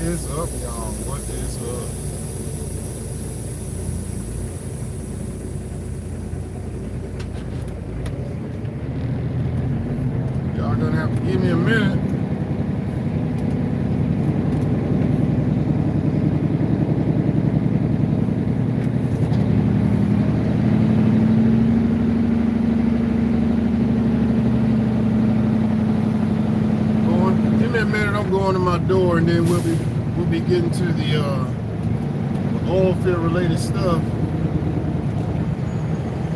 is up, y'all? What is up? Y'all gonna have to give me a minute. Give me a minute. I'm going to my door, and then we'll be getting to the oil field related stuff.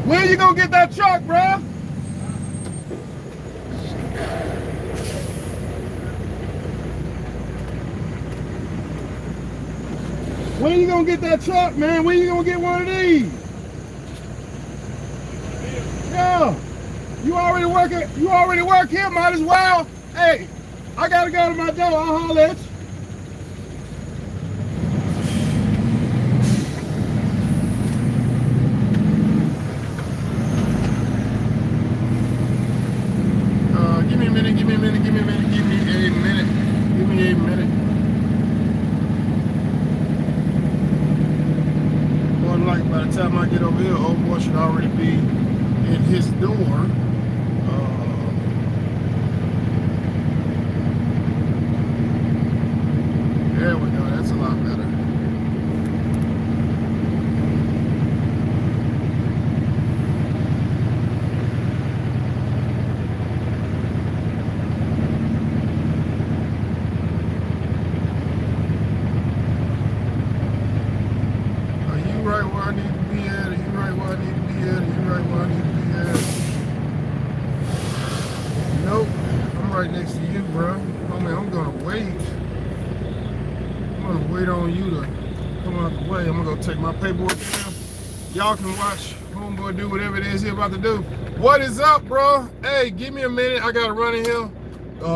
When you gonna get that truck, bro? When you gonna get that truck, man? When you gonna get one of these? Yeah. You already work here, might as well. Hey, I gotta go to my door. I'll holler at you. Give me a minute. More than likely, by the time I get over here, old boy should already be in his door. There we go. That's a lot better. Right where I need to be at, you right where I need to be at, you right where I need to be at. Nope, I'm right next to you, bro. I mean, I'm gonna wait. I'm gonna wait on you to come out the way. I'm gonna go take my paperwork down. Y'all can watch homeboy do whatever it is he about to do. What is up, bro? Hey, give me a minute. I gotta run in here,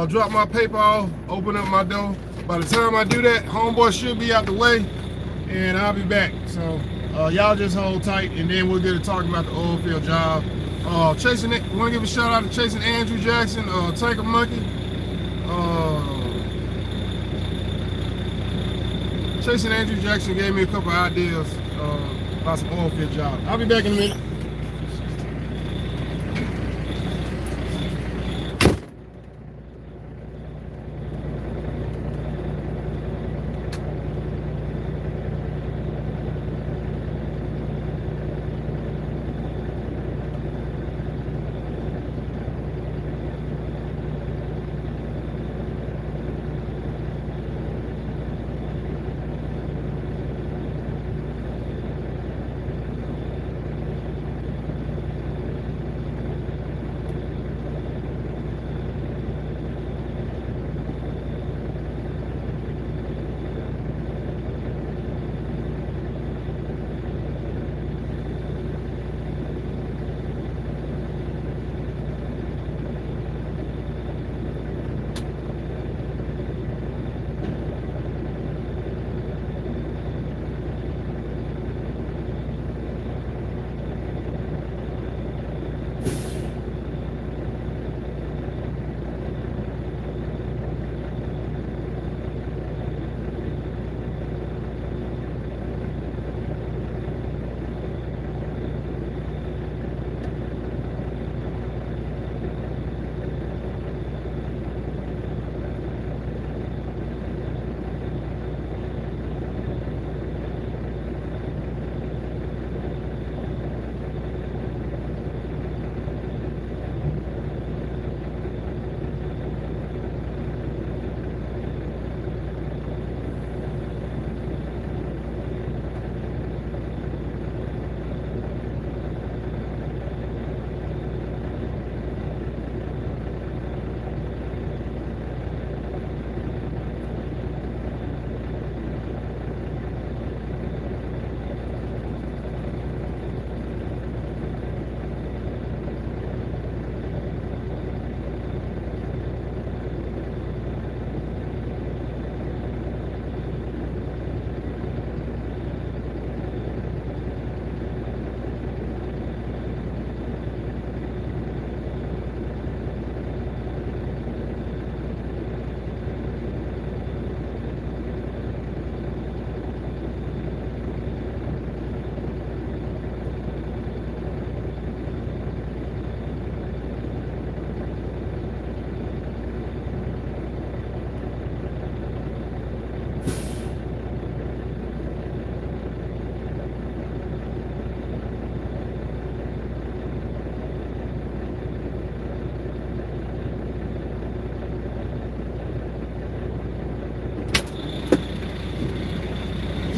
drop my paper off, open up my door. By the time I do that, homeboy should be out the way, and I'll be back. So. Y'all just hold tight, and then we'll get to talking about the oil field job. Want to give a shout out to Chasing Andrew Jackson, Tanker Monkey. Chasing Andrew Jackson gave me a couple ideas about some oil field jobs. I'll be back in a minute.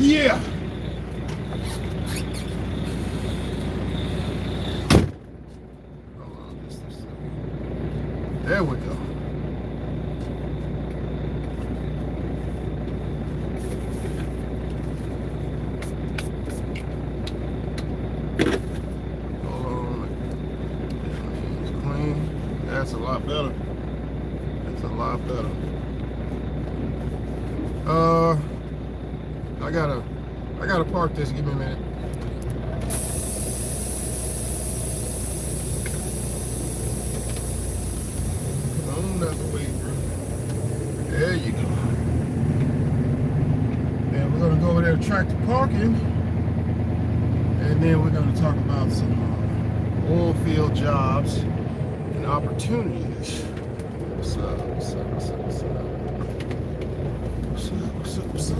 Yeah. Hold on, just a second. There we go. Hold on. It's clean. That's a lot better. That's a lot better. I gotta park this. Give me a minute. Come on, that's the way, bro. There you go. And we're gonna go over there to tractor parking, and then we're gonna talk about some oil field jobs and opportunities. What's up? What's up? What's up? What's up? What's up? What's up? What's up?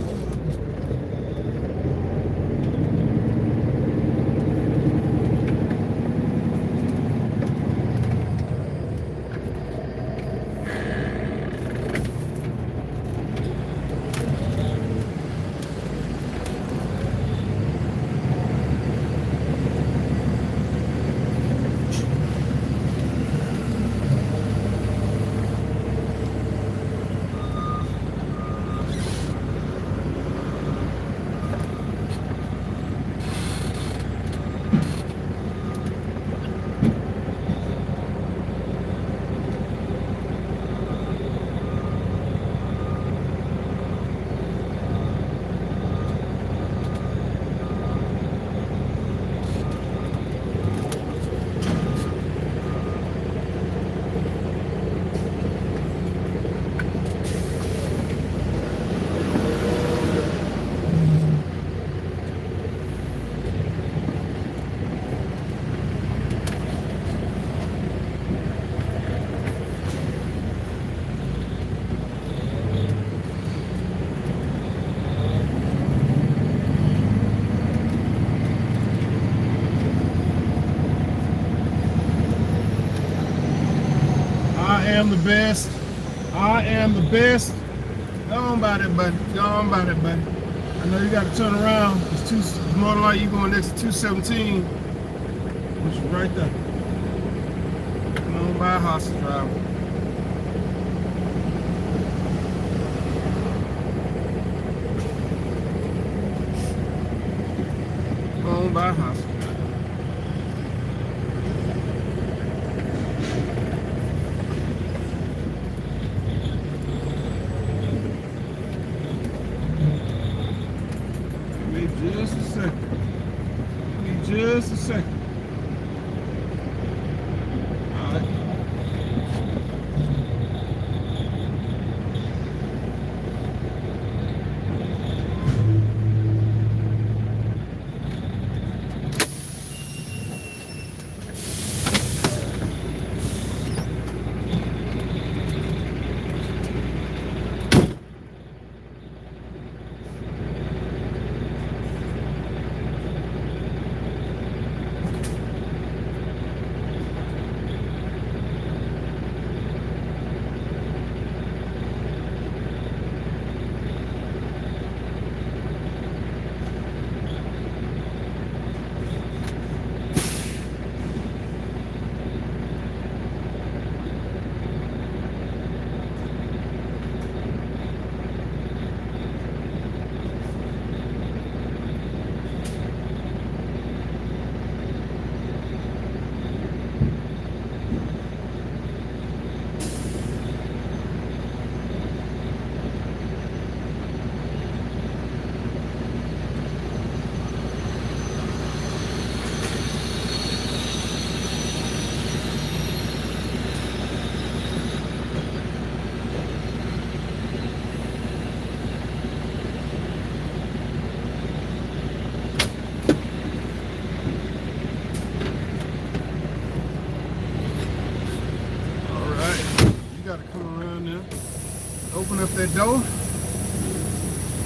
I am the best. I am the best. Go on by that, buddy. Go on by that, buddy. I know you got to turn around. It's more than likely you going next to 217, which is right there. Come on by, hostage driver. Come on by, hostage. Just a second. Give me just a second. All right. Gotta come around there, open up that door.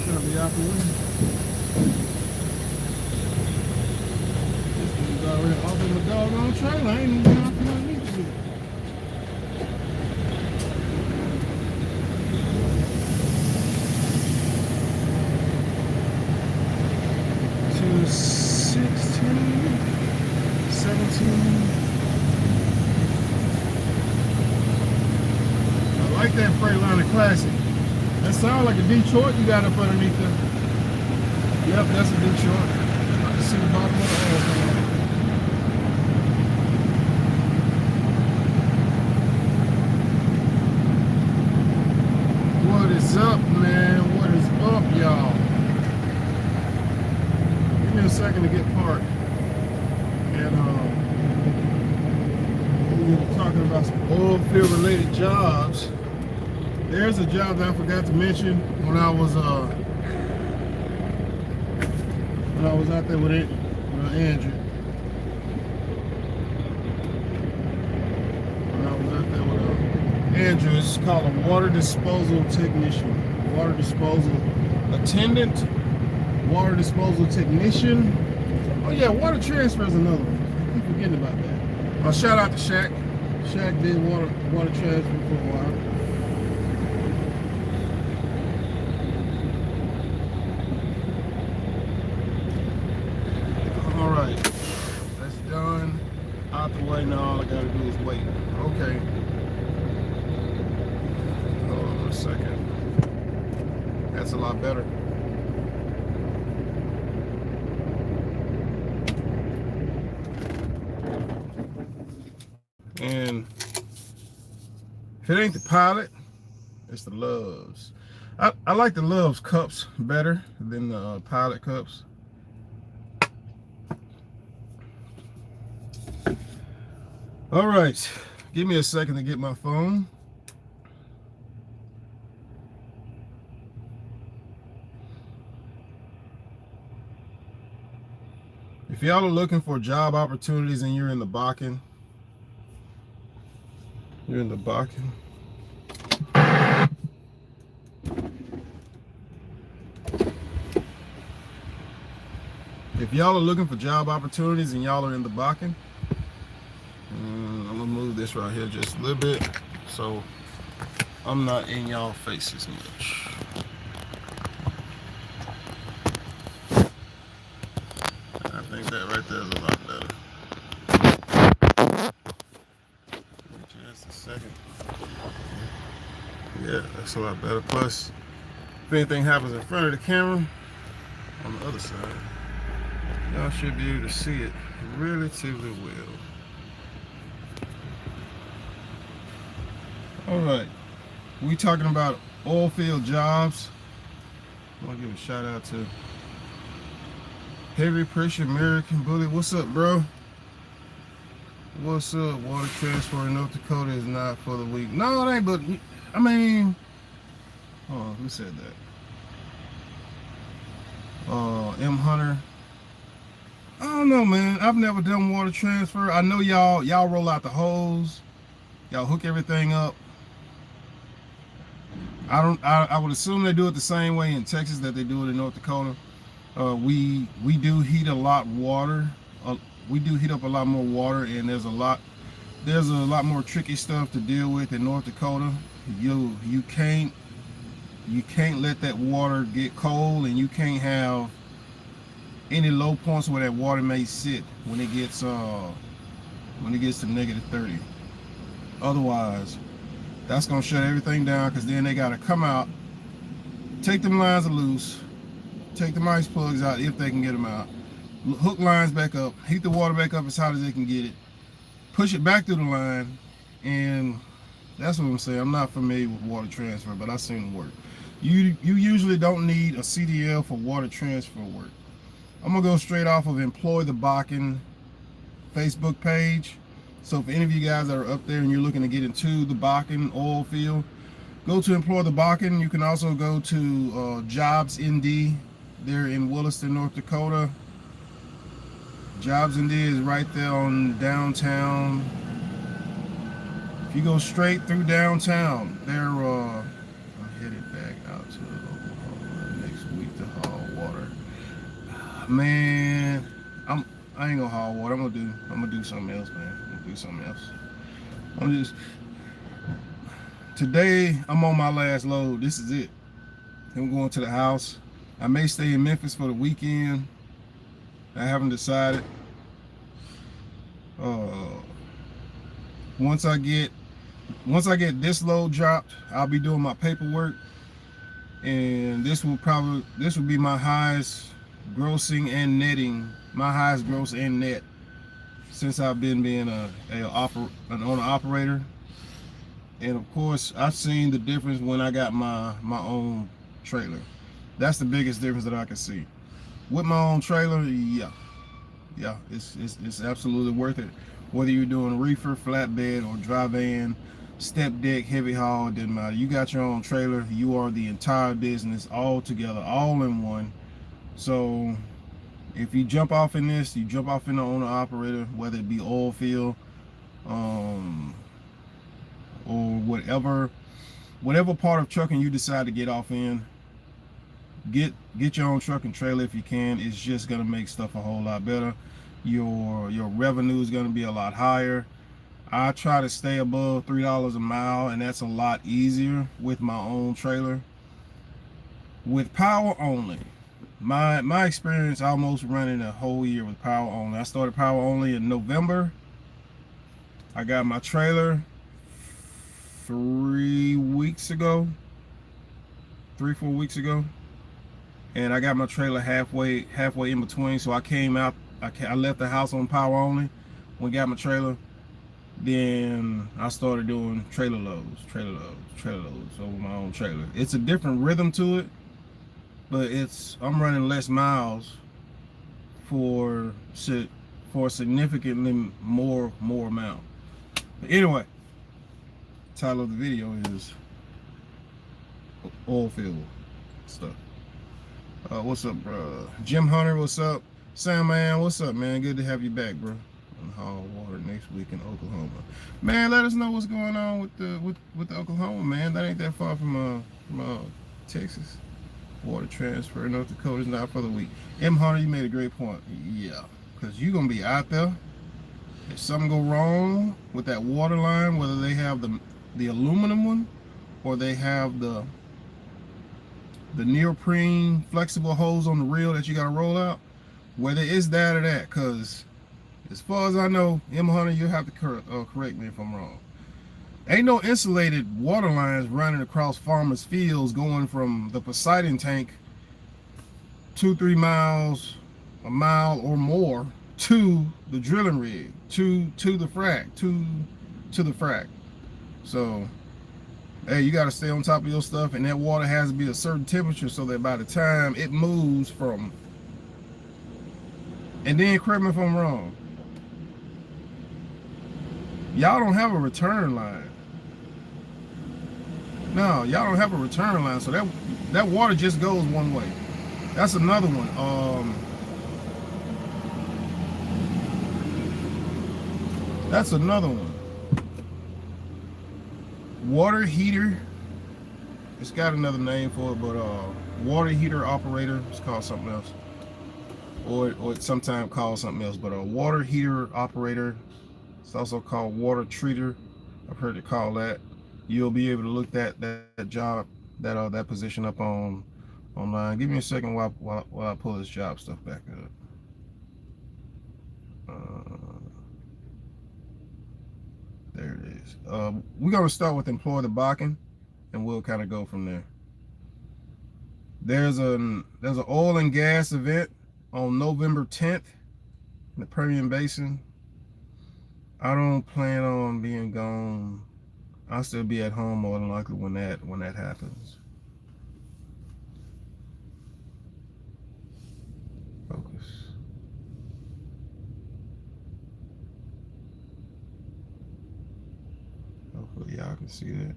Trying to be out the way. This dude's already off in the doggone trailer. I ain't even been off my knee to it. that Freightliner Classic. That sounds like a Detroit you got up underneath there. Yep, that's a Detroit. I can see the bottom of the oil pan. What is up, man? What is up, y'all? Give me a second to get parked. And we were talking about some oil field related jobs. There's a job that I forgot to mention when I was out there with Andrew. When I was out there with Andrew, it's called a water disposal technician, water disposal attendant, water disposal technician. Oh yeah, water transfer is another one. I keep forgetting about that. Shout out to Shaq. Shaq did water transfer for a while. All right, that's done. Out the way now. All I gotta do is wait. Okay. Hold on a second. That's a lot better. And if it ain't the Pilot, it's the Loves. I like the Loves cups better than the Pilot cups. All right, give me a second to get my phone. If y'all are looking for job opportunities and you're in the Bakken, If y'all are looking for job opportunities and y'all are in the Bakken, I'm gonna move this right here just a little bit so I'm not in y'all faces much. I think that right there is a lot better. Just a second. Yeah, that's a lot better. Plus, if anything happens in front of the camera, on the other side, y'all should be able to see it relatively well. All right, we talking about oil field jobs. I want to give a shout out to Heavy Pressure American Bully. What's up, bro? What's up? Water transfer in North Dakota is not for the weak. No, it ain't, but I mean, oh, who said that? M Hunter. I don't know, man. I've never done water transfer. I know y'all roll out the hose, y'all hook everything up. I would assume they do it the same way in Texas that they do it in North Dakota. We do heat a lot water. We do heat up a lot more water, and there's a lot more tricky stuff to deal with in North Dakota. You can't let that water get cold, and you can't have any low points where that water may sit when it gets to -30. Otherwise, that's gonna shut everything down, because then they gotta come out, take them lines loose, take the ice plugs out if they can get them out, hook lines back up, heat the water back up as hot as they can get it, push it back through the line, and that's what I'm saying. I'm not familiar with water transfer, but I've seen it work. You usually don't need a CDL for water transfer work. I'm gonna go straight off of Employ the Bakken Facebook page. So if any of you guys are up there and you're looking to get into the Bakken oil field, go to Employ the Bakken. You can also go to Jobs ND. They're in Williston, North Dakota. Jobs ND is right there on downtown. If you go straight through downtown, they're I'm headed back out to Oklahoma next week to haul water. Man, I ain't gonna haul water. I'm gonna do something else, man. I'm gonna do something else. Today I'm on my last load. This is it. I'm going to the house. I may stay in Memphis for the weekend. I haven't decided. Once I get once I get this load dropped, I'll be doing my paperwork, and this will be my highest grossing and netting, my highest gross and net since I've been being an owner operator. And of course, I've seen the difference when I got my own trailer. That's the biggest difference that I can see. With my own trailer, yeah, it's absolutely worth it. Whether you're doing reefer, flatbed, or dry van, step deck, heavy haul, doesn't matter. You got your own trailer, you are the entire business all together, all in one. So if you jump off in this, you jump off in the owner operator, whether it be oil field, or whatever part of trucking you decide to get off in, get your own truck and trailer if you can. It's just gonna make stuff a whole lot better. Your revenue is gonna be a lot higher. I try to stay above $3 a mile, and that's a lot easier with my own trailer. With power only, my experience almost running a whole year with power only. I started power only in November. I got my trailer 3 weeks ago, 3-4 weeks ago, and I got my trailer halfway in between. So I came out, I left the house on power only, when got my trailer. Then I started doing trailer loads over my own trailer. It's a different rhythm to it, but I'm running less miles for a significantly more amount. But anyway, title of the video is Oilfield stuff. What's up, bro? Jim Hunter, what's up? Sam, man, what's up, man? Good to have you back, bro. On haul water next week in Oklahoma. Man, let us know what's going on with the Oklahoma, man. That ain't that far from Texas. Water transfer in North Dakota is not for the week. M. Hunter, you made a great point. Yeah, because you're gonna be out there. If something go wrong with that water line, whether they have the aluminum one or they have the neoprene flexible hose on the reel that you gotta roll out, whether it's that or that, because as far as I know, M. Hunter, you have to correct me if I'm wrong. Ain't no insulated water lines running across farmers' fields going from the Poseidon tank 2-3 miles, a mile or more, to the drilling rig, to the frac, to the frac. So, hey, you got to stay on top of your stuff, and that water has to be a certain temperature so that by the time it moves from, and then correct me if I'm wrong, y'all don't have a return line. No, y'all don't have a return line, so that water just goes one way. That's another one. That's another one. Water heater. It's got another name for it, but water heater operator. It's called something else, or it's sometimes called something else. But a water heater operator. It's also called water treater. I've heard it called that. You'll be able to look that job, that position up online. Give me a second while I pull this job stuff back up. There it is. We're gonna start with employ the Bakken, and we'll kind of go from there. There's an oil and gas event on November 10th in the Permian Basin. I don't plan on being gone. I'll still be at home more than likely when that happens. Focus. Hopefully y'all can see that.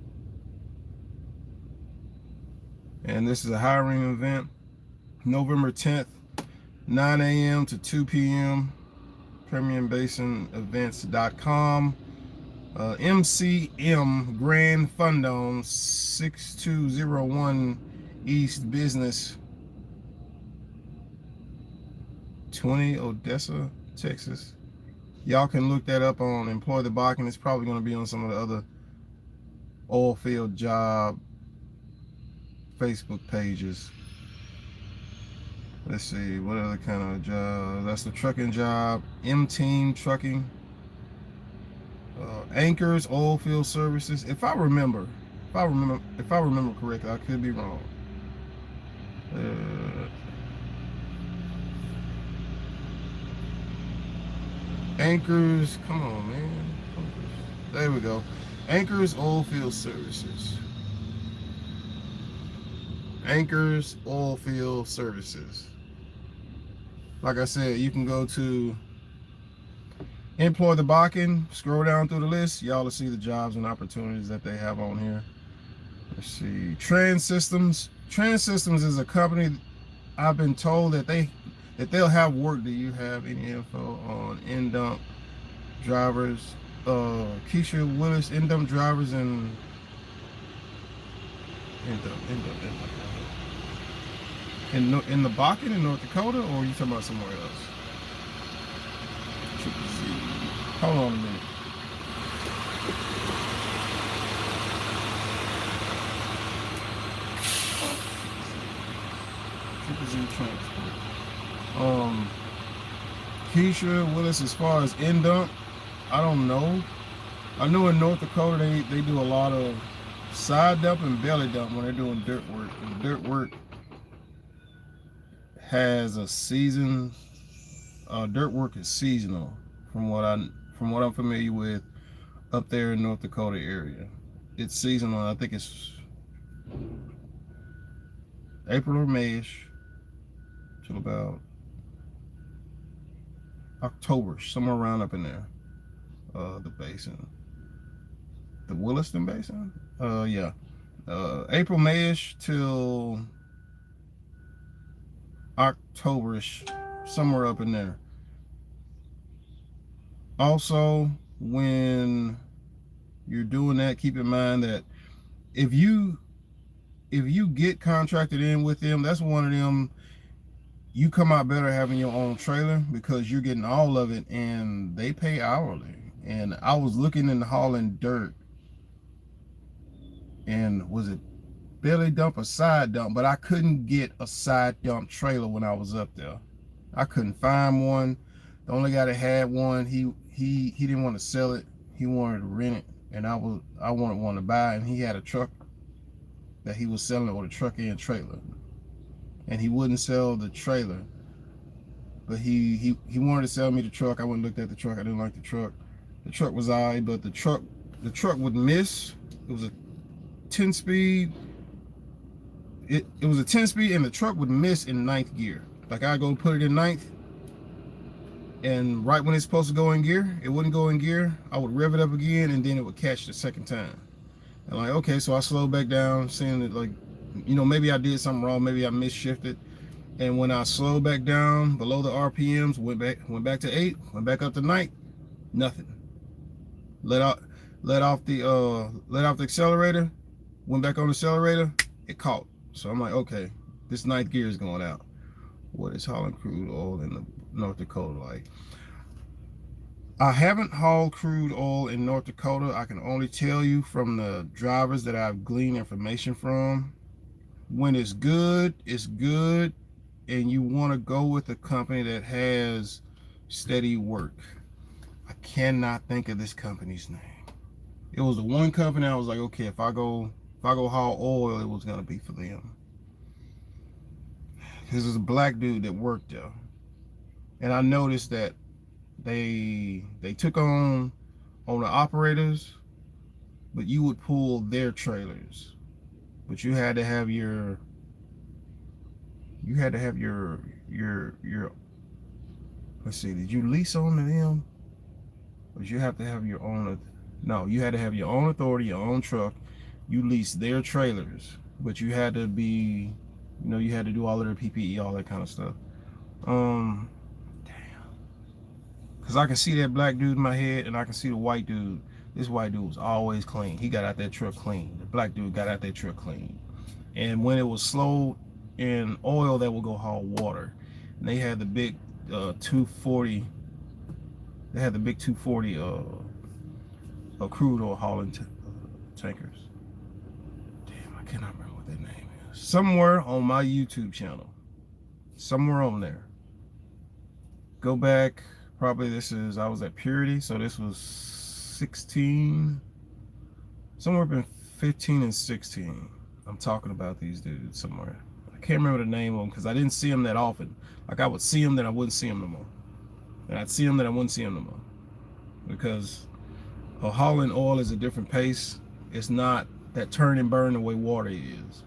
And this is a hiring event, November 10th, 9 a.m. to 2 p.m. PermianBasinEvents.com. MCM Grand Fundon 6201 East Business 20, Odessa, Texas. Y'all can look that up on Employ the Bakken. It's probably going to be on some of the other oil field job Facebook pages. Let's see, what other kind of job? That's the trucking job. M Team Trucking. Anchors Oilfield Services. If I remember correctly, I could be wrong. Anchors, come on, man. There we go. Anchors Oilfield Services. Anchors Oilfield Services. Like I said, you can go to Employ the Bakken, scroll down through the list. Y'all will see the jobs and opportunities that they have on here. Let's see. Trans Systems. Trans Systems is a company. I've been told that they'll have work. Do you have any info on in-dump drivers? Keisha Willis, in-dump drivers and in the Bakken in North Dakota, or are you talking about somewhere else? Hold on a minute. Transport. Keisha Willis, as far as in-dump, I don't know. I know in North Dakota they do a lot of side dump and belly dump when they're doing dirt work. And dirt work has a season. Dirt work is seasonal, from what I'm familiar with up there in North Dakota area. It's seasonal. I think it's April or Mayish till about October, somewhere around up in there. The basin, the Williston Basin. Yeah. April, Mayish till Octoberish, somewhere up in there. Also, when you're doing that, keep in mind that if you get contracted in with them, that's one of them, you come out better having your own trailer because you're getting all of it and they pay hourly. And I was looking into hauling dirt, and was it belly dump or side dump? But I couldn't get a side dump trailer when I was up there. I couldn't find one. The only guy that had one, he didn't want to sell it. He wanted to rent it, and I wanted one to buy. And he had a truck that he was selling with a truck and trailer, and he wouldn't sell the trailer, but he wanted to sell me the truck. I went and looked at the truck. I didn't like the truck. The truck was alright, but the truck would miss. It was a 10-speed. It was a 10-speed, and the truck would miss in 9th gear. Like, I go put it in 9th, and right when it's supposed to go in gear, it wouldn't go in gear. I would rev it up again, and then it would catch the second time. And like, okay, so I slowed back down, seeing that, like, maybe I did something wrong, maybe I misshifted. And when I slowed back down below the RPMs, went back to 8, went back up to 9, nothing. Let off the accelerator, went back on the accelerator, it caught. So I'm like, okay, this 9th gear is going out. What is hauling crude oil in the North Dakota like? I haven't hauled crude oil in North Dakota. I can only tell you from the drivers that I've gleaned information from. When it's good, and you want to go with a company that has steady work. I cannot think of this company's name. It was the one company I was like, okay, if I go haul oil, it was gonna be for them. Because there's a black dude that worked there, and I noticed that they took on the operators, but you would pull their trailers, but you had to have your let's see, did you lease on to them? But you have to have your own. No, you had to have your own authority, your own truck. You leased their trailers, but you had to be, you had to do all of their PPE, all that kind of stuff. Damn. Because I can see that black dude in my head, and I can see the white dude. This white dude was always clean. He got out that truck clean. The black dude got out that truck clean. And when it was slow in oil, that would go haul water. And they had the big 240. They had the big 240 crude oil hauling tankers. Damn, I cannot remember what that name is. Somewhere on my YouTube channel. Somewhere on there. Go back. Probably I was at Purity, so this was 16, somewhere between 15 and 16. I'm talking about these dudes somewhere. I can't remember the name of them because I didn't see them that often. Like I would see them, then I wouldn't see them no more. And I'd see them, then I wouldn't see them no more. Because hauling oil is a different pace. It's not that turn and burn the way water is.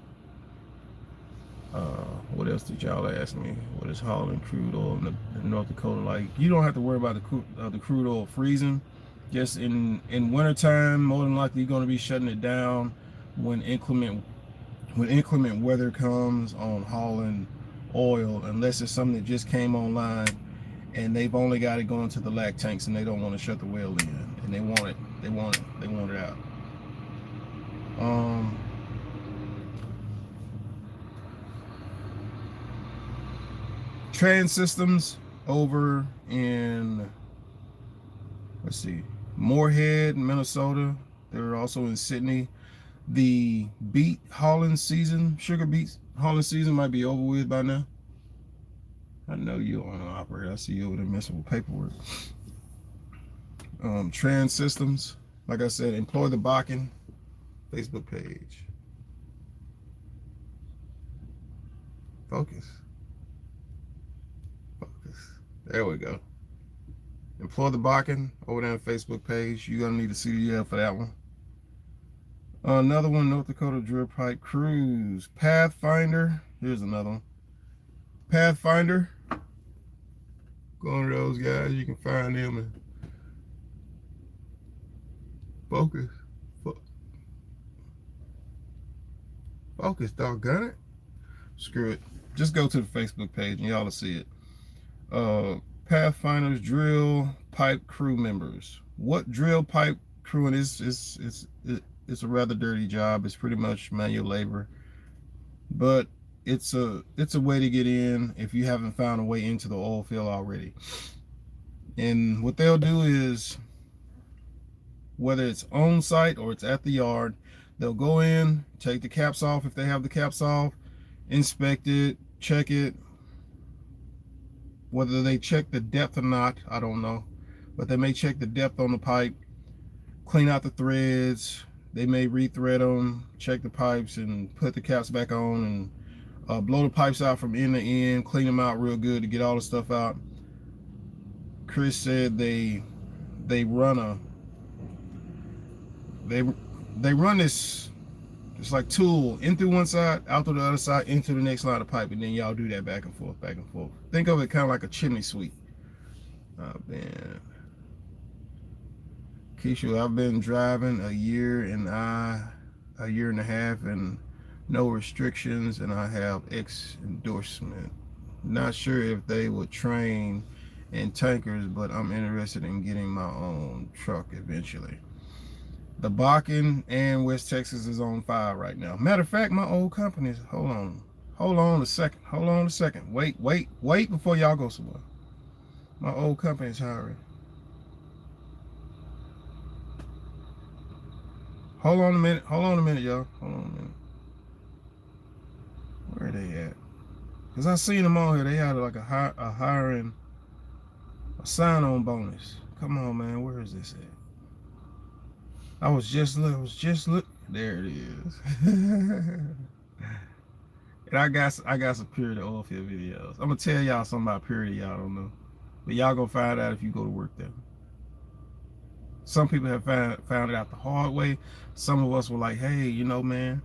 What else did y'all ask me? What is hauling crude oil in North Dakota like? You don't have to worry about the crude oil freezing. Just in wintertime, more than likely you're going to be shutting it down when inclement weather comes on hauling oil, unless it's something that just came online and they've only got it going to the lac tanks and they don't want to shut the well in, and they want it out. Trans systems over in, let's see, Moorhead, Minnesota. They're also in Sydney. The beet hauling season, sugar beet hauling season might be over with by now. I know you're on an operator. I see you over there messing with paperwork. Trans systems, like I said, employ the Bakken Facebook page. Focus. There we go. Employ the Bakken over there on the Facebook page. You're gonna need a CDL for that one. Another one, North Dakota Drill Pipe Crews. Pathfinder. Here's another one. Pathfinder. Going to those guys, you can find them and focus. Focus, doggone it. Screw it. Just go to the Facebook page and y'all will see it. Pathfinders drill pipe crew members. What drill pipe crewing is? It's a rather dirty job. It's pretty much manual labor, but it's a way to get in if you haven't found a way into the oil field already. And what they'll do is, whether it's on site or it's at the yard, they'll go in, take the caps off if they have the caps off, inspect it, check it. Whether they check the depth or not, I don't know, but they may check the depth on the pipe, clean out the threads. They may rethread them, check the pipes, and put the caps back on, and blow the pipes out from end to end, clean them out real good to get all the stuff out. Chris said they run this, it's like tool in through one side, out through the other side, into the next line of pipe, and then y'all do that back and forth, back and forth. Think of it kind of like a chimney sweep. Man. Keisha, I've been driving a year and a half, and no restrictions, and I have X endorsement. Not sure if they would train in tankers, but I'm interested in getting my own truck eventually. The Bakken and West Texas is on fire right now. Matter of fact, my old company, hold on a second. Wait before y'all go somewhere. My old company is hiring. Hold on a minute, y'all. Hold on a minute. Where are they at? Because I seen them on here. They had like a hiring, a sign-on bonus. Come on, man. Where is this at? I was just look. There it is. And I got some Purity Oilfield videos. I'm gonna tell y'all something about Purity y'all don't know, but y'all gonna find out if you go to work there. Some people have found it out the hard way. Some of us were like, hey, you know, man,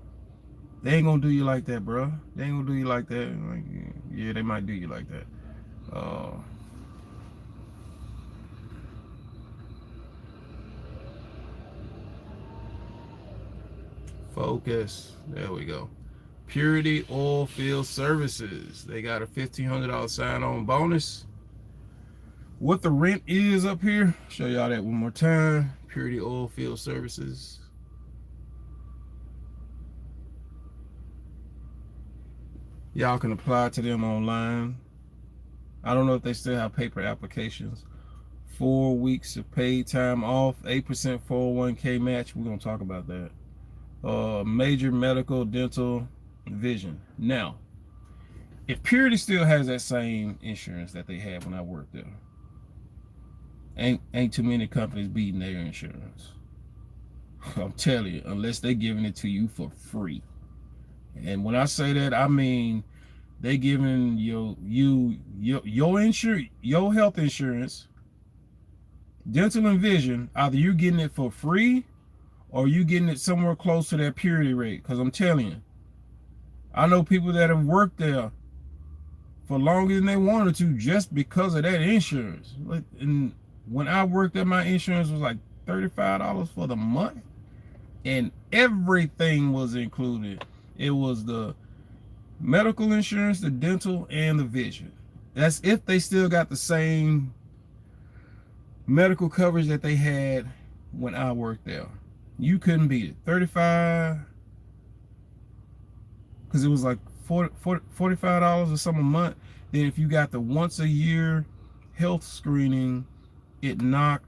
they ain't gonna do you like that, bro. They ain't gonna do you like that. Like, yeah, they might do you like that. Focus. There we go. Purity Oilfield Services. They got a $1,500 sign-on bonus. What the rent is up here, show y'all that one more time. Purity Oilfield Services. Y'all can apply to them online. I don't know if they still have paper applications. 4 weeks of paid time off, 8% 401k match. We're gonna talk about that. Major medical, dental, vision. Now, if Purity still has that same insurance that they had when I worked there, Ain't too many companies beating their insurance. I'm telling you, unless they giving it to you for free. And when I say that, I mean they giving your health insurance, dental and vision. Either you getting it for free or you getting it somewhere close to that purity rate. Because I'm telling you, I know people that have worked there for longer than they wanted to just because of that insurance. And when I worked there, my insurance was like $35 for the month, and everything was included. It was the medical insurance, the dental, and the vision. That's if they still got the same medical coverage that they had when I worked there. You couldn't beat it. 35, because it was like $45 or something a month. Then if you got the once a year health screening, it knocked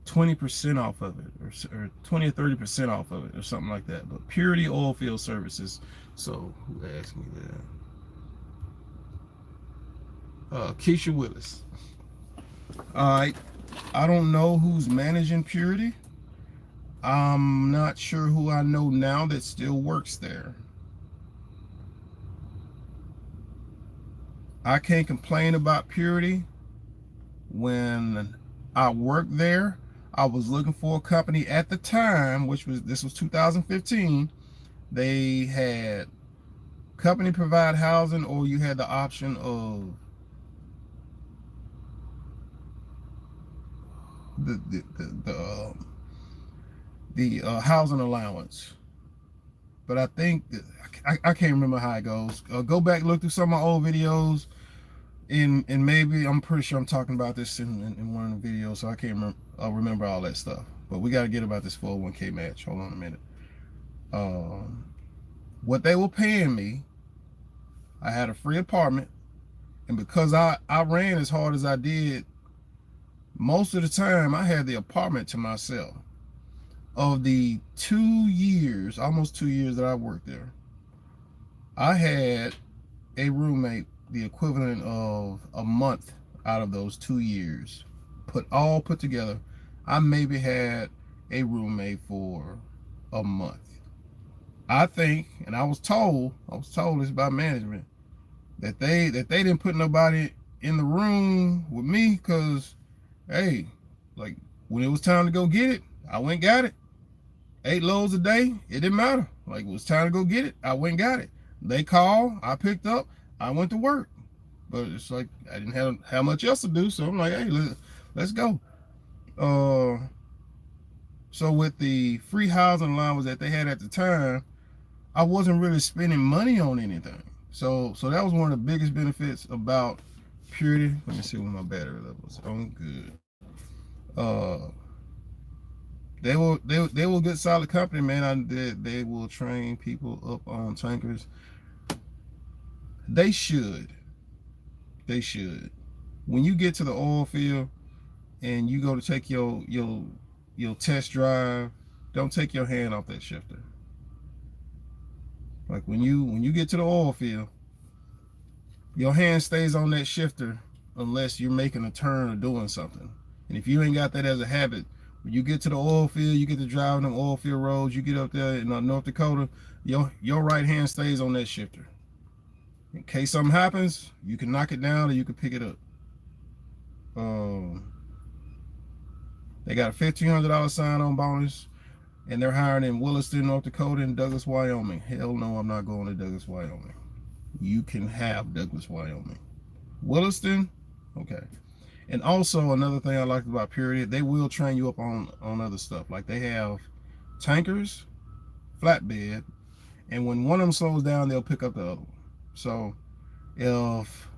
20% off of it, or 20 or 30% off of it, or something like that. But Purity Oilfield Services. So who asked me that? Keisha Willis. All right. I don't know who's managing Purity. I'm not sure who I know now that still works there. I can't complain about Purity. When I worked there, I was looking for a company at the time, this was 2015. They had company provide housing, or you had the option of the housing allowance. But I think I can't remember how it goes. Go back, look through some of my old videos, and maybe I'm pretty sure I'm talking about this in one of the videos, so I can't remember all that stuff. But we got to get about this 401k match. Hold on a minute. What they were paying me, I had a free apartment, and because I ran as hard as I did, most of the time I had the apartment to myself. Of the 2 years, almost 2 years that I worked there, I had a roommate the equivalent of a month out of those 2 years. Put together, I maybe had a roommate for a month. I think, and I was told this by management, that they didn't put nobody in the room with me because, hey, like when it was time to go get it, I went and got it. 8 loads a day, it didn't matter. Like, it was time to go get it, I went and got it. They called, I picked up, I went to work. But it's like I didn't have much else to do, so I'm like, hey, let's go. So with the free housing allowance that they had at the time, I wasn't really spending money on anything. So that was one of the biggest benefits about Purity. Let me see what my battery levels. I'm good. They will a good solid company, man. They will train people up on tankers. They should. When you get to the oil field and you go to take your test drive, don't take your hand off that shifter. Like when you get to the oil field, your hand stays on that shifter unless you're making a turn or doing something. And if you ain't got that as a habit, when you get to the oil field, you get to drive on them oil field roads, you get up there in North Dakota, your right hand stays on that shifter. In case something happens, you can knock it down or you can pick it up. They got a $1,500 sign-on bonus, and they're hiring in Williston, North Dakota, and Douglas, Wyoming. Hell no, I'm not going to Douglas, Wyoming. You can have Douglas, Wyoming. Williston, okay. And also another thing I liked about Purity, they will train you up on other stuff. Like they have tankers, flatbed, and when one of them slows down, they'll pick up the other one. So if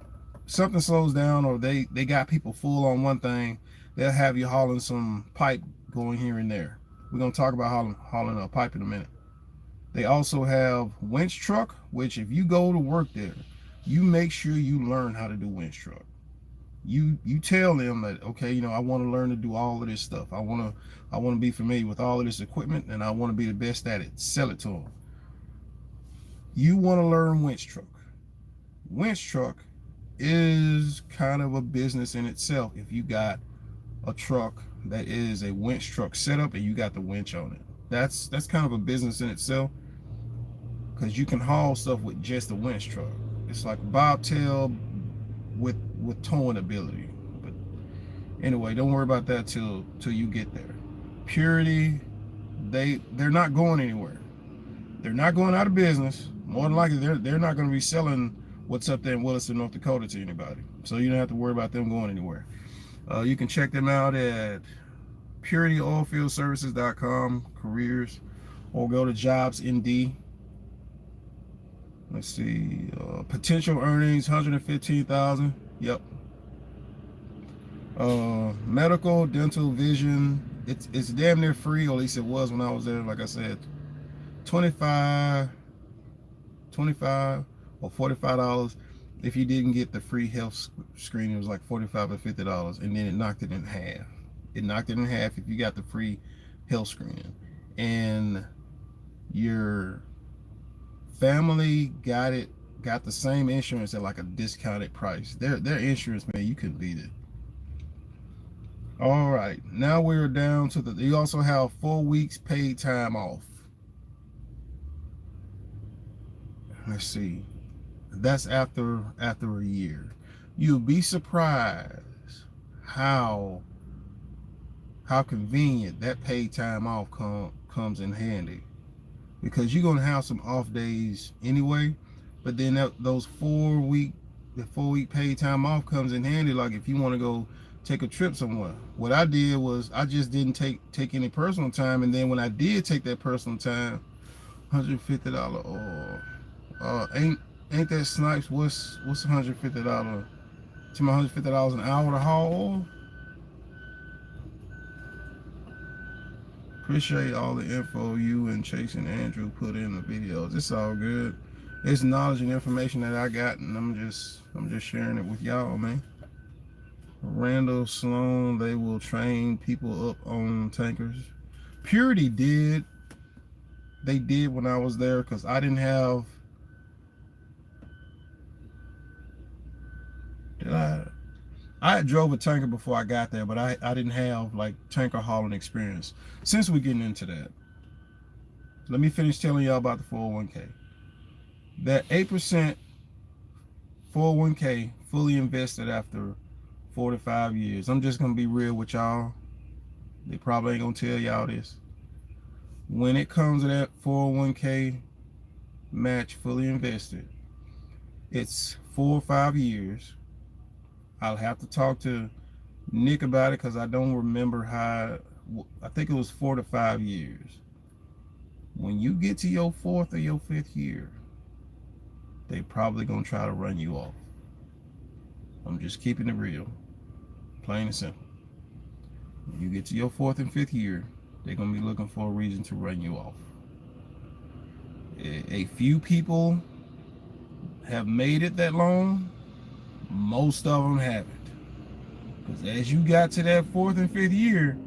something slows down or they got people full on one thing, they'll have you hauling some pipe going here and there. We're going to talk about hauling a pipe in a minute. They also have Winch Truck, which if you go to work there, you make sure you learn how to do Winch Truck. You tell them that, okay, I want to learn to do all of this stuff. I want to be familiar with all of this equipment, and I want to be the best at it. Sell it to them. You want to learn Winch Truck. Winch Truck is kind of a business in itself. If you got a truck that is a winch truck setup and you got the winch on it, that's kind of a business in itself, because you can haul stuff with just a winch truck. It's like a bobtail with towing ability. But anyway, don't worry about that till you get there. Purity, they're not going anywhere. They're not going out of business. More than likely, they're not going to be selling what's up there in Williston, North Dakota to anybody. So you don't have to worry about them going anywhere. You can check them out at purityoilfieldservices.com, careers, or go to Jobs ND. Let's see, potential earnings, 115,000. Yep. Medical, dental, vision. It's damn near free, or at least it was when I was there. Like I said, 25 or $45. If you didn't get the free health screen, it was like $45 or $50, and then it knocked it in half. It knocked it in half if you got the free health screening, and your family got the same insurance at like a discounted price. Their insurance, man, you couldn't beat it. All right, now we're down to you also have 4 weeks paid time off. Let's see, that's after a year. You'll be surprised how convenient that paid time off comes in handy, because you're gonna have some off days anyway, but then those 4 week paid time off comes in handy. Like if you want to go take a trip somewhere, what I did was I just didn't take any personal time, and then when I did take that personal time, $150 ain't that snipes? What's $150 to my $150 an hour to haul oil? Appreciate all the info you and Chase and Andrew put in the videos. It's all good. It's knowledge and information that I got, and I'm just sharing it with y'all, man. Randall Sloan, they will train people up on tankers. Purity did. They did when I was there, because I didn't have. I had drove a tanker before I got there, but I didn't have like tanker hauling experience. Since we're getting into that, let me finish telling y'all about the 401k. That 8% 401k fully invested after 4 to 5 years. I'm just gonna be real with y'all. They probably ain't gonna tell y'all this. When it comes to that 401k match fully invested, it's 4 or 5 years. I'll have to talk to Nick about it, because I don't remember how. I think it was 4 to 5 years. When you get to your 4th or your 5th year, they probably gonna try to run you off. I'm just keeping it real, plain and simple. When you get to your 4th and 5th year, they're gonna be looking for a reason to run you off. A few people have made it that long. Most of them haven't, because as you got to that 4th and 5th year,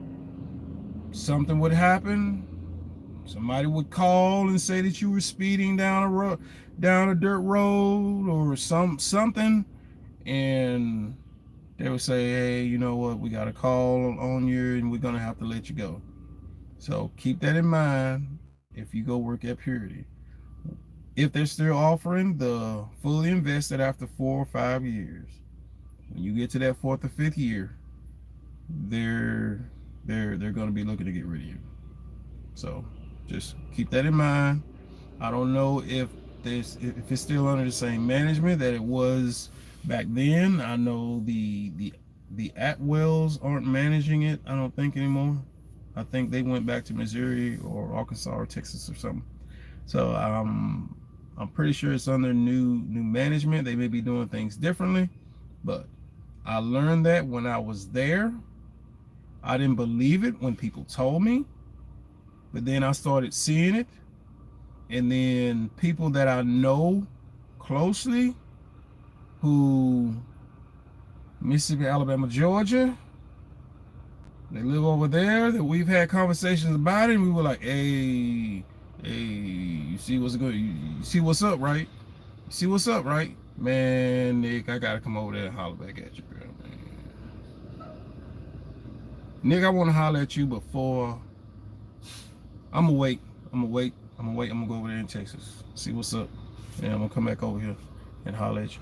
something would happen. Somebody would call and say that you were speeding down a dirt road, or something, and they would say, hey, you know what, we got a call on you and we're gonna have to let you go. So keep that in mind if you go work at Purity. If they're still offering the fully invested after 4 or 5 years, when you get to that 4th or 5th year, they're going to be looking to get rid of you. So just keep that in mind. I don't know if it's still under the same management that it was back then. I know the Atwells aren't managing it, I don't think, anymore. I think they went back to Missouri or Arkansas or Texas or something. So I'm pretty sure it's under new management. They may be doing things differently, but I learned that when I was there. I didn't believe it when people told me, but then I started seeing it, and then people that I know closely, who Mississippi, Alabama, Georgia, they live over there, that we've had conversations about it, and we were like, hey, you see what's good? You see what's up, right? You see what's up, right? Man, Nick, I gotta come over there and holler back at you, bro, man. Nick, I wanna holler at you before. I'm gonna wait. I'm gonna wait. I'm gonna wait. I'm gonna go over there in Texas. See what's up. And I'm gonna come back over here and holler at you.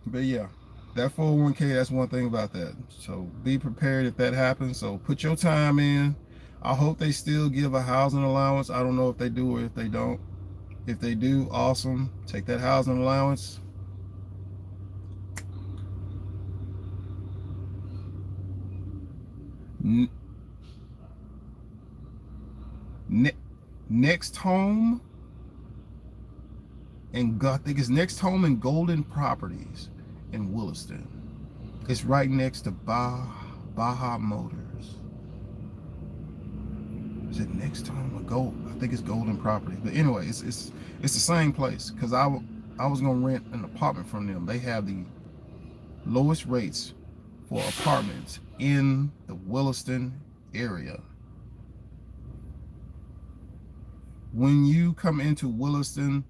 But yeah. That 401k, that's one thing about that. So be prepared if that happens. So put your time in. I hope they still give a housing allowance. I don't know if they do or if they don't. If they do, awesome. Take that housing allowance. Next home and I think it's Next Home and Golden Properties in Williston. It's right next to Baja Motors. Is it Next Home or Gold? I think it's Golden Properties. But anyway, it's the same place because I was gonna rent an apartment from them. They have the lowest rates for apartments in the Williston area. When you come into Williston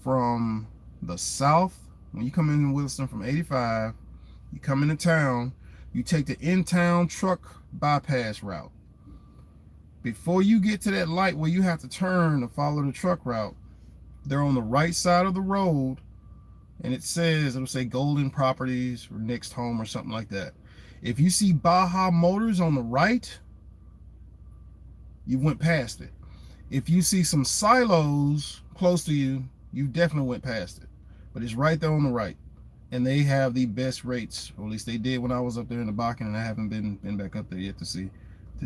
from the south, when you come in Williston from 85, you come into town, you take the in-town truck bypass route. Before you get to that light where you have to turn to follow the truck route, they're on the right side of the road, and it'll say Golden Properties or Next Home or something like that. If you see Baja Motors on the right, you went past it. If you see some silos close to you, you definitely went past it. But it's right there on the right. And they have the best rates, or at least they did when I was up there in the Bakken, and I haven't been back up there yet to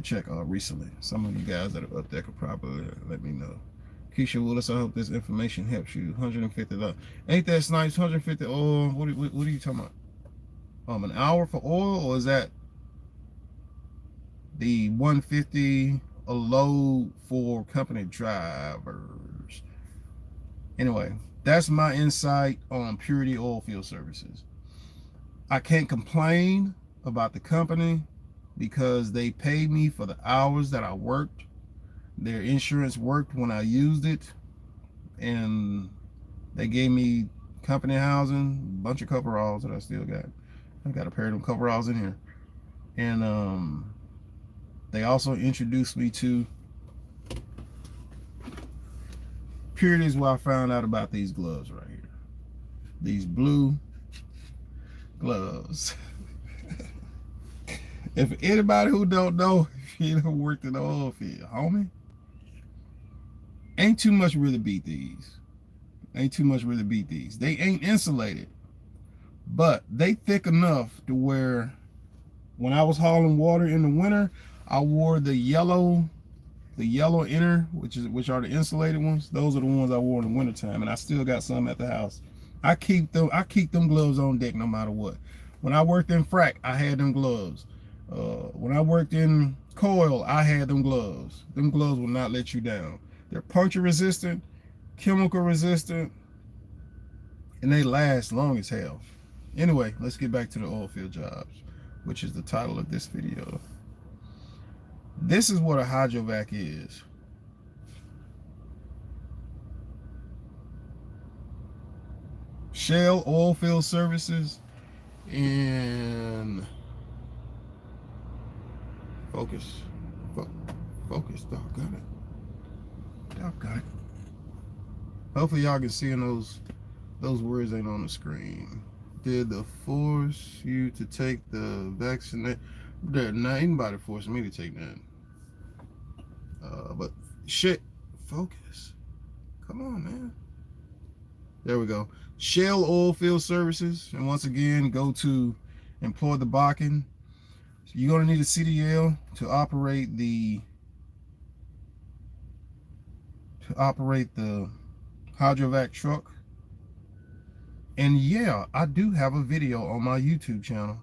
check recently. Some of you guys that are up there could probably let me know. Keisha Willis, I hope this information helps you. $150. Ain't that nice? 150 oil. What are you talking about? An hour for oil, or is that the 150 a load for company drivers? Anyway, that's my insight on Purity Oilfield Services. I can't complain about the company because they paid me for the hours that I worked. Their insurance worked when I used it, and they gave me company housing, a bunch of coveralls that I still got. I've got a pair of them coveralls in here. And they also introduced me to Purity, is where I found out about these gloves right here. These blue gloves. If anybody who don't know, if you don't work in the oil field, homie, ain't too much really beat these. Ain't too much really beat these. They ain't insulated, but they thick enough to where when I was hauling water in the winter, I wore the yellow inner, which are the insulated ones. Those are the ones I wore in the wintertime, and I still got some at the house. I keep them gloves on deck no matter what. When I worked in frac, I had them gloves. When I worked in coil, I had them gloves. Them gloves will not let you down. They're puncture resistant, chemical resistant, and they last long as hell. Anyway, let's get back to the oil field jobs, which is the title of this video. This is what a hydrovac is. Shell Oilfield Services and focus, doggone it. Hopefully y'all can see those words ain't on the screen. Did they force you to take the vaccination? Not anybody forced me to take that. But shit, focus. Come on, man. There we go. Shell Oilfield Services, and once again, go to employ the Bakken. So you're gonna need a CDL to operate the hydrovac truck. And yeah, I do have a video on my YouTube channel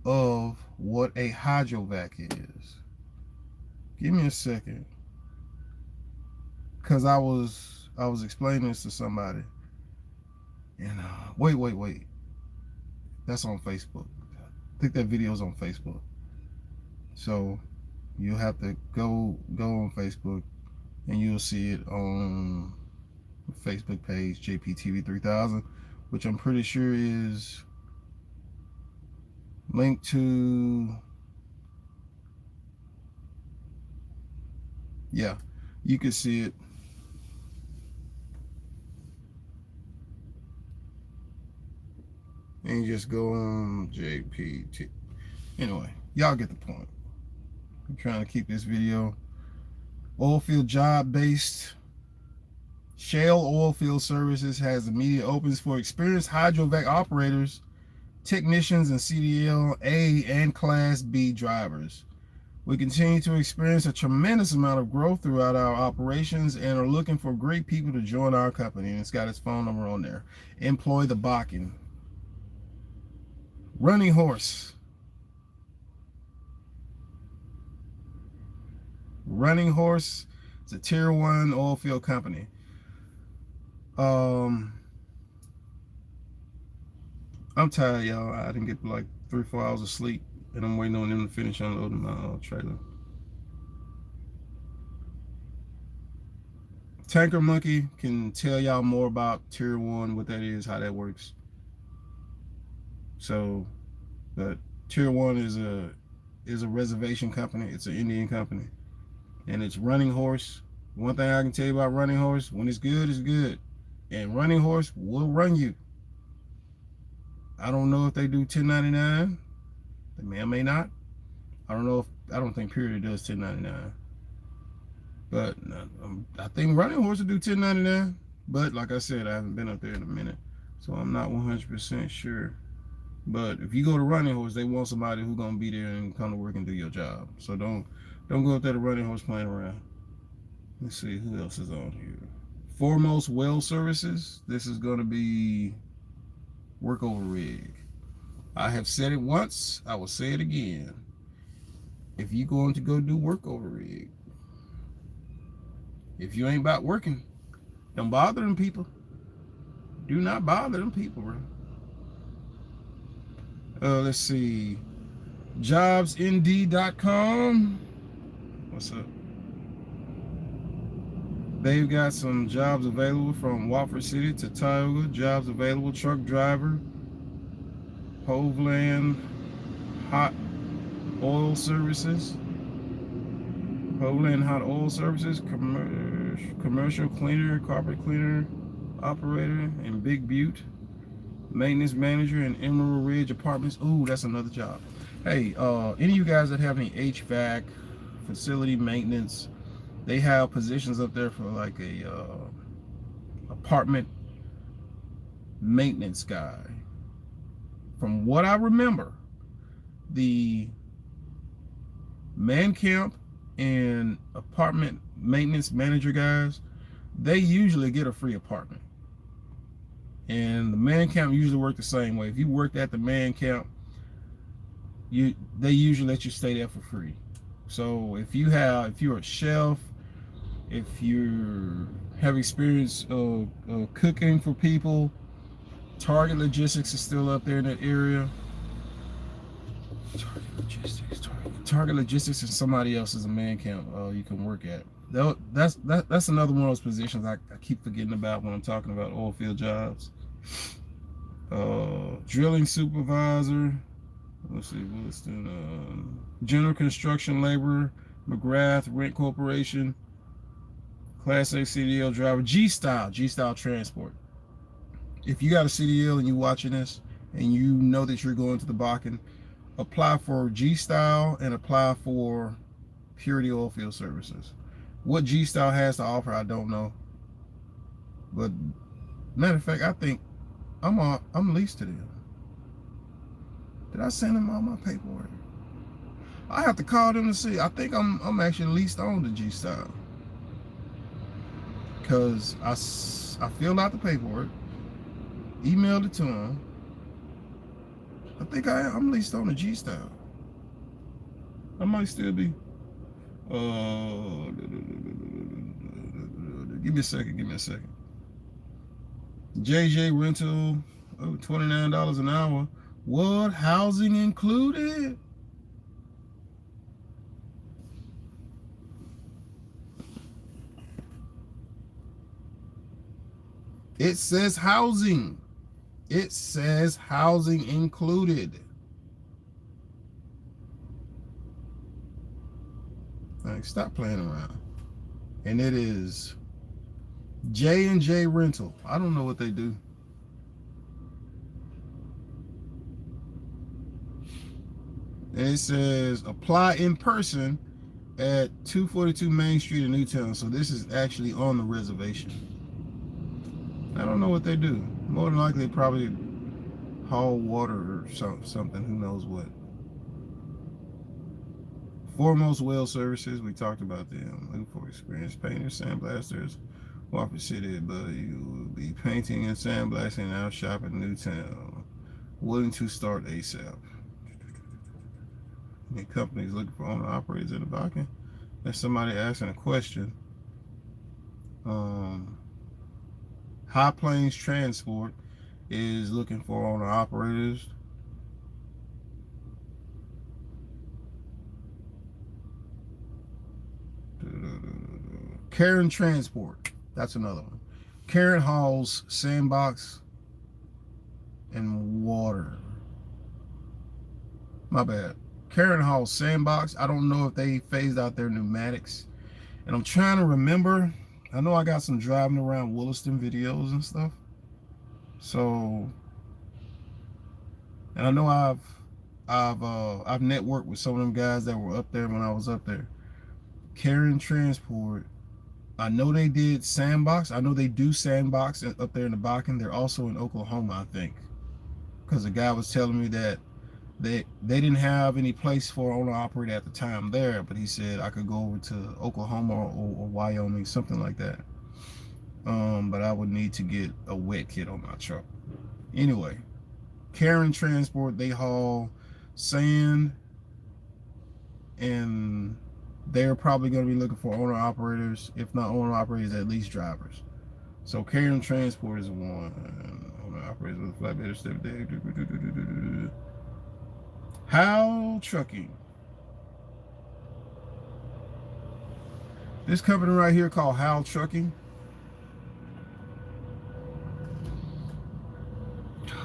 of what a hydrovac is. Give me a second, because I was explaining this to somebody, and wait, that's on Facebook. I think that video's on Facebook, so you'll have to go on Facebook and you'll see it on Facebook page, JPTV3000, which I'm pretty sure is linked to, yeah, you can see it. And you just go on JPT. Anyway, y'all get the point. I'm trying to keep this video oilfield job based. Shale Oilfield Services has immediate opens for experienced hydrovac operators, technicians, and CDL A and Class B drivers. We continue to experience a tremendous amount of growth throughout our operations and are looking for great people to join our company. And it's got its phone number on there. Employ the Bakken. Running Horse. Running Horse is a tier 1 oil field company. I'm tired, y'all. I didn't get like 3-4 hours of sleep, and I'm waiting on them to finish unloading my trailer. Tanker Monkey can tell y'all more about tier 1, what that is, how that works. So, but tier 1 is a reservation company. It's an Indian company, and it's Running Horse. One thing I can tell you about Running Horse: when it's good, it's good, and Running Horse will run you. I don't know if they do 1099. They may or may not. I don't know if, I don't think Purity does 1099. But I think Running Horse will do 1099. But like I said, I haven't been up there in a minute, so I'm not 100% sure. But if you go to Running Horse, they want somebody who's gonna be there and come to work and do your job. So don't go up there to Running Horse playing around. Let's see who else is on here. Foremost Well Services. This is gonna be workover rig. I have said it once, I will say it again. If you're going to go do workover rig, if you ain't about working, don't bother them people. Do not bother them people, bro. Let's see. JobsND.com. What's up? They've got some jobs available from Watford City to Tioga. Jobs available: truck driver, Hoveland Hot Oil Services, Hoveland Hot Oil Services, commercial cleaner, carpet cleaner operator in Big Butte, maintenance manager in Emerald Ridge Apartments. Ooh, that's another job. Hey, any of you guys that have any HVAC, facility maintenance, they have positions up there for like a apartment maintenance guy. From what I remember, the man camp and apartment maintenance manager guys, they usually get a free apartment. And the man camp usually work the same way. If you worked at the man camp, they usually let you stay there for free. So if you're a chef, if you have experience of cooking for people, Target Logistics is still up there in that area. Target Logistics and somebody else is a man camp you can work at. That's another one of those positions I keep forgetting about when I'm talking about oil field jobs. Drilling supervisor. Let's see, Williston. General construction laborer, McGrath Rent Corporation. Class A CDL driver, G-Style Transport. If you got a CDL and you're watching this and you know that you're going to the Bakken, apply for G-Style and apply for Purity Oilfield Services. What G-Style has to offer, I don't know. But matter of fact, I think I'm leased to them. Did I send them all my paperwork? I have to call them to see. I think I'm actually leased on to G-Style, because I filled out the paperwork, emailed it to them. I think I'm leased on the G-Style. I might still be. Give me a second. JJ Rental, $29 an hour. What? Housing included? It says housing. It says housing included. Like, stop playing around. And it is J&J Rental. I don't know what they do. And it says apply in person at 242 Main Street in Newtown. So this is actually on the reservation. I don't know what they do. More than likely, they probably haul water or something. Who knows what. Foremost Well Services. We talked about them. Look for experienced painters, sandblasters. Walker City, but you will be painting and sandblasting in our shop in Newtown. Willing to start ASAP. The company's looking for owner operators in the Bakken. That's somebody asking a question. High Plains Transport is looking for owner operators. Karen Transport. That's another one. Karen hauls Sandbox and water. My bad. Karen hauls Sandbox. I don't know if they phased out their pneumatics. And I'm trying to remember. I know I got some driving around Williston videos and stuff. So, and I know I've networked with some of them guys that were up there when I was up there. Karen Transport. I know they did Sandbox. I know they do Sandbox up there in the Bakken. They're also in Oklahoma, I think. Because the guy was telling me that they didn't have any place for owner operator at the time there, but he said I could go over to Oklahoma or Wyoming, something like that. But I would need to get a wet kit on my truck. Anyway, Karen Transport, they haul sand, and they're probably going to be looking for owner operators, if not owner operators, at least drivers. So Karen Transport is one. Owner operators with a flatbed step day. How Trucking. This company right here called How Trucking.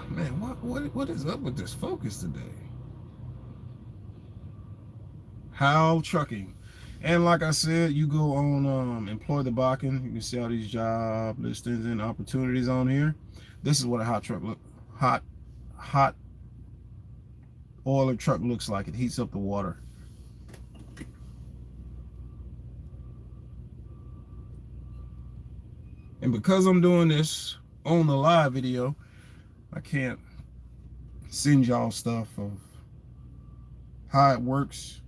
Man, what is up with this focus today? How Trucking. And like I said, you go on Employ the Bakken. You can see all these job listings and opportunities on here. This is what a hot oiler truck looks like. It heats up the water. And because I'm doing this on the live video, I can't send y'all stuff of how it works.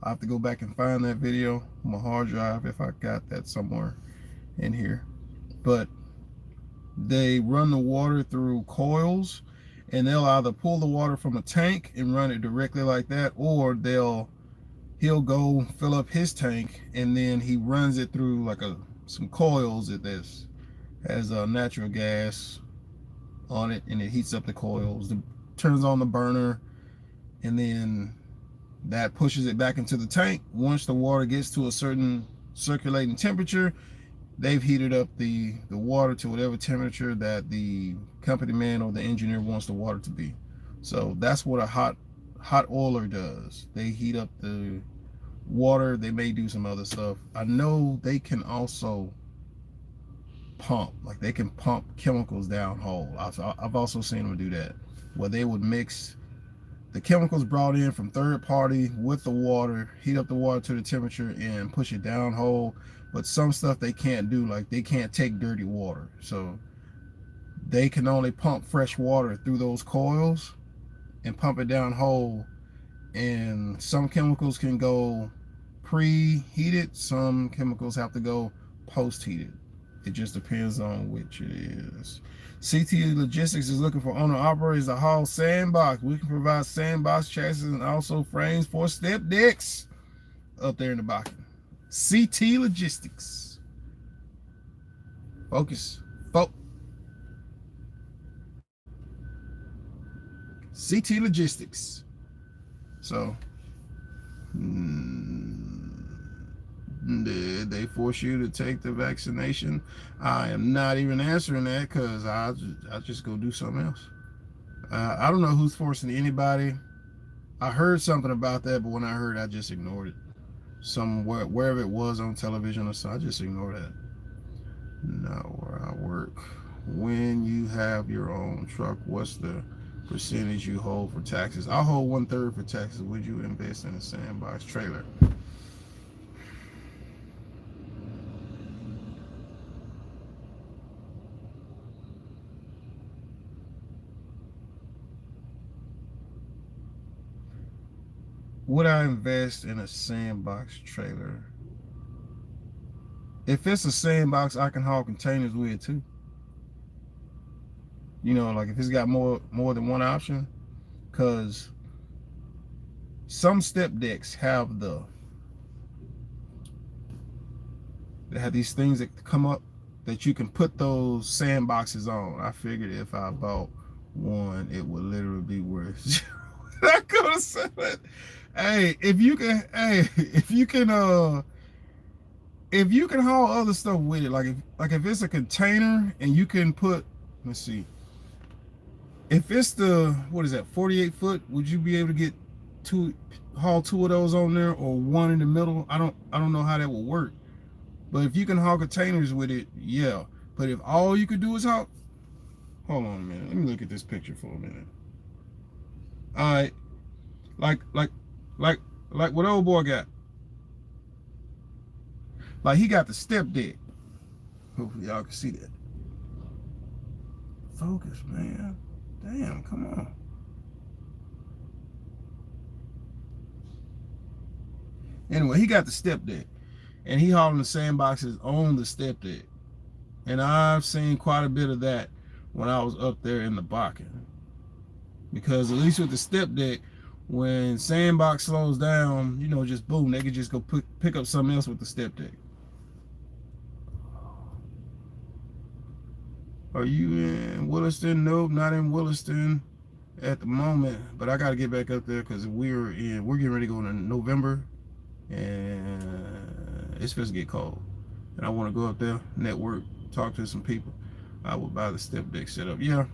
I have to go back and find that video on my hard drive if I got that somewhere in here. But they run the water through coils, and they'll either pull the water from a tank and run it directly like that, or he'll go fill up his tank and then he runs it through like some coils that has natural gas on it, and it heats up the coils, turns on the burner, and then that pushes it back into the tank. Once the water gets to a certain circulating temperature, they've heated up the water to whatever temperature that the company man or the engineer wants the water to be. So that's what a hot oiler does. They heat up the water. They may do some other stuff. I know they can also pump, like they can pump chemicals downhole. I've also seen them do that, where they would mix the chemicals brought in from third party with the water, heat up the water to the temperature and push it downhole. But some stuff they can't do, like they can't take dirty water, so they can only pump fresh water through those coils and pump it downhole. And some chemicals can go preheated, some chemicals have to go post-heated. It just depends on which it is. CT Logistics is looking for owner operators to haul Sandbox. We can provide Sandbox chassis and also frames for step decks up there in the Bakken. CT Logistics. Focus. CT Logistics. So did they force you to take the vaccination? I am not even answering that because I just go do something else. I don't know who's forcing anybody. I heard something about that, but when I heard, I just ignored it. Somewhere, wherever it was on television or so, I just ignored that. Now, where I work, when you have your own truck, what's the percentage you hold for taxes? I'll hold 1/3 for taxes. Would you invest in a Sandbox trailer? Would I invest in a Sandbox trailer? If it's a Sandbox, I can haul containers with it too. You know, like if it's got more than one option, because some step decks have they have these things that come up that you can put those sandboxes on. I figured if I bought one, it would literally be worth zero. I could have said that. Hey, if you can, if you can haul other stuff with it, like if it's a container and you can put, let's see, if it's the, what is that, 48 foot, would you be able to get haul two of those on there or one in the middle? I don't know how that will work. But if you can haul containers with it, yeah. But if all you could do is haul, hold on a minute. Let me look at this picture for a minute. All right, like what old boy got. Like he got the step deck. Hopefully y'all can see that. Focus, man. Damn, come on. Anyway, he got the step deck. And he hauling the sandboxes on the step deck. And I've seen quite a bit of that when I was up there in the Bakken. Because at least with the step deck, when sandbox slows down, you know, just boom, they could just go pick up something else with the step deck. Are you in Williston? Nope, not in Williston at the moment. But I got to get back up there because we're getting ready to go in November. And it's supposed to get cold. And I want to go up there, network, talk to some people. I will buy the step deck set up. Yeah,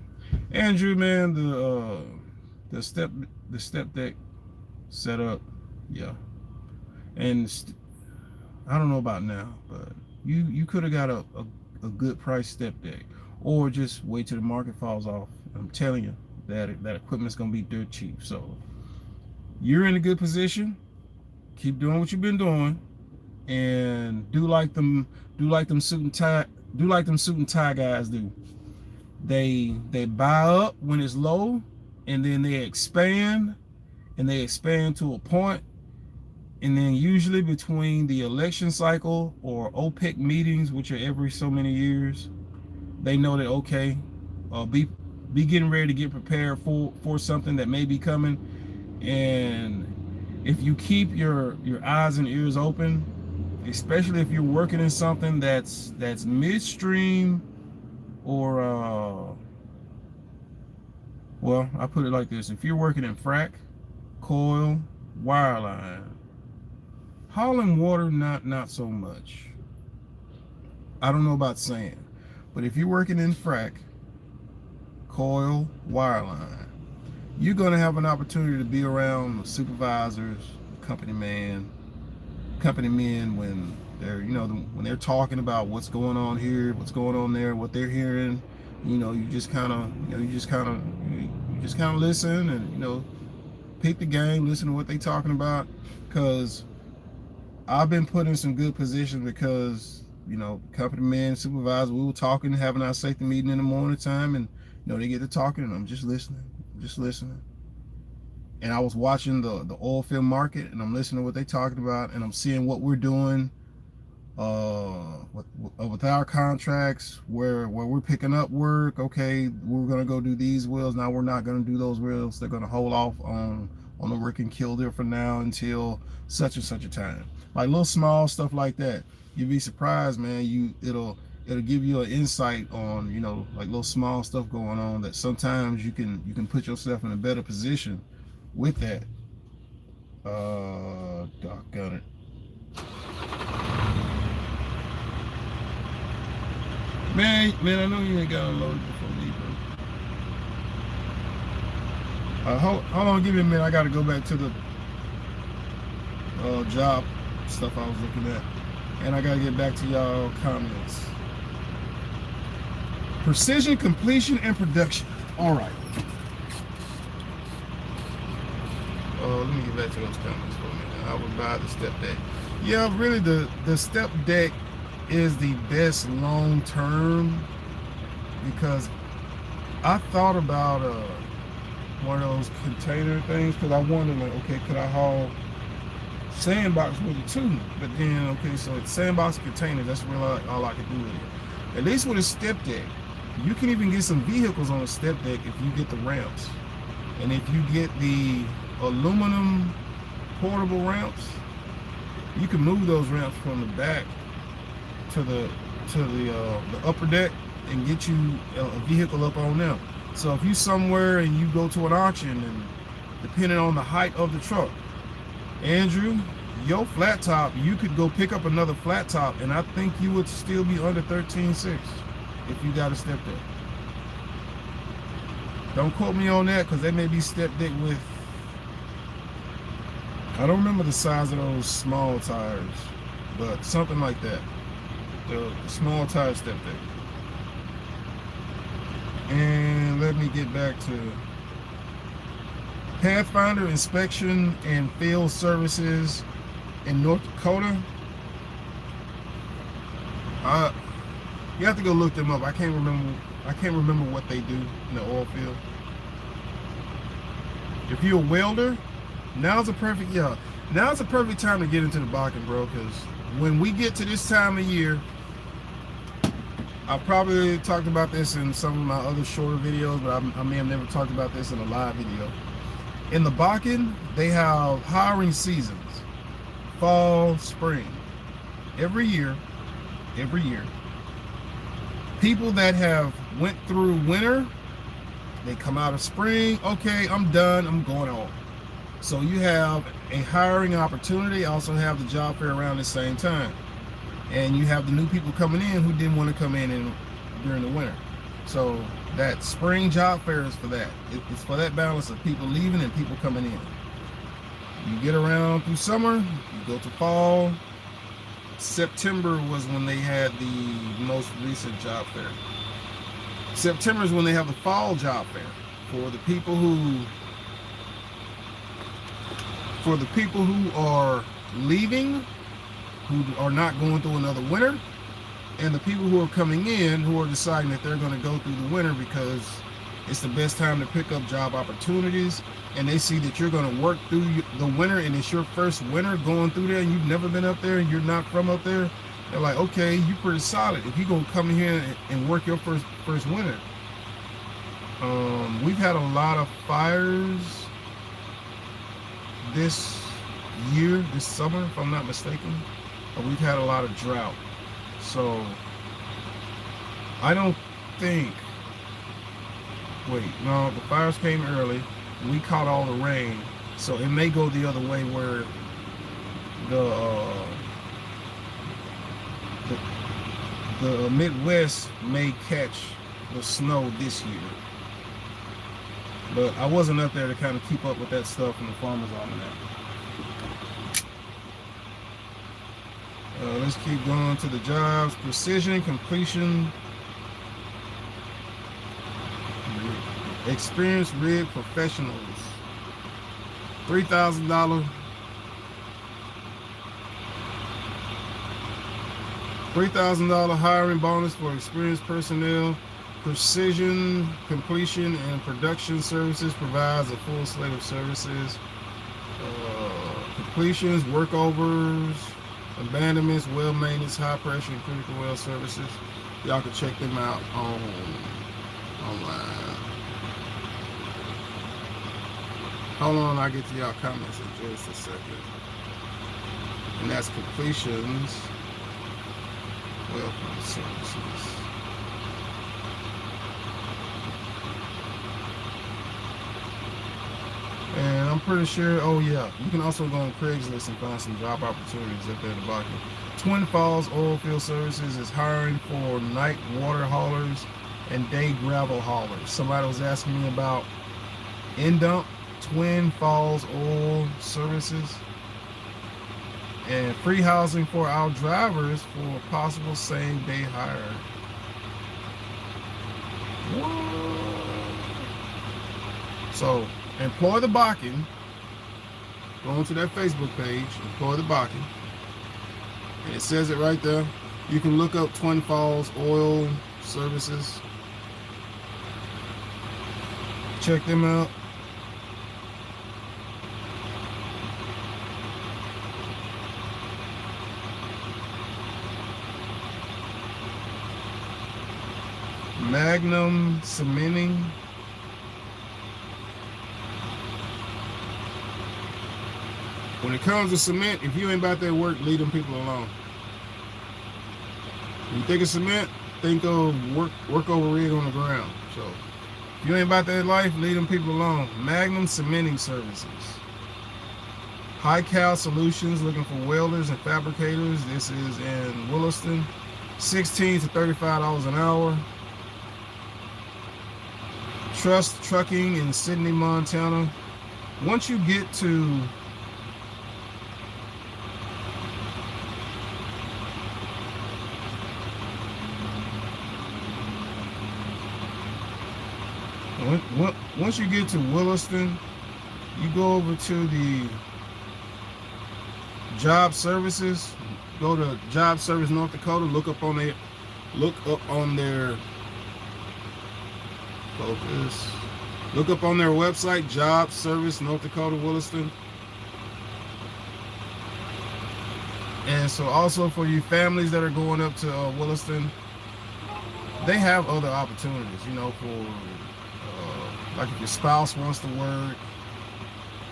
Andrew, man, the step deck set up. Yeah, and I don't know about now, but you could have got a good price step deck, or just wait till the market falls off. I'm telling you that equipment's gonna be dirt cheap. So you're in a good position. Keep doing what you've been doing, and do like them suit and tie guys do. They buy up when it's low, and then they expand to a point, and then usually between the election cycle or OPEC meetings, which are every so many years, they know that okay, be getting ready to get prepared for something that may be coming. And if you keep your eyes and ears open, especially if you're working in something that's midstream, or well, I put it like this: if you're working in frac, coil, wireline, hauling water, not so much. I don't know about sand, but if you're working in frac, coil, wireline, you're gonna have an opportunity to be around the supervisors, company men, when they're, you know, when they're talking about what's going on here, what's going on there, what they're hearing. You know, you just kind of listen, and you know, pick the game, listen to what they're talking about. Because I've been put in some good positions because, you know, company man, supervisor, we were talking, having our safety meeting in the morning time, and you know, they get to talking, and I'm just listening. And I was watching the oilfield market, and I'm listening to what they're talking about, and I'm seeing what we're doing with our contracts, where we're picking up work. Okay, we're gonna go do these wells. Now we're not gonna do those wells. They're gonna hold off on the work in Kildare for now until such and such a time. Like little small stuff like that. You'd be surprised, man. It'll give you an insight on, you know, like little small stuff going on that sometimes you can put yourself in a better position with that. Doggone it. Man, I know you ain't got unloaded before me, bro. Hold on, give me a minute. I gotta go back to the job stuff I was looking at. And I gotta get back to y'all comments. Precision, completion, and production. All right. Let me get back to those comments for a minute. I would buy the step deck. Yeah, really, the step deck is the best long term, because I thought about one of those container things, because I wondered, like, okay, could I haul Sandbox with it too? But then, okay, so it's Sandbox containers, that's really all I could do with it. At least with a step deck, you can even get some vehicles on a step deck if you get the ramps. And if you get the aluminum portable ramps, you can move those ramps from the back to the upper deck and get you a vehicle up on them. So if you somewhere and you go to an auction, and depending on the height of the truck, Andrew, your flat top, you could go pick up another flat top, and I think you would still be under 13.6 if you got a step deck. Don't quote me on that, because they may be step deck with, I don't remember the size of those small tires, but something like that. The small tire step deck. And let me get back to Pathfinder inspection and field services in North Dakota. You have to go look them up. I can't remember what they do in the oil field. If you're a welder, now's a perfect time to get into the Bakken, bro, because when we get to this time of year, I probably talked about this in some of my other shorter videos, but I may have never talked about this in a live video. In the Bakken, they have hiring seasons: fall, spring. Every year, people that have went through winter, they come out of spring. Okay, I'm done, I'm going home. So you have a hiring opportunity. Also have the job fair around the same time, and you have the new people coming in who didn't want to come in during the winter. So that spring job fair is for that. It's for that balance of people leaving and people coming in. You get around through summer, you go to fall. September was when they had the most recent job fair. September is when they have the fall job fair for the people who are leaving, who are not going through another winter, and the people who are coming in who are deciding that they're going to go through the winter because it's the best time to pick up job opportunities, and they see that you're going to work through the winter and it's your first winter going through there and you've never been up there and you're not from up there. They're like, okay, you're pretty solid if you're going to come in here and work your first winter. We've had a lot of fires this year, this summer, if I'm not mistaken. We've had a lot of drought. So I don't think, no, the fires came early. We caught all the rain. So it may go the other way where the Midwest may catch the snow this year. But I wasn't up there to kind of keep up with that stuff in the Farmer's Almanac. Let's keep going to the jobs. Precision, completion, experienced rig professionals. $3,000. $3,000 hiring bonus for experienced personnel. Precision, completion, and production services provides a full slate of services. Completions, workovers, abandonments, well maintenance, high pressure, and critical well services. Y'all can check them out online. Hold on, I'll get to y'all comments in just a second. And that's completions, well services. And I'm pretty sure. Oh yeah, you can also go on Craigslist and find some job opportunities up there in the Bakken. Twin Falls Oilfield Services is hiring for night water haulers and day gravel haulers. Somebody was asking me about in-dump Twin Falls Oil Services and free housing for our drivers for possible same-day hire. What? So, Employ the Bakken. Go onto that Facebook page, Employ the Bakken. And it says it right there. You can look up Twin Falls Oil Services. Check them out. Magnum Cementing. When it comes to cement, if you ain't about that work, leave them people alone. When you think of cement, think of work over rig on the ground. So if you ain't about that life, leave them people alone. Magnum Cementing Services. High Cal Solutions, looking for welders and fabricators. This is in Williston. $16 to $35 an hour. Trust Trucking in Sydney, Montana. Once you get to once you get to Williston, you go over to the Job Services. Go to Job Service North Dakota. Look up on their focus. Look up on their website, Job Service North Dakota, Williston. And so also for you families that are going up to Williston, they have other opportunities, you know, for like if your spouse wants to work,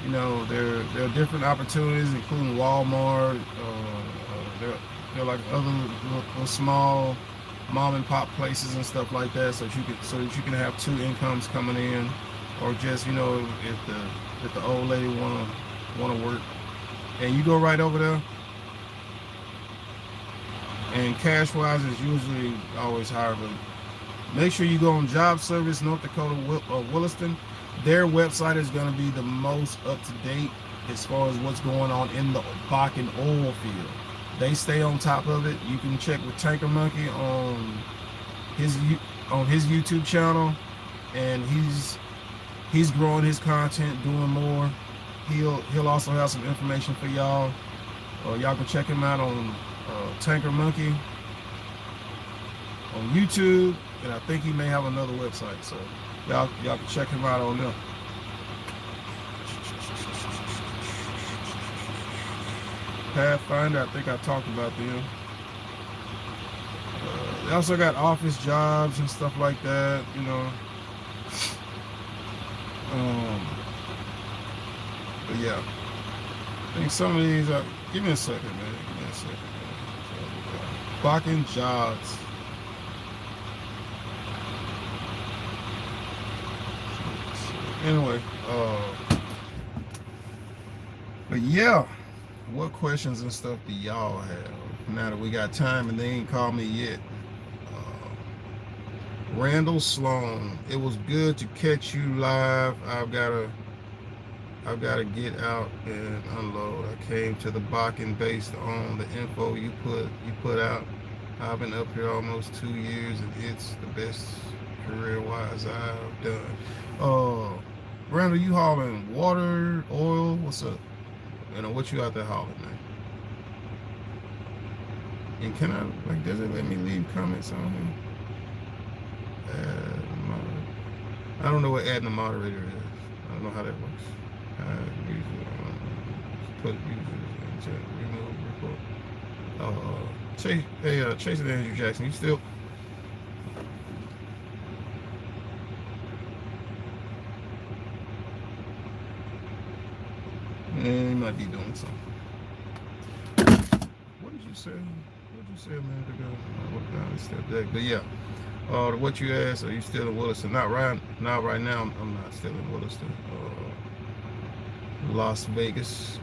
you know, there are different opportunities, including Walmart. They're like other little small mom and pop places and stuff like that, so that you can have two incomes coming in, or just, you know, if the old lady wanna work, and you go right over there. And cash wise is usually always higher, but make sure you go on Job Service North Dakota Williston. Their website is going to be the most up to date as far as what's going on in the Bakken oil field. They stay on top of it. You can check with Tanker Monkey on his YouTube channel, and he's growing his content, doing more. He'll also have some information for y'all. Y'all can check him out on Tanker Monkey on YouTube, and I think he may have another website, so y'all can check him out on there. Pathfinder, I think I talked about them. They also got office jobs and stuff like that, you know. But yeah, I think some of these are. Give me a second, man. Give me a second, man. Bakken jobs. Anyway, but yeah, what questions and stuff do y'all have now that we got time and they ain't called me yet? Randall Sloan, it was good to catch you live. I've gotta get out and unload. I came to the Bakken based on the info you put out. I've been up here almost 2 years, and it's the best career-wise I've done. Randall, you hauling water, oil? What's up? You know, what you out there hauling, man? And can I, like, does it let me leave comments on here? I don't know what adding a moderator is. I don't know how that works. Put users into remove report. Chase and Andrew Jackson, you still? And he might be doing something. What did you say? What did you say a minute ago? I looked down and stepped back. But yeah, what you asked, are you still in Williston? Not right now. I'm not still in Williston. Las Vegas.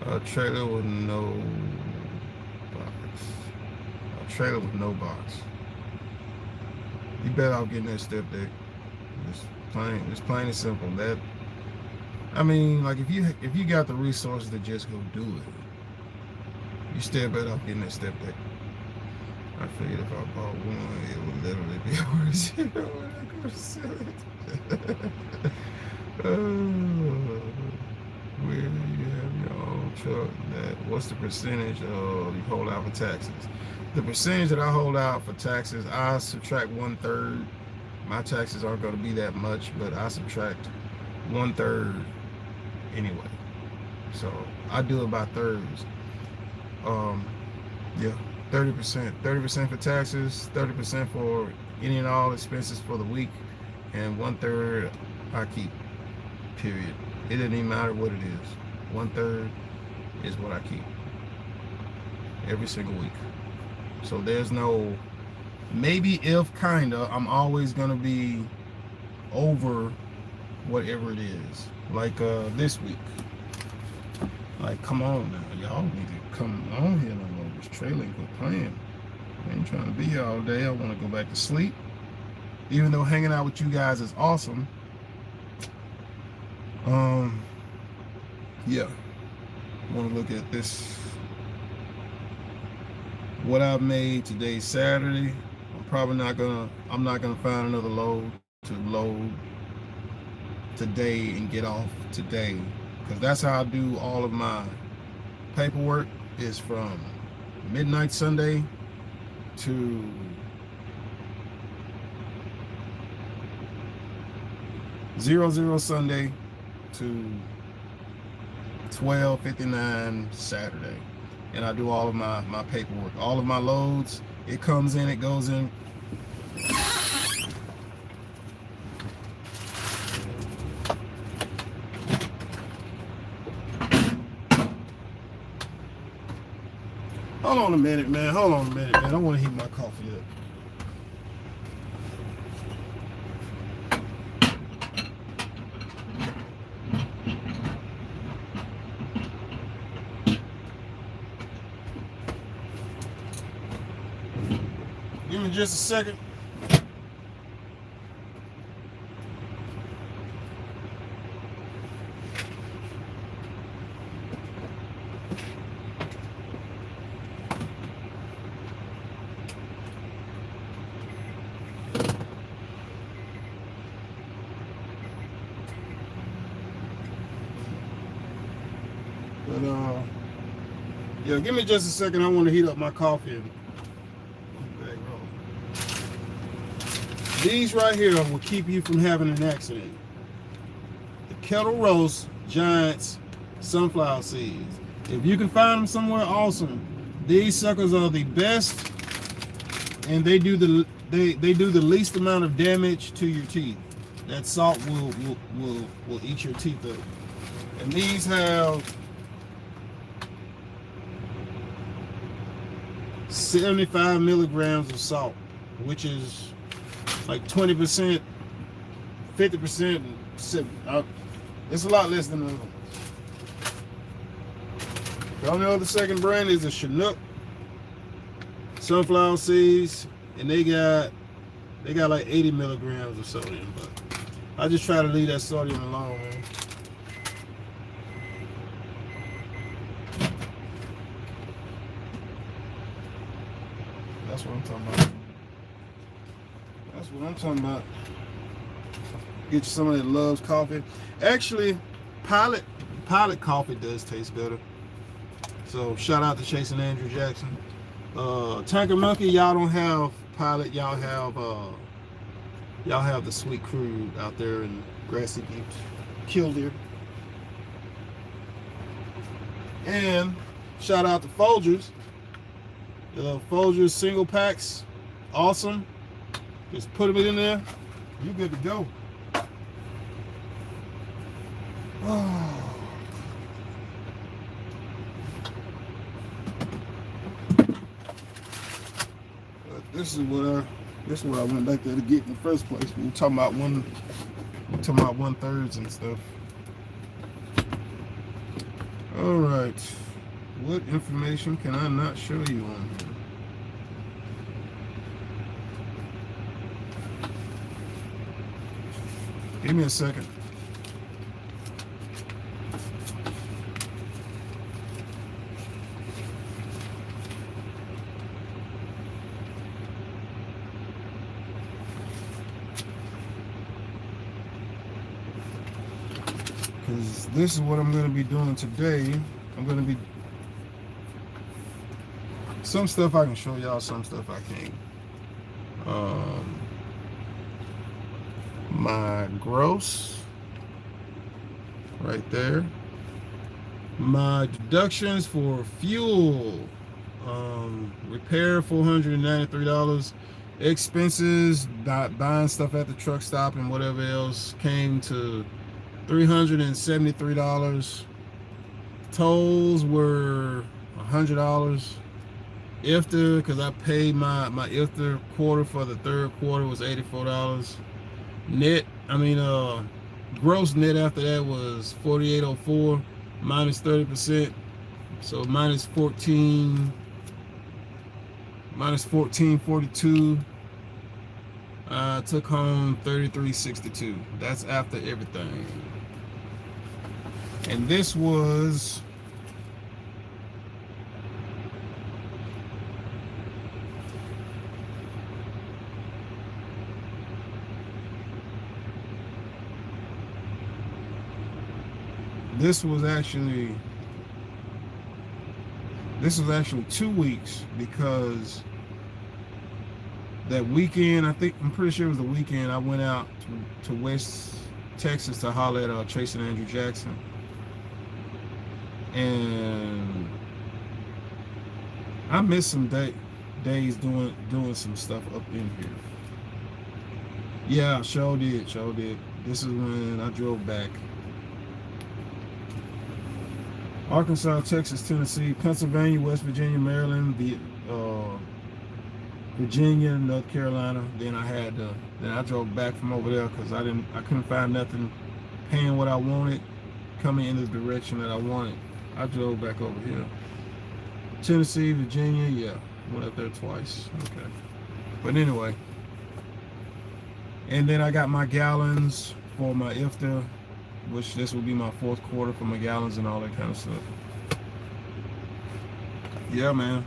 A trailer with no box. A trailer with no box. You better off getting that step deck. Just plain and simple. That, I mean, like if you got the resources to just go do it, you still better off getting that step deck. I figured if I bought one, it would literally be worth it when I go to sell it. Where you have your own truck, what's the percentage of you hold out for taxes? The percentage that I hold out for taxes, I subtract 1/3. My taxes aren't going to be that much, but I subtract 1/3 anyway. So I do it by thirds. Yeah, 30%. 30% for taxes, 30% for any and all expenses for the week, and 1/3 I keep. Period. It doesn't even matter what it is. 1/3 is what I keep every single week. So there's no maybe, if, kinda. I'm always gonna be over whatever it is. Like this week. Like, come on now, y'all need to come on here no more. This trailer ain't quit playing. I ain't trying to be here all day. I want to go back to sleep. Even though hanging out with you guys is awesome. Yeah. I want to look at this. What I've made today, Saturday. I'm not gonna find another load to load today and get off today, because that's how I do all of my paperwork, is from midnight Sunday to 00 Sunday to 12:59 Saturday. And I do all of my paperwork, all of my loads. It comes in, it goes in. Hold on a minute, man. I want to heat my coffee up. Give me just a second. But yeah, give me just a second. I want to heat up my coffee. These right here will keep you from having an accident. The Kettle Roast Giants sunflower seeds. If you can find them somewhere, awesome. These suckers are the best, and they do the least amount of damage to your teeth. That salt will eat your teeth up. And these have 75 milligrams of salt, which is like 20%, 50%. It's a lot less than the other one. The only other second brand is the Chinook sunflower seeds, and they got like 80 milligrams of sodium. But I just try to leave that sodium alone, man. That's what I'm talking about. That's what I'm talking about. Get you someone that loves coffee. Actually, Pilot coffee does taste better. So shout out to Chase and Andrew Jackson. Tanker Monkey, y'all don't have Pilot. Y'all have the Sweet Crude out there in Grassy Beach, Killdeer. And shout out to Folgers. The Folgers single packs, awesome. Just put them in there, you good to go. This is what I went back there to get in the first place. We were talking about 1/3 and stuff. All right. What information can I not show you on here? Give me a second. Because this is what I'm going to be doing today. I'm going to be... Some stuff I can show y'all, some stuff I can't. My gross, right there. My deductions for fuel, repair $493. Expenses, buying stuff at the truck stop and whatever else, came to $373. Tolls were $100. IFTA, because I paid my IFTA quarter for the third quarter, was $84. Gross net after that was $48.04 minus 30%, so minus 1442. I took home $33.62. That's after everything. And this was actually 2 weeks, because that weekend, I'm pretty sure it was the weekend, I went out to West Texas to holler at Tracy and Andrew Jackson, and I missed some days doing some stuff up in here. Yeah, sure did. This is when I drove back. Arkansas, Texas, Tennessee, Pennsylvania, West Virginia, Maryland, Virginia, North Carolina. Then I drove back from over there because I couldn't find nothing paying what I wanted, coming in the direction that I wanted. I drove back over here. Tennessee, Virginia, yeah, went up there twice. Okay, but anyway, and then I got my gallons for my IFTA, which this will be my fourth quarter for my gallons and all that kind of stuff. Yeah, man.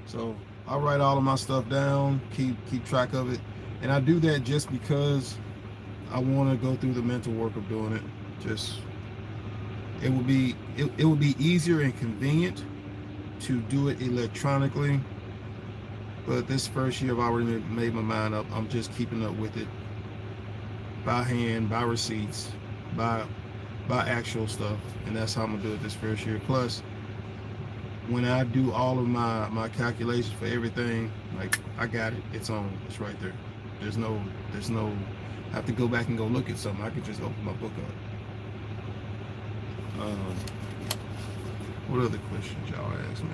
So I write all of my stuff down, keep track of it, and I do that just because I want to go through the mental work of doing it. It would be easier and convenient to do it electronically, but this first year I've already made my mind up. I'm just keeping up with it by hand, by receipts, by actual stuff, and that's how I'm gonna do it this first year. Plus, when I do all of my calculations for everything, like, I got it, it's right there. There's no I have to go back and go look at something. I can just open my book up. What other questions y'all ask me?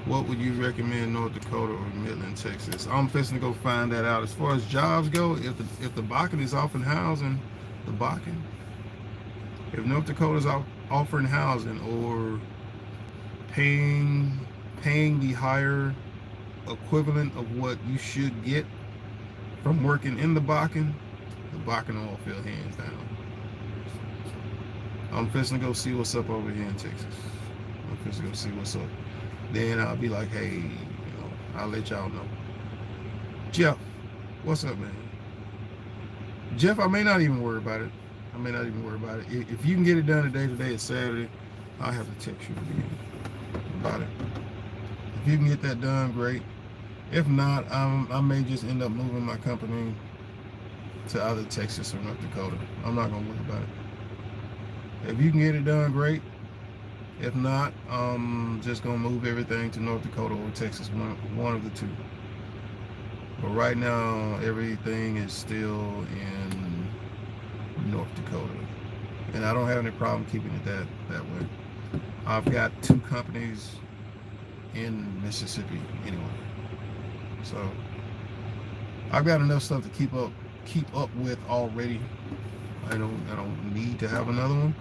What would you recommend, North Dakota or Midland, Texas? I'm fixing to go find that out. As far as jobs go, if the Bakken is offering housing, the Bakken. If North Dakota's offering housing or paying the higher equivalent of what you should get from working in the Bakken Oilfield, hands down. I'm fixing to go see what's up over here in Texas. I'm fixing to go see what's up. Then I'll be like, hey, I'll let y'all know. Jeff, what's up, man? Jeff, I may not even worry about it. If you can get it done today is Saturday, I'll have to text you again about it. If you can get that done, great. If not, I may just end up moving my company to either Texas or North Dakota. I'm not going to worry about it. If you can get it done, great. If not, I'm just going to move everything to North Dakota or Texas, one of the two. But right now, everything is still in North Dakota. And I don't have any problem keeping it that way. I've got 2 companies in Mississippi anyway. So I've got enough stuff to keep up with already. I don't need to have another one.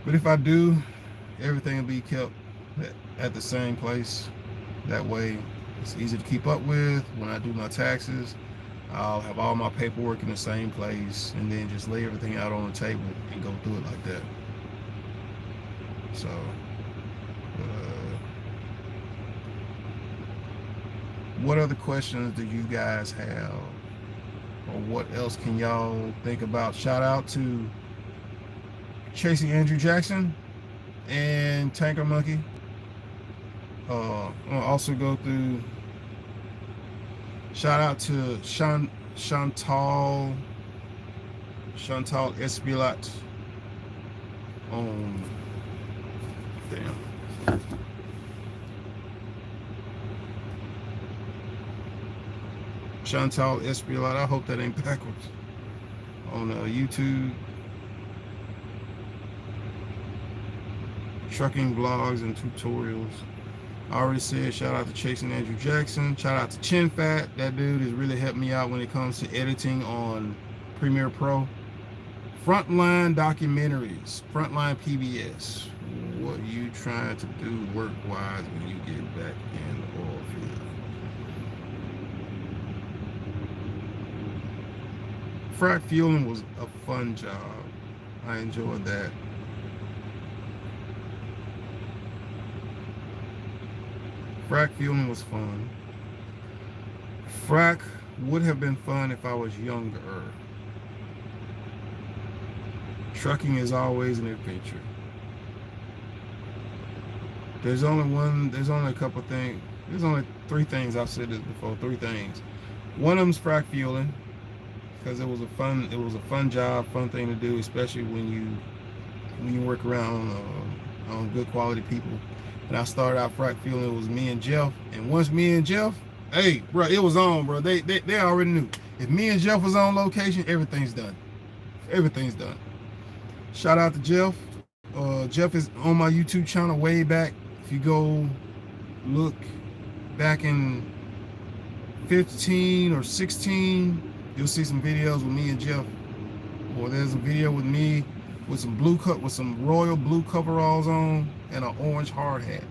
But if I do, everything will be kept at the same place. That way it's easy to keep up with. When I do my taxes, I'll have all my paperwork in the same place and then just lay everything out on the table and go through it like that. So what other questions do you guys have, or what else can y'all think about? Shout out to Chasing Andrew Jackson and Tanker Monkey. I'll also go through. Shout out to Chantal Espilat on Chantal Espilat. I hope that ain't backwards. On YouTube. Trucking vlogs and tutorials. I already said shout out to Chasing Andrew Jackson. Shout out to Chin Fat. That dude has really helped me out when it comes to editing on Premiere Pro. Frontline documentaries. Frontline PBS. What are you trying to do work-wise when you get back in the oil field? Frac fueling was a fun job. I enjoyed that. Frac fueling was fun. Frac would have been fun if I was younger. Trucking is always an adventure. There's only a couple things. There's only 3 things. I've said this before. 3 things. One of them's frac fueling, because it was a fun job, fun thing to do, especially when you work around on good quality people. And I started out frac fueling. It was me and Jeff, and once me and Jeff, hey, bro, it was on, bro. They already knew. If me and Jeff was on location, everything's done. Everything's done. Shout out to Jeff. Jeff is on my YouTube channel way back. If you go look back in 15 or 16, you'll see some videos with me and Jeff. Or there's a video with me with some royal blue coveralls on and an orange hard hat.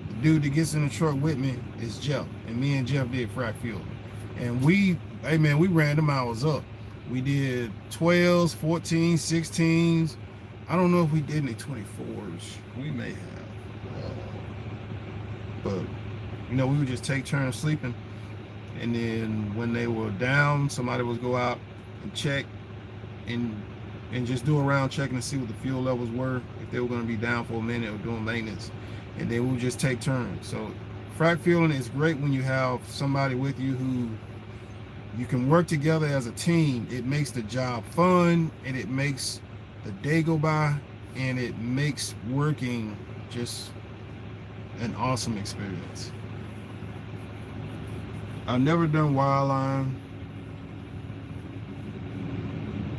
The dude that gets in the truck with me is Jeff, and me and Jeff did frac fuel. And we ran them hours up. We did 12s, 14s, 16s. I don't know if we did any 24s. We may have. But, we would just take turns sleeping. And then when they were down, somebody would go out and check and just do a round checking to see what the fuel levels were, if they were going to be down for a minute or doing maintenance. And then we would just take turns. So frac fueling is great when you have somebody with you who you can work together as a team. It makes the job fun, and it makes the day go by, and it makes working just an awesome experience. I've never done wireline.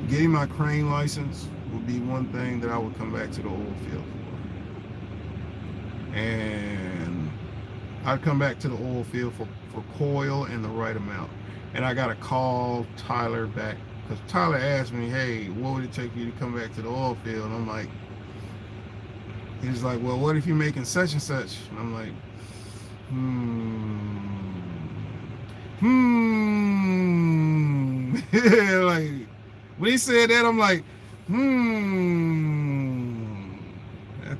Getting my crane license would be one thing that I would come back to the oil field for. And I'd come back to the oil field for coil and the right amount. And I got to call Tyler back, because Tyler asked me, hey, what would it take you to come back to the oil field? And I'm like, he was like, well, what if you're making such and such? And I'm like, like, when he said that, I'm like,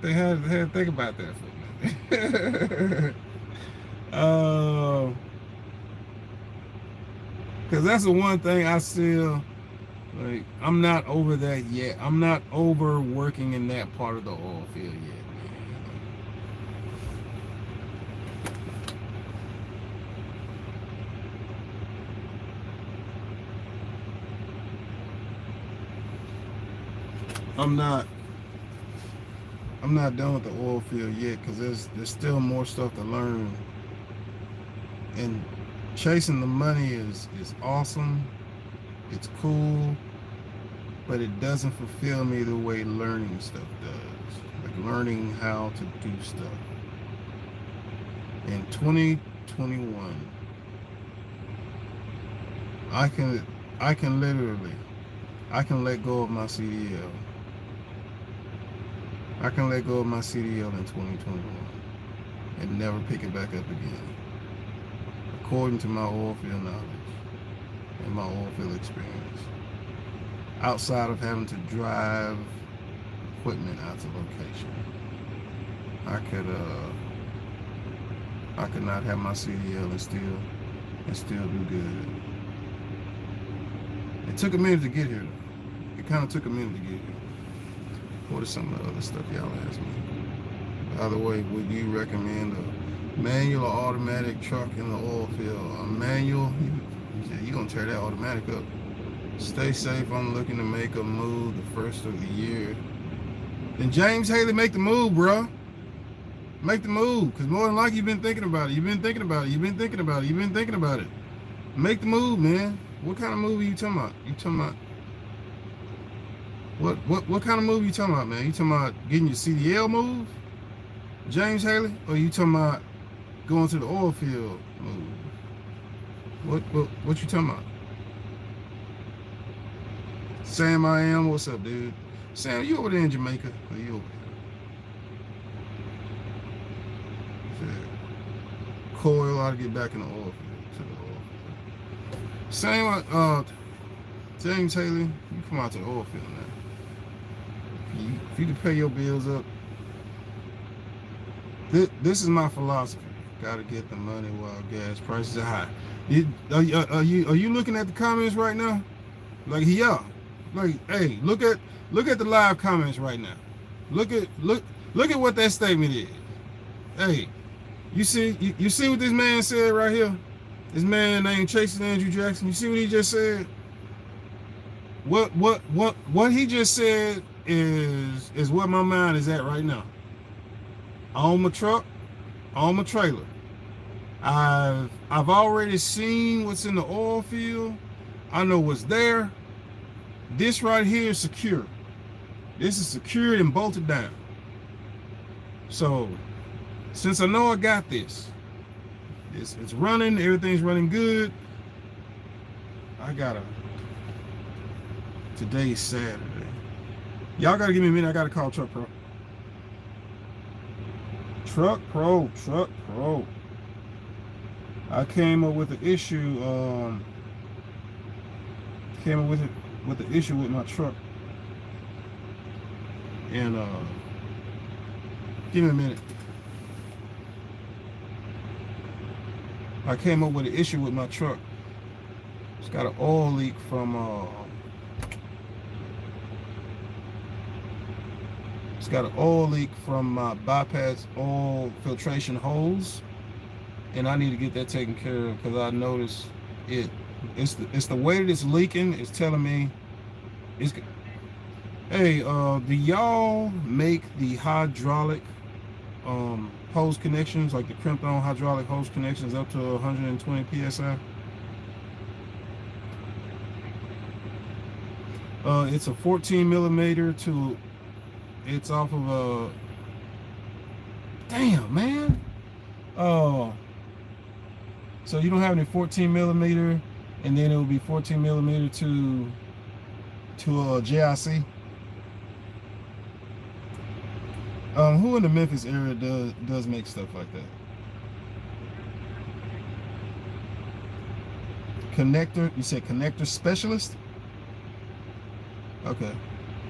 I had to think about that for a minute. Because that's the one thing I still, like, I'm not over that yet. I'm not over working in that part of the oil field yet. I'm not done with the oil field yet, because there's still more stuff to learn. And chasing the money is awesome. It's cool, but it doesn't fulfill me the way learning stuff does. Like learning how to do stuff. In 2021, I can let go of my CDL I can let go of my CDL in 2021 and never pick it back up again, according to my oilfield knowledge and my oilfield experience. Outside of having to drive equipment out to location, I could not have my CDL and still do good. It took a minute to get here though. It kind of took a minute to get here. What is some of the other stuff y'all asked me? By the way, would you recommend a manual or automatic truck in the oil field? A manual, you're gonna tear that automatic up. Stay safe. I'm looking to make a move the first of the year. Then James Haley, make the move, bro. Make the move, because more than likely you've been thinking about it. You've been thinking about it. You've been thinking about it. You've been thinking about it. Make the move, man. What kind of move are you talking about? You talking about what kind of move are you talking about, man? You talking about getting your CDL move, James Haley, or you talking about going to the oil field move? What you talking about? Sam, I am. What's up, dude? Sam, you over there in Jamaica? Or you over here? Coil ought to get back in the oil field. To the oil field. Sam, James Haley, you come out to the oil field now. If you can pay your bills up, this is my philosophy. Got to get the money while gas prices are high. Are you looking at the comments right now? Like, yeah. Like, hey, look at the live comments right now. Look at what that statement is. Hey, you see what this man said right here? This man named Chase Andrew Jackson. You see what he just said? What he just said is what my mind is at right now. I own my truck, I own my trailer. I've already seen what's in the oil field. I know what's there. This right here is secure. This is secured and bolted down. So since I know I got this, it's running, everything's running good. Today's Saturday. Y'all gotta give me a minute. I gotta call Truck Pro. Truck Pro. I came up with an issue. With the issue with my truck. And give me a minute. I came up with an issue with my truck. It's got an oil leak from my bypass oil filtration hose, and I need to get that taken care of because I noticed it's the way that it's leaking. It's telling me hey, do y'all make the hydraulic hose connections, like the crimped on hydraulic hose connections up to 120 psi? It's a 14 millimeter to, it's off of a, damn, man. So you don't have any 14 millimeter, and then it will be 14 millimeter to a JIC. Who in the Memphis area does make stuff like that? Connector, you said connector specialist? Okay,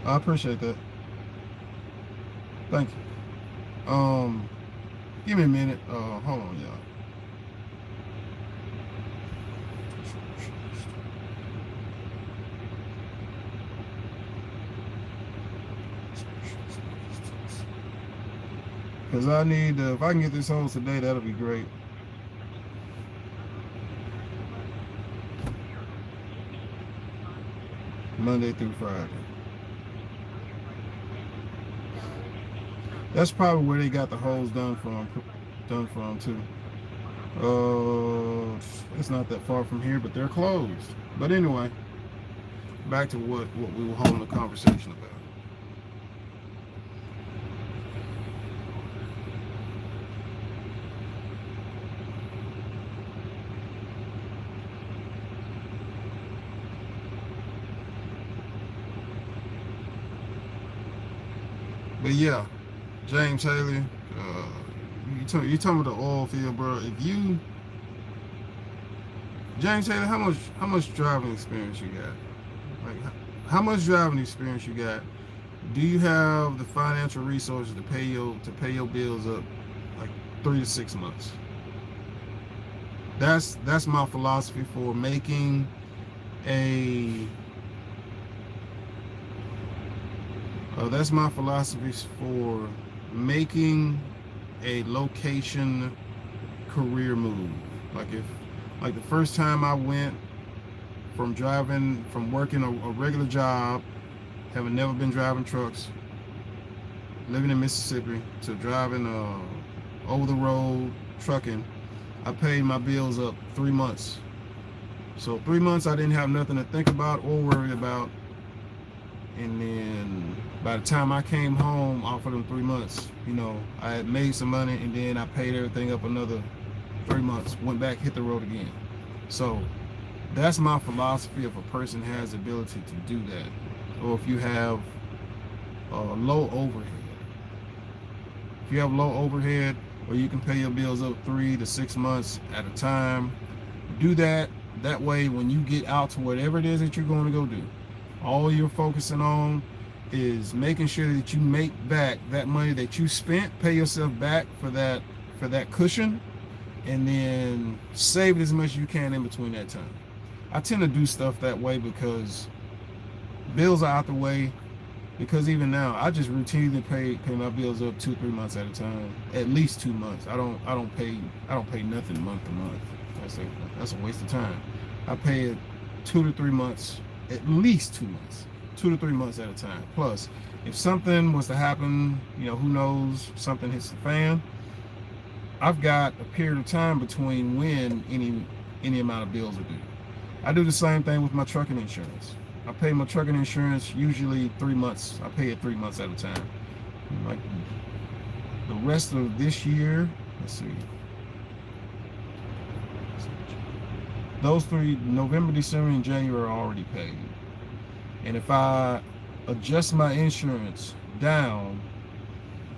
I appreciate that. Thank you. Give me a minute. Hold on, y'all. Because I need, if I can get this hose today, that'll be great. Monday through Friday. That's probably where they got the hose done from too. It's not that far from here, but they're closed. But anyway, back to what we were holding a conversation about. But yeah, James Haley, you talking about the oil field, bro? If you James Haley, how much driving experience you got? Like, how much driving experience you got? Do you have the financial resources to pay your bills up like 3 to 6 months? That's my philosophy for making a. That's my philosophy for making a location career move. Like the first time I went from working a regular job, having never been driving trucks, living in Mississippi, to driving over the road trucking, I paid my bills up 3 months. So 3 months I didn't have nothing to think about or worry about. And then by the time I came home off of them 3 months, I had made some money, and then I paid everything up another 3 months, went back, hit the road again. So that's my philosophy. If a person has the ability to do that, or if you have low overhead. If you have low overhead, or you can pay your bills up 3 to 6 months at a time, do that. That way, when you get out to whatever it is that you're going to go do, all you're focusing on is making sure that you make back that money that you spent, pay yourself back for that cushion, and then save it as much as you can in between that time. I tend to do stuff that way because bills are out the way. Because even now, I just routinely pay my bills up 2-3 months at a time, at least 2 months. I don't pay nothing month to month. That's a waste of time. I pay it 2 to 3 months, at least 2 months, 2 to 3 months at a time. Plus, if something was to happen, who knows, something hits the fan, I've got a period of time between when any amount of bills are due. I do the same thing with my trucking insurance. I pay my trucking insurance usually 3 months. I pay it 3 months at a time. Like the rest of this year, let's see. Those three, November, December, and January, are already paid. And if I adjust my insurance down,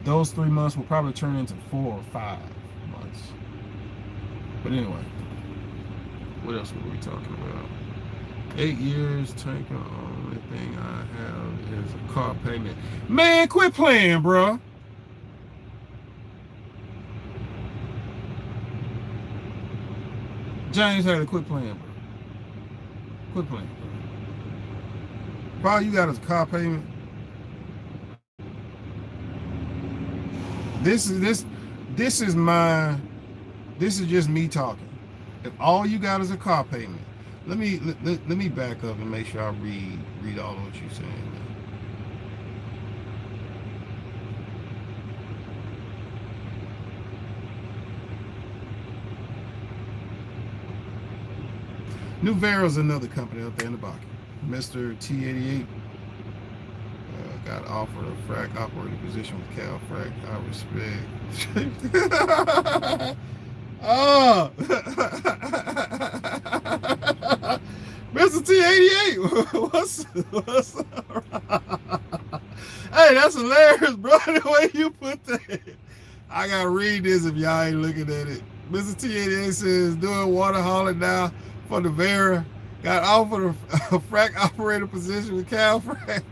those 3 months will probably turn into 4 or 5 months. But anyway, what else were we talking about? 8 years, taking the only thing I have is a car payment. Man, quit playing, bro. James had to quit playing, bro. Quit playing, bro. All you got is a car payment. This is just me talking. If all you got is a car payment, let me back up and make sure I read all of what you're saying. New Vera's another company up there in the Bakken. Mr. T88 got offered a frac operator position with Cal Frac. I respect. Oh, Mr. T88, what's Hey, that's hilarious, bro. The way you put that. I gotta read this if y'all ain't looking at it. Mr. T88 says doing water hauling now for the Vera. Got offered a frac operator position with Cal Frac.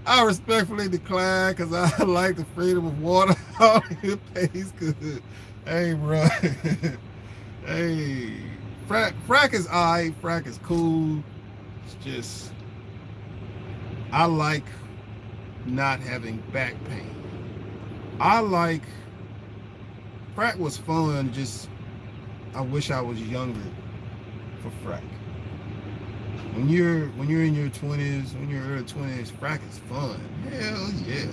I respectfully decline because I like the freedom of water hauling. It pays good. Hey, bro. Hey, frac is alright. Frac is cool. It's just I like not having back pain. I like frac was fun. Just I wish I was younger for frac. When you're in your 20s, when you're early 20s, frac is fun. Hell yeah.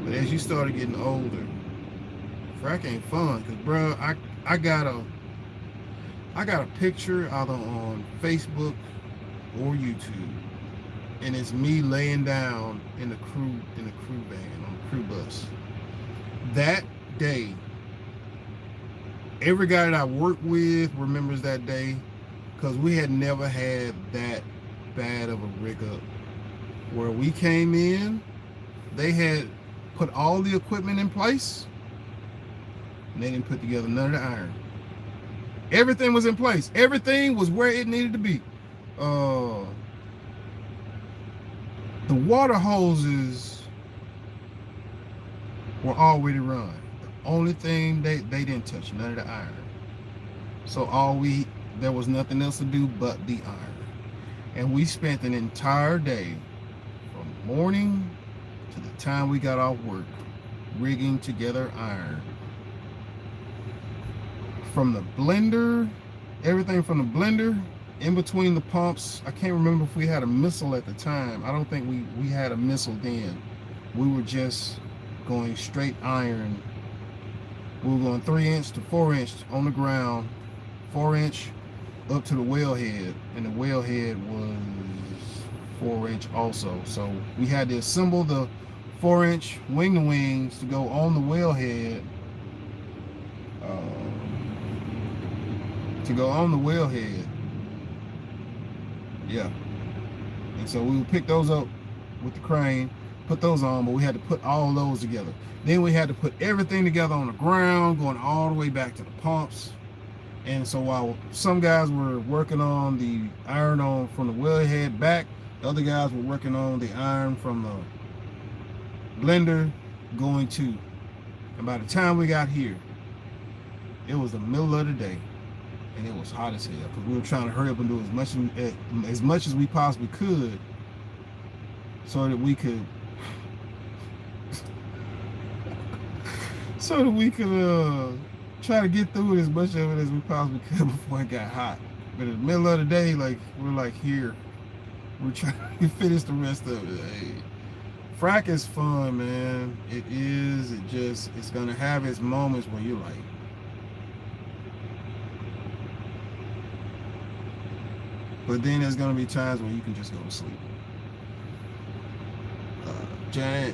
But as you started getting older, frac ain't fun. Cause bro, I got a picture either on Facebook or YouTube, and it's me laying down in the crew van on the crew bus. That day, every guy that I worked with remembers that day, because we had never had that bad of a rig up. Where we came in, they had put all the equipment in place, and they didn't put together none of the iron. Everything was in place. Everything was where it needed to be. The water hoses were already run. The only thing they didn't touch, none of the iron. So there was nothing else to do but the iron. And we spent an entire day from morning to the time we got off work rigging together iron. From the blender, everything from the blender, in between the pumps. I can't remember if we had a missile at the time. I don't think we had a missile then. We were just going straight iron. We were going 3-inch to 4-inch on the ground, 4-inch up to the wellhead, and the wellhead was 4-inch also. So we had to assemble the 4-inch wing to wings to go on the wellhead. Yeah. And so we would pick those up with the crane, put those on, but we had to put all those together. Then we had to put everything together on the ground, going all the way back to the pumps. And so while some guys were working on the iron on from the wellhead back, the other guys were working on the iron from the blender going to. And by the time we got here, it was the middle of the day, and it was hot as hell because we were trying to hurry up and do as much as we possibly could, so that we could try to get through as much of it as we possibly could before it got hot. But in the middle of the day, like we're like here, we're trying to finish the rest of it. Hey, frack is fun, man. It is. It's gonna have its moments where you're like, but then there's gonna be times when you can just go to sleep.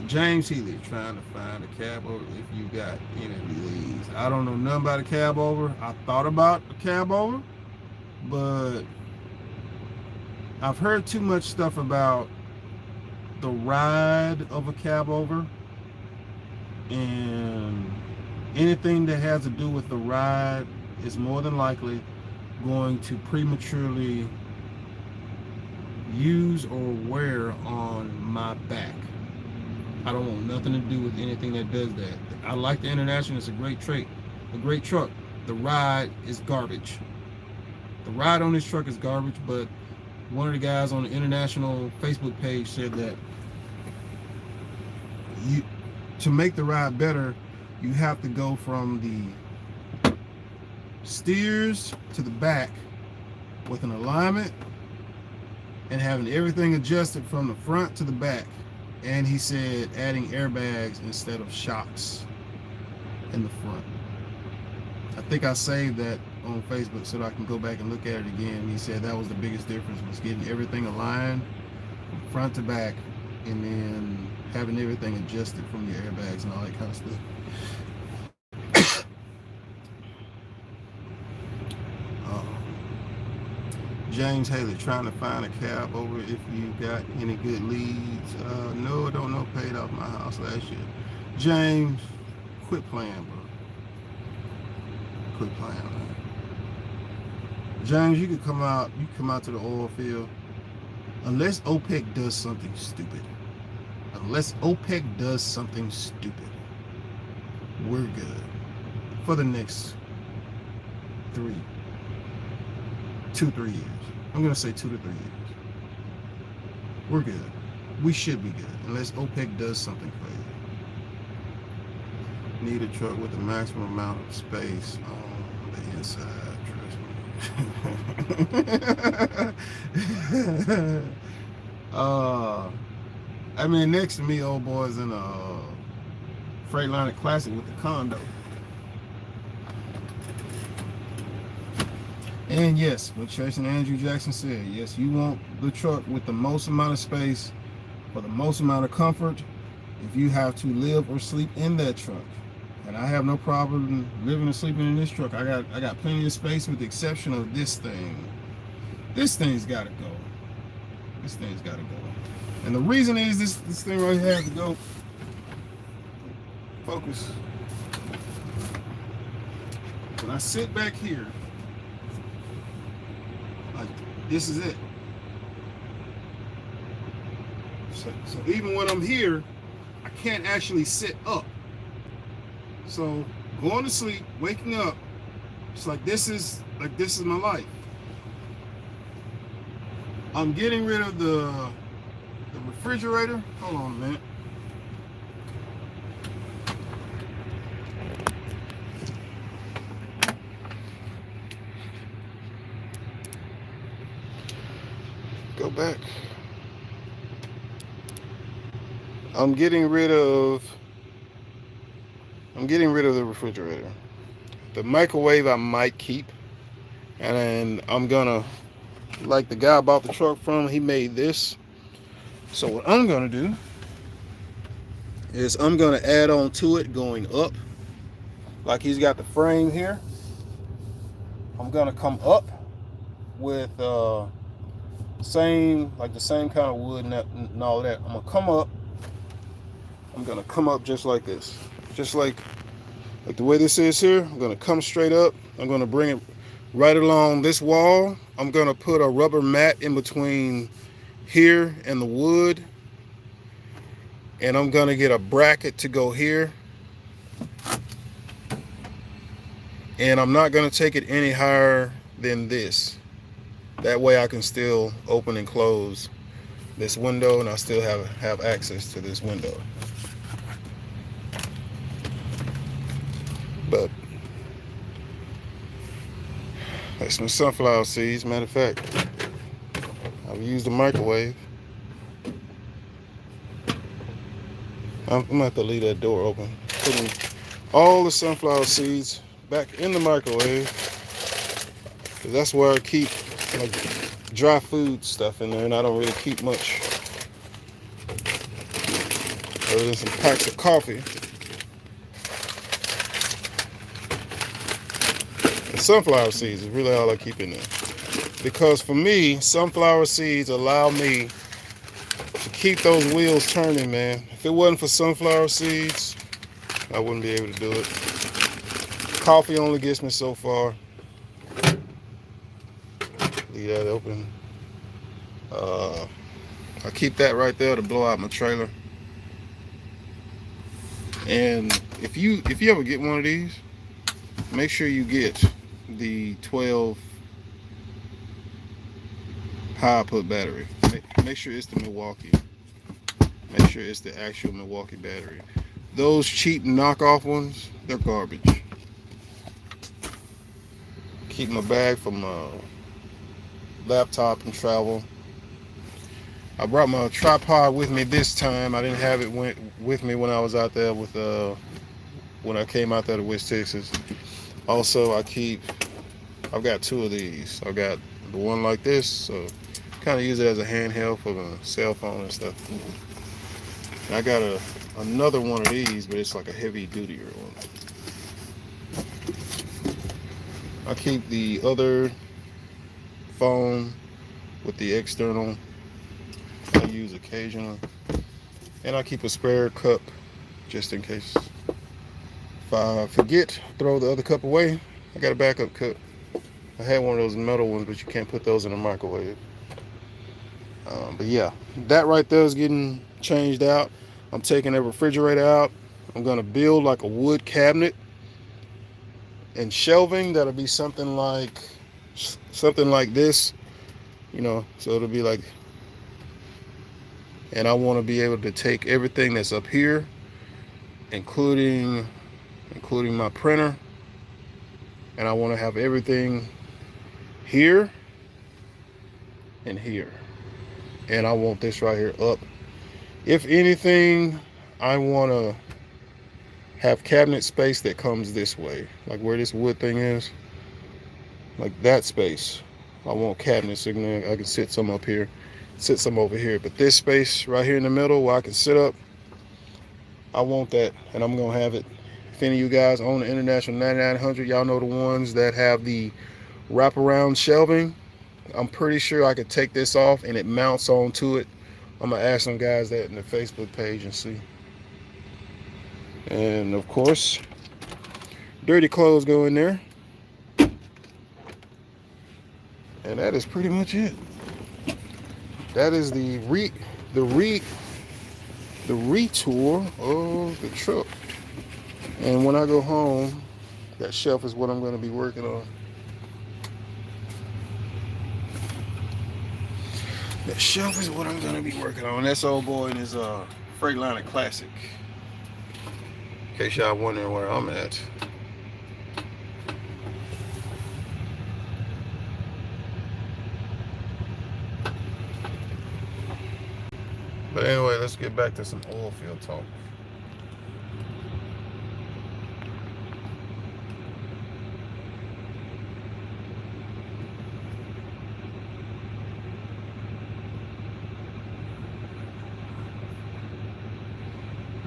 James Healy trying to find a cab over if you got any leads. I don't know nothing about a cab over. I thought about a cab over, but I've heard too much stuff about the ride of a cab over, and anything that has to do with the ride is more than likely going to prematurely use or wear on my back. I don't want nothing to do with anything that does that. I like the International. It's a great truck. The ride is garbage. The ride on this truck is garbage, but one of the guys on the International Facebook page said that to make the ride better, you have to go from the steers to the back with an alignment and having everything adjusted from the front to the back. And he said adding airbags instead of shocks in the front. I think I saved that on Facebook so that I can go back and look at it again. He said that was the biggest difference, was getting everything aligned from front to back, and then having everything adjusted from your airbags and all that kind of stuff. James Haley trying to find a cab over if you got any good leads. No, I don't know. Paid off my house last year. James, quit playing, bro. Quit playing, man. James, you could come out. You come out to the oil field, unless OPEC does something stupid. Unless OPEC does something stupid, we're good for the next 3 years. I'm going to say 2 to 3 years. We're good. We should be good, unless OPEC does something crazy. Need a truck with the maximum amount of space on the inside, trust me. I mean, next to me, old boy's in a Freightliner Classic with the condo. And yes, what Tracy and Andrew Jackson said, yes, you want the truck with the most amount of space for the most amount of comfort if you have to live or sleep in that truck. And I have no problem living and sleeping in this truck. I got plenty of space with the exception of this thing. This thing's got to go. This thing's got to go. And the reason is this thing right here has to go Focus. When I sit back here, like this is it. So even when I'm here, I can't actually sit up. So going to sleep, waking up, it's like this is my life. I'm getting rid of the refrigerator. Hold on a minute. Go back. I'm getting rid of the refrigerator. The microwave I might keep, and then I'm gonna, like the guy I bought the truck from, he made this. So what I'm gonna do is I'm gonna add on to it going up, like he's got the frame here. I'm gonna come up with the same kind of wood and all that. I'm gonna come up just like this, just like the way this is here. I'm gonna come straight up. I'm gonna bring it right along this wall. I'm gonna put a rubber mat in between here and the wood, and I'm gonna get a bracket to go here, and I'm not gonna take it any higher than this. That way I can still open and close this window, and I still have access to this window. But that's some sunflower seeds. Matter of fact, I've used the microwave. I'm gonna have to leave that door open. Putting all the sunflower seeds back in the microwave, because that's where I keep like dry food stuff in there, and I don't really keep much other than some packs of coffee. And sunflower seeds is really all I keep in there, because for me, sunflower seeds allow me to keep those wheels turning, man. If it wasn't for sunflower seeds, I wouldn't be able to do it. Coffee only gets me so far. Leave that open. I keep that right there to blow out my trailer. And if you ever get one of these, make sure you get the 12 high output battery. Make sure it's the Milwaukee. Make sure it's the actual Milwaukee battery. Those cheap knockoff ones, they're garbage. Keep my bag from laptop and travel. I brought my tripod with me this time. I didn't have it with me when I was out there with when I came out there to West Texas. Also, I've got two of these. I've got the one like this, so kind of use it as a handheld for the cell phone and stuff. And I got another one of these, but it's like a heavy duty one. I keep the other phone with the external I use occasionally, and I keep a spare cup just in case. If I forget, throw the other cup away, I got a backup cup. I had one of those metal ones, but you can't put those in the microwave. But yeah, that right there is getting changed out. I'm taking the refrigerator out. I'm gonna build like a wood cabinet and shelving that'll be something like this, you know. So it'll be like, and I want to be able to take everything that's up here, including my printer, and I want to have everything here and here, and I want this right here up. If anything, I want to have cabinet space that comes this way, like where this wood thing is, like that space. I want cabinets so I can sit some up here, sit some over here, but this space right here in the middle where I can sit up, I want that, and I'm gonna have it. If any of you guys own the International 9900, y'all know the ones that have the wraparound shelving. I'm pretty sure I could take this off and it mounts onto it. I'm gonna ask some guys that in the Facebook page and see And of course, dirty clothes go in there. And that is pretty much it. That is the retour of the truck. And when I go home, that shelf is what I'm going to be working on. That shelf is what I'm going to be working on. That's old boy in his Freightliner Classic. In case y'all wondering where I'm at. But anyway, let's get back to some oil field talk.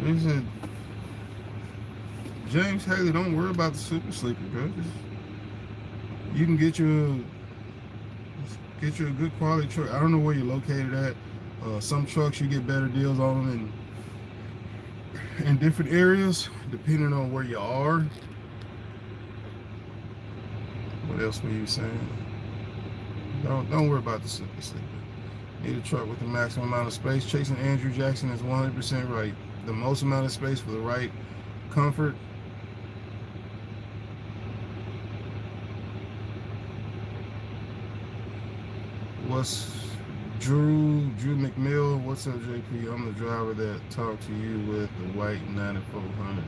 He said, James Haley, don't worry about the super sleeper, bro. You can get you a good quality truck. I don't know where you're located at. Some trucks you get better deals on them in different areas, depending on where you are. What else were you saying? Don't worry about the super sleeper. Need a truck with the maximum amount of space. Chasing Andrew Jackson is 100% right. The most amount of space for the right comfort. What's Drew McMill? What's up, JP? I'm the driver that talked to you with the white 9400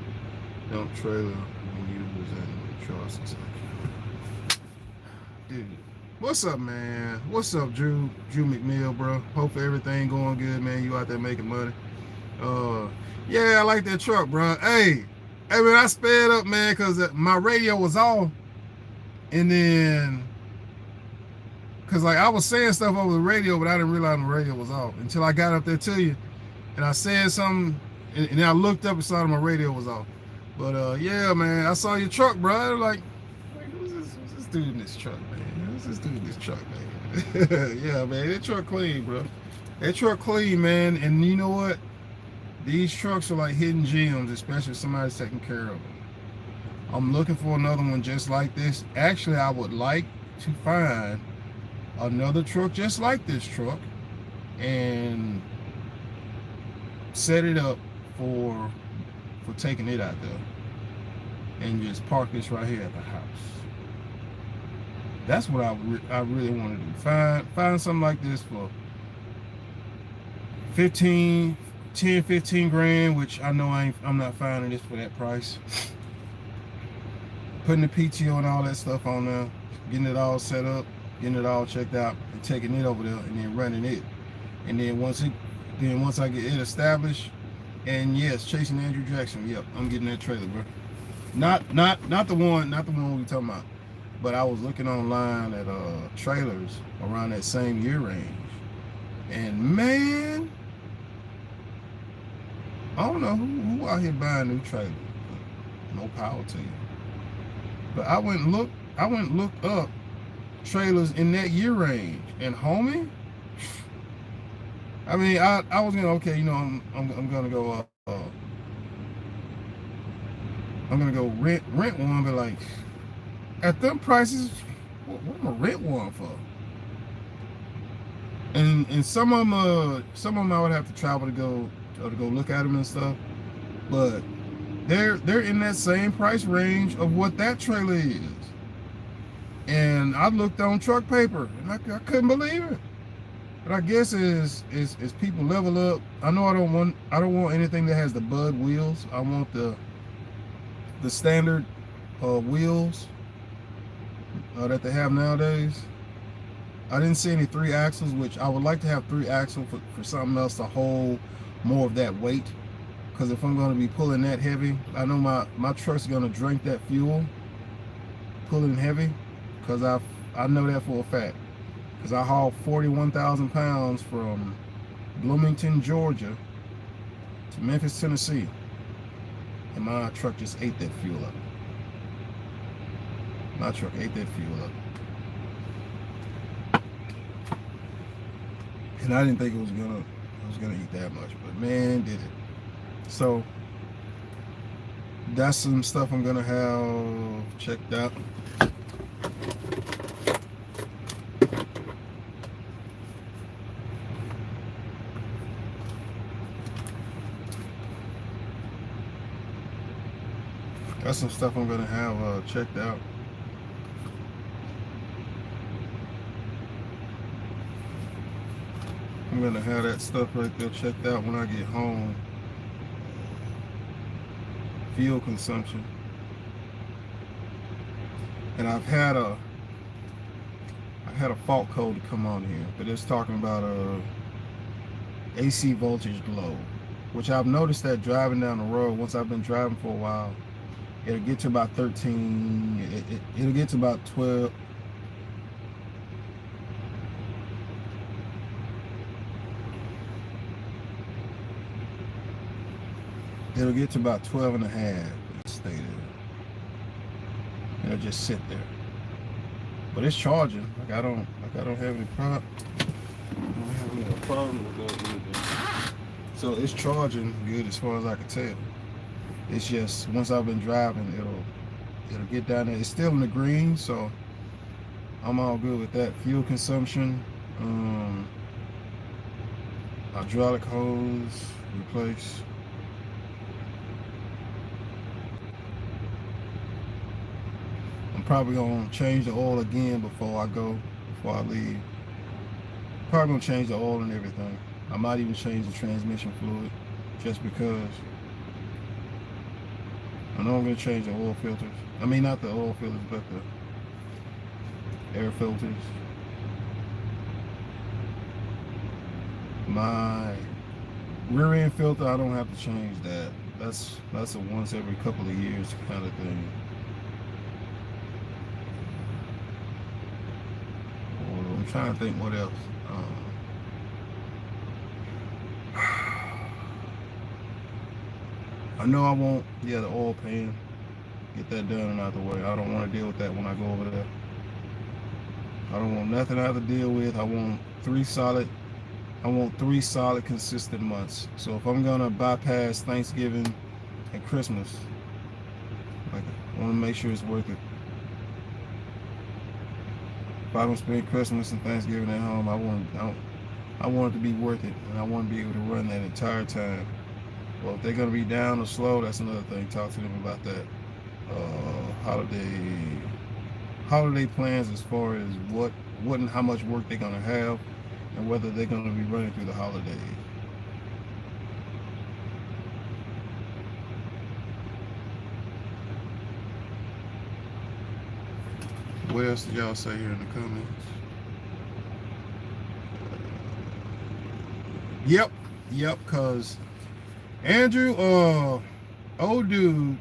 dump trailer when you was in Charleston, South Carolina. Dude, what's up, man? What's up, Drew McMill, bro? Hope everything going good, man. You out there making money. Yeah, I like that truck, bro. Hey, man, I sped up, man, because my radio was off. And then, because like I was saying stuff over the radio, but I didn't realize my radio was off until I got up there to you. And I said something, and then I looked up and saw that my radio was off. But yeah, man, I saw your truck, bro. Like, who's this dude in this truck, man? Who's this dude in this truck, man? Yeah, man, that truck clean, bro. That truck clean, man. And you know what? These trucks are like hidden gems, especially if somebody's taking care of them. I'm looking for another one just like this. Actually, I would like to find another truck just like this truck and set it up for taking it out there and just park this right here at the house. That's what I really want to do. Find something like this for 10, 15 grand, which I know I'm not finding this for that price. Putting the PTO and all that stuff on there, getting it all set up, getting it all checked out, and taking it over there and then running it. And then once I get it established, and yes, chasing Andrew Jackson, yep, I'm getting that trailer, bro. Not the one we talking about. But I was looking online at trailers around that same year range. And man, I don't know who out here buying new trailers. No power to you. But I went and looked up trailers in that year range. And homie, I mean, I was gonna, okay, you know, I'm gonna go I'm gonna go rent one, but like at them prices, what am I rent one for? And some of them I would have to travel to go look at them and stuff, but they're in that same price range of what that trailer is. And I looked on Truck Paper and I couldn't believe it. But I guess as people level up, I know I don't want anything that has the Bud wheels. I want the standard wheels that they have nowadays. I didn't see any 3 axles, which I would like to have 3 axles for something else to hold more of that weight. Because if I'm going to be pulling that heavy, I know my truck's going to drink that fuel pulling heavy, because I know that for a fact. Because I hauled 41,000 pounds from Bloomington, Georgia to Memphis, Tennessee. And my truck just ate that fuel up. My truck ate that fuel up. And I didn't think it was gonna eat that much, but man, did it. So that's some stuff I'm gonna have checked out. That's some stuff I'm gonna have checked out. I'm gonna have that stuff right there checked out when I get home. Fuel consumption. And I had a fault code to come on here, but it's talking about AC voltage low, which I've noticed that driving down the road. Once I've been driving for a while, it'll get to about 13. It'll get to about 12. It'll get to about 12 and a half. It's stated. It'll just sit there. But it's charging. Like I don't have any problem. I don't have any problem with that either. So it's charging good as far as I can tell. It's just once I've been driving, it'll get down there. It's still in the green, so I'm all good with that. Fuel consumption, hydraulic hose replace. Probably gonna change the oil again before I leave. Probably gonna change the oil and everything. I might even change the transmission fluid just because. I know I'm gonna change the oil filters. I mean, not the oil filters, but the air filters. My rear end filter, I don't have to change that. That's a once every couple of years kind of thing. I'm trying to think what else. I know I won't. Yeah, the oil pan. Get that done and out the way. I don't want to deal with that when I go over there. I don't want nothing I have to deal with. I want three solid consistent months. So if I'm gonna bypass Thanksgiving and Christmas, like, I want to make sure it's worth it. If I don't spend Christmas and Thanksgiving at home, I want it to be worth it, and I want to be able to run that entire time. Well, if they're gonna be down or slow, that's another thing. Talk to them about that. Holiday plans as far as what and how much work they're gonna have, and whether they're gonna be running through the holidays. What else did y'all say here in the comments? Yep, cause Andrew, old dude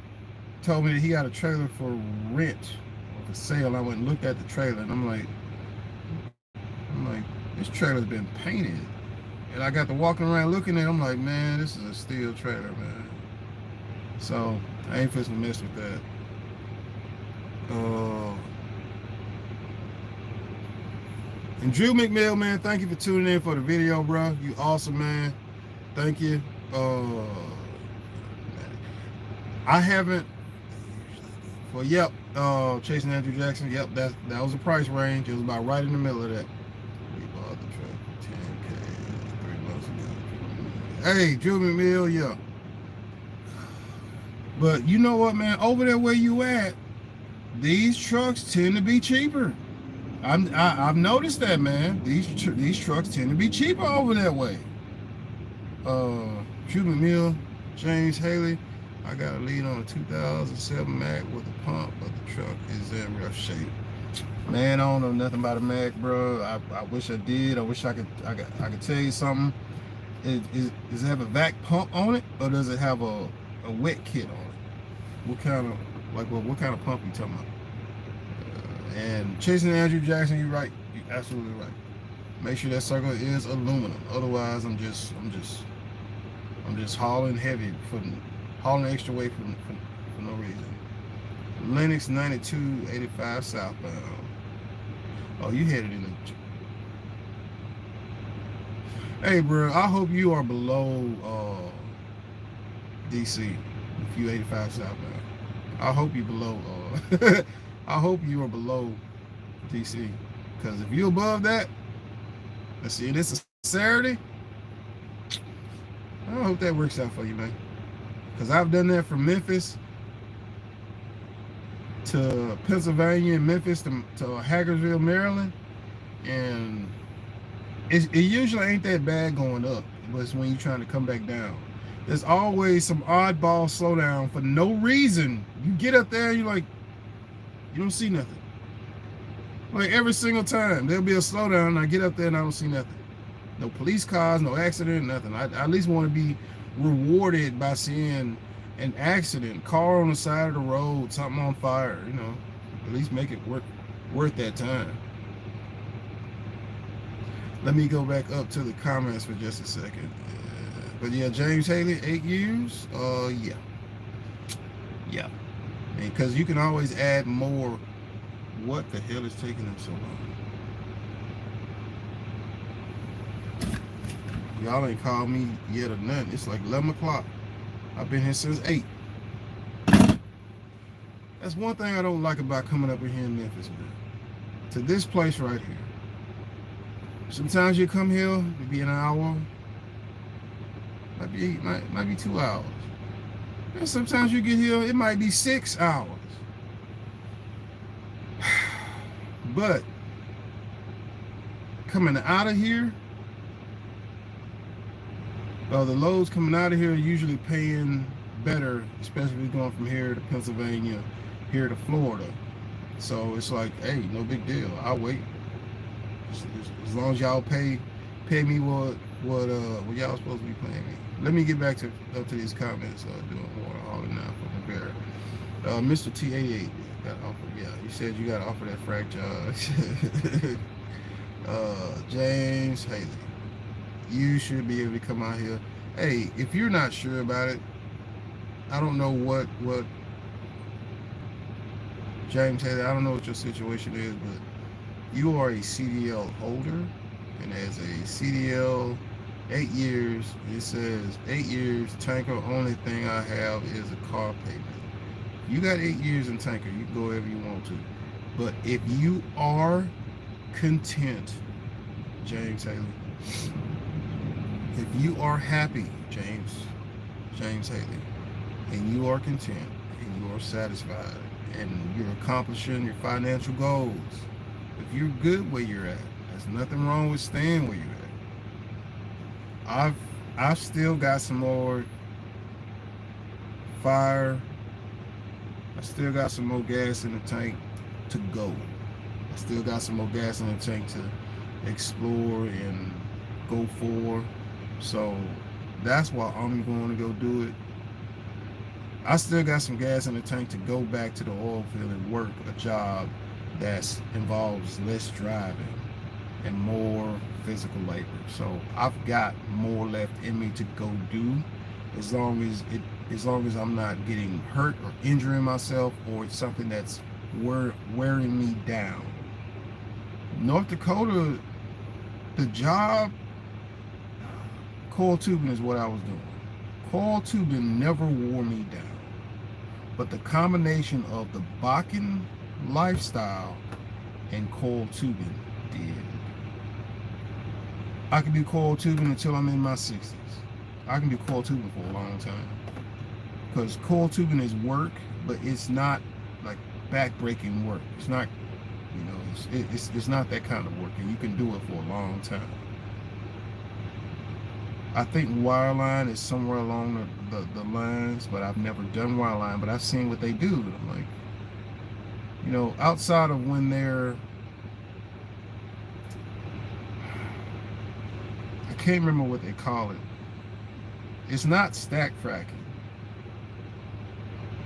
told me that he got a trailer for rent or for sale. I went and looked at the trailer, and I'm like, this trailer's been painted. And I got to walking around looking at it, I'm like, man, this is a steel trailer, man. So I ain't supposed to mess with that. And Drew McMill, man, thank you for tuning in for the video, bro. You awesome, man. Thank you. I haven't. Well, yep. Chasing Andrew Jackson. Yep, that was a price range. It was about right in the middle of that. We bought the truck for 10K 3 months ago. Hey, Drew McMill, yeah. But you know what, man? Over there where you at, these trucks tend to be cheaper. I've noticed that, man. These trucks tend to be cheaper over that way. Drew McMill, James Haley. I got a lead on a 2007 Mac with a pump, but the truck is in rough shape. Man, I don't know nothing about a Mac, bro. I wish I did. I wish I could tell you something. Does it have a vac pump on it, or does it have a wet kit on it? What kind of pump you talking about? And chasing Andrew Jackson, you're right. You're absolutely right. Make sure that circle is aluminum. Otherwise, I'm just hauling heavy hauling extra weight for no reason. Linux 9285 southbound. Oh, you headed in the. Hey, bro. I hope you are below DC. If you 85 southbound. I hope you below. I hope you are below DC, because if you're above that, let's see, this is Saturday. I hope that works out for you, man. Because I've done that from Memphis to Pennsylvania, and Memphis to Hagersville, Maryland, and it usually ain't that bad going up, but it's when you're trying to come back down. There's always some oddball slowdown for no reason. You get up there and you're like, you don't see nothing. Like every single time, there'll be a slowdown, and I get up there and I don't see nothing. No police cars, no accident, nothing. I at least want to be rewarded by seeing an accident, car on the side of the road, something on fire, you know. At least make it worth that time. Let me go back up to the comments for just a second. But yeah, James Haley, 8 years. Yeah. Because you can always add more. What the hell is taking them so long? Y'all ain't called me yet or nothing. It's like 11 o'clock. I've been here since 8. That's one thing I don't like about coming up here in Memphis, man. To this place right here. Sometimes you come here, it'll be an hour. Might be 2 hours. And sometimes you get here, it might be 6 hours. But coming out of here, the loads coming out of here are usually paying better, especially going from here to Pennsylvania, here to Florida. So it's like, hey, no big deal. I'll wait. As long as y'all pay me what y'all supposed to be paying me. Let me get back to these comments. Doing water hauling now for the bear. Mr. T88 got offered. Yeah, you said you got to offer that frac job. James Haley, you should be able to come out here. Hey, if you're not sure about it, I don't know what James Haley. I don't know what your situation is, but you are a CDL holder, and as a CDL, 8 years, it says 8 years, tanker, only thing I have is a car payment. You got 8 years in tanker, you can go wherever you want to. But if you are content, James Haley, if you are happy, James Haley, and you are content, and you are satisfied, and you're accomplishing your financial goals, if you're good where you're at, there's nothing wrong with staying where you're at. I've still got some more fire. I still got some more gas in the tank to go. I still got some more gas in the tank to explore and go for. So that's why I'm going to go do it. I still got some gas in the tank to go back to the oil field and work a job that involves less driving and more physical labor. So I've got more left in me to go do, as long as I'm not getting hurt or injuring myself, or it's something that's wearing me down. North Dakota, the job, coil tubing is what I was doing. Coil tubing never wore me down, but the combination of the Bakken lifestyle and coil tubing did. I can do coil tubing until I'm in my 60s. I can do coil tubing for a long time, because coil tubing is work, but it's not like back-breaking work. It's not, it's not that kind of work, and you can do it for a long time. I think wireline is somewhere along the lines, but I've never done wireline, but I've seen what they do. And I'm like, outside of when they're, I can't remember what they call it. It's not stack fracking.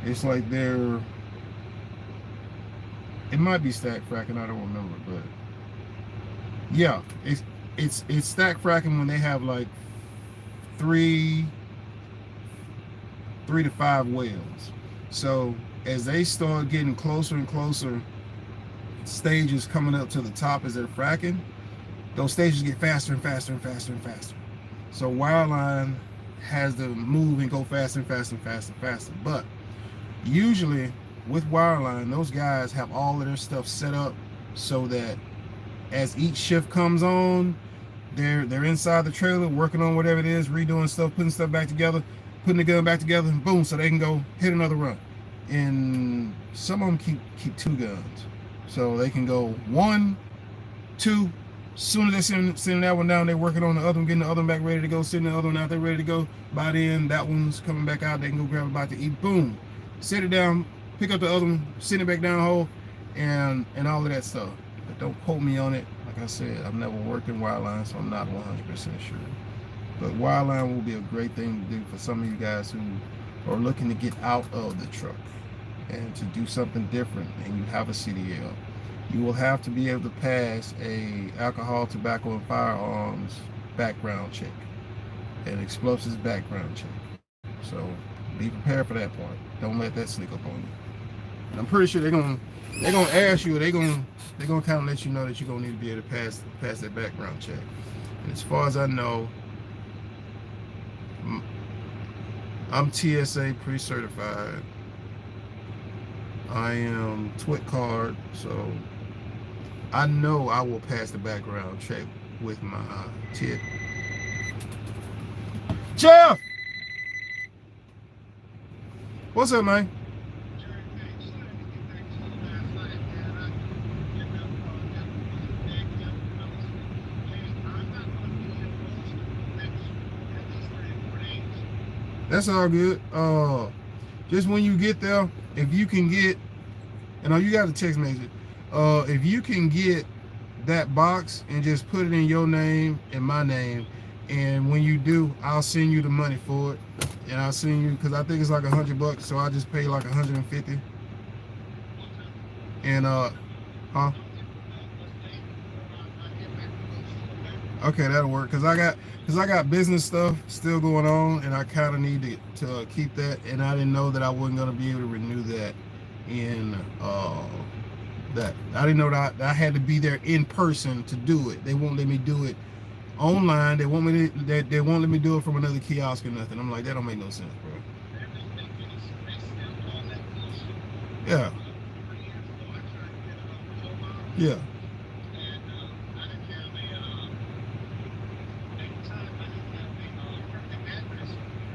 It's like it might be stack fracking, I don't remember, but yeah, it's stack fracking when they have like 3 to 5 wells. So as they start getting closer and closer, stages coming up to the top as they're fracking, those stages get faster and faster and faster and faster. So wireline has to move and go faster and faster and faster and faster. But Usually with wireline, those guys have all of their stuff set up so that as each shift comes on, they're inside the trailer working on whatever it is, redoing stuff, putting stuff back together, putting the gun back together, and boom, so they can go hit another run. And some of them keep 2 guns, so they can go 1, 2. As soon as they send that one down, they're working on the other one, getting the other one back ready to go, sending the other one out, they're ready to go. By then, that one's coming back out, they can go grab a bite to eat, boom, set it down, pick up the other one, send it back down the hole, and all of that stuff. But don't quote me on it. Like I said, I've never worked in wireline, so I'm not 100% sure. But wireline will be a great thing to do for some of you guys who are looking to get out of the truck and to do something different, and you have a CDL. You will have to be able to pass a alcohol, tobacco, and firearms background check, and explosives background check. So be prepared for that part. Don't let that sneak up on you. And I'm pretty sure they're gonna ask you. They're gonna kind of let you know that you're gonna need to be able to pass that background check. And as far as I know, I'm TSA pre-certified. I am TWIC card, so I know I will pass the background check with my TIC. Jeff! What's up, man? That's all good. Just when you get there, if you can get, and you got a text message, if you can get that box and just put it in your name and my name, and when you do, I'll send you the money for it, and I'll send you, because I think it's like $100, so I just pay like 150. And huh? Okay, that'll work, because I got business stuff still going on, and I kind of need to keep that, and I didn't know that I wasn't going to be able to renew that in that. I didn't know that I had to be there in person to do it. They won't let me do it online. They won't let me do it from another kiosk or nothing. I'm like, that don't make no sense, bro. Yeah. Yeah.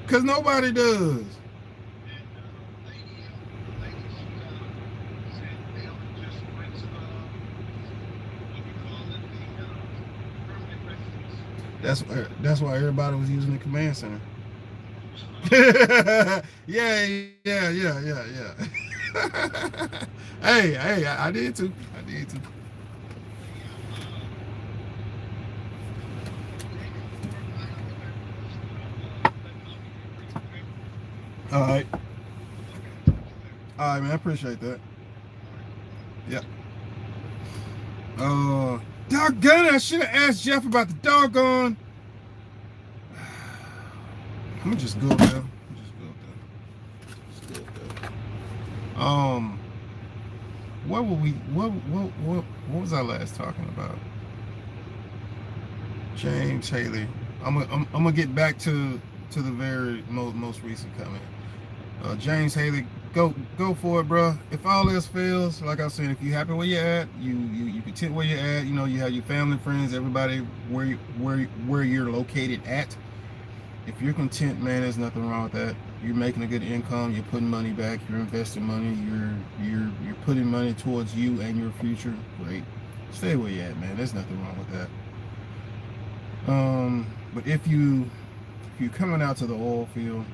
Because nobody does. That's why everybody was using the command center. yeah. hey, I did too. All right, man. I appreciate that. Yeah. Doggone it, I should have asked Jeff about the doggone. I'm gonna just go there. What was I last talking about? James Haley. I'm gonna get back to the very most recent comment. James Haley, go for it, bro. If all else fails, like I said, if you happy where you're at, you content where you're at, you have your family, friends, everybody where you're located at. If you're content, man, there's nothing wrong with that. You're making a good income, you're putting money back, you're investing money, you're putting money towards you and your future. Great. Stay where you're at, man. There's nothing wrong with that. But if you're coming out to the oil field,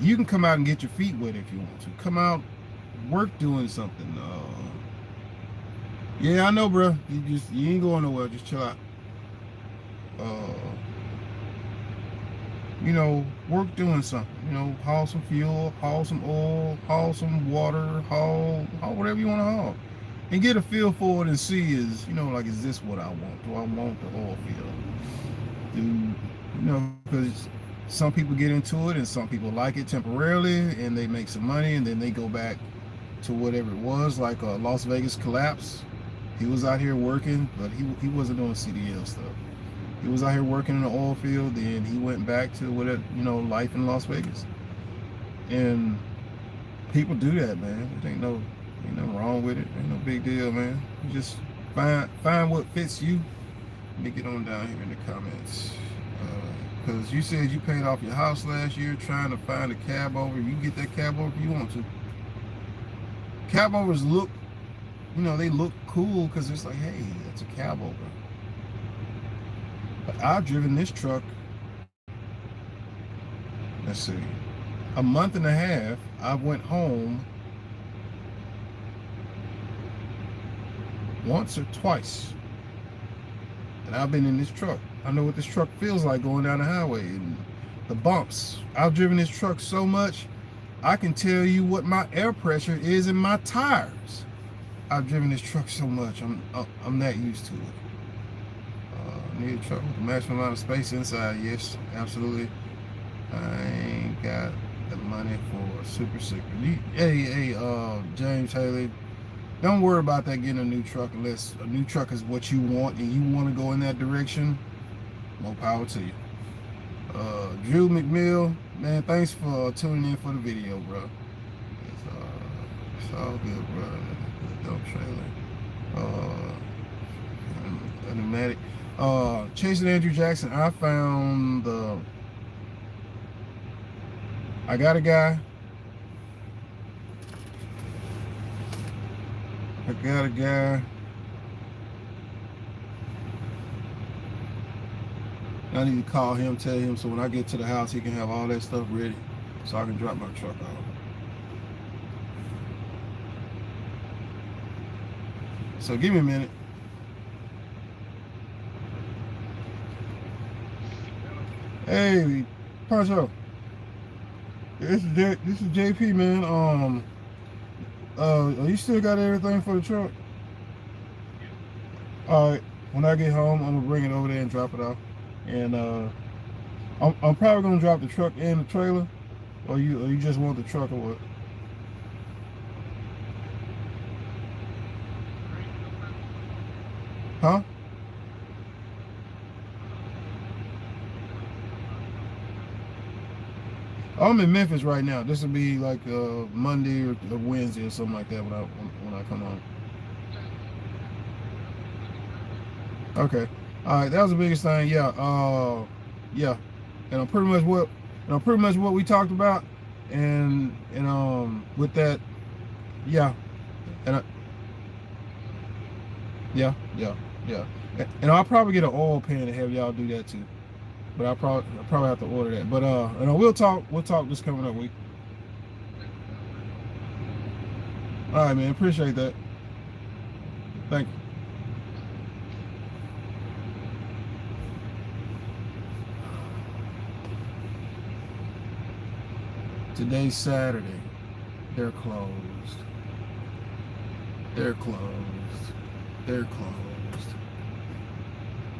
you can come out and get your feet wet if you want to. Come out, work doing something. Yeah, I know, bro. You ain't going nowhere. Just chill out. Work doing something. Haul some fuel, haul some oil, haul some water, haul whatever you want to haul, and get a feel for it and see is this what I want? Do I want the oil field? Because some people get into it and some people like it temporarily and they make some money and then they go back to whatever it was, like Las Vegas collapse. He was out here working, but he wasn't doing CDL stuff. He was out here working in the oil field, and he went back to life in Las Vegas. And People do that, man. It ain't nothing wrong with it. Ain't no big deal, man. You just find what fits you. Let me get on down here in the comments. Because you said you paid off your house last year trying to find a cab over. You get that cab over if you want to. Cab overs look, they look cool because it's like, hey, that's a cab over. But I've driven this truck, let's see, a month and a half. I went home once or twice. And I've been in this truck. I know what this truck feels like going down the highway and the bumps. I've driven this truck so much, I can tell you what my air pressure is in my tires. I've driven this truck so much, I'm that used to it. Need a truck with the maximum amount of space inside. Yes, absolutely. I ain't got the money for a super secret. Hey, James Haley, don't worry about that getting a new truck unless a new truck is what you want and you want to go in that direction. More power to you. Drew McMill, man, thanks for tuning in for the video, bro. It's all good, bro. Dope trailer. Pneumatic. Chasing Andrew Jackson, I got a guy. I need to call him, tell him, so when I get to the house, he can have all that stuff ready so I can drop my truck off. So give me a minute. Hey, Pancho. This is JP, man. You still got everything for the truck? All right. When I get home, I'm gonna bring it over there and drop it off. And I'm probably gonna drop the truck and the trailer, or you just want the truck or what? Huh? I'm in Memphis right now. This will be like Monday or Wednesday or something like that when I come home. Okay. All right. That was the biggest thing. Yeah. Yeah. And pretty much what we talked about, and with that, yeah. And yeah. And I'll probably get an oil pan to have y'all do that too. But I'll probably have to order that. But we'll talk this coming up week. All right, man. Appreciate that. Thank you. Today's Saturday. They're closed. They're closed. They're closed.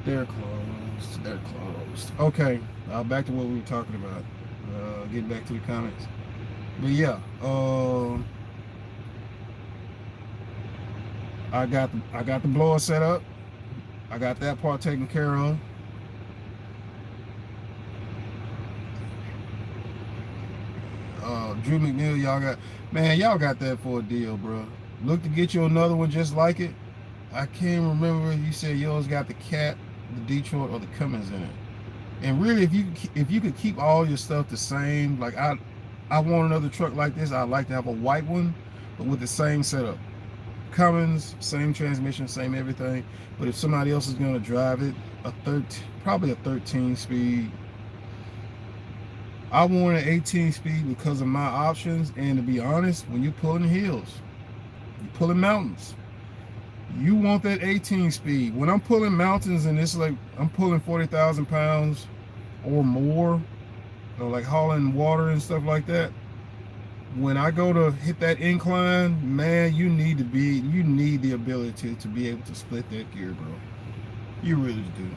They're closed. They're closed. Okay, back to what we were talking about. Getting back to the comments. But yeah, I got the blower set up. I got that part taken care of. Drew McNeil, y'all got that for a deal, bro. Look to get you another one just like it. I can't remember. You said yours got the Cat, the Detroit, or the Cummins in it. And really, if you could keep all your stuff the same, like I want another truck like this. I'd like to have a white one, but with the same setup. Cummins, same transmission, same everything. But if somebody else is gonna drive it, probably a 13 speed. I want an 18 speed because of my options. And to be honest, when you're pulling hills, you're pulling mountains, you want that 18 speed. When I'm pulling mountains and it's like I'm pulling 40,000 pounds or more, like hauling water and stuff like that, when I go to hit that incline, man, you need the ability to be able to split that gear, bro. You really do.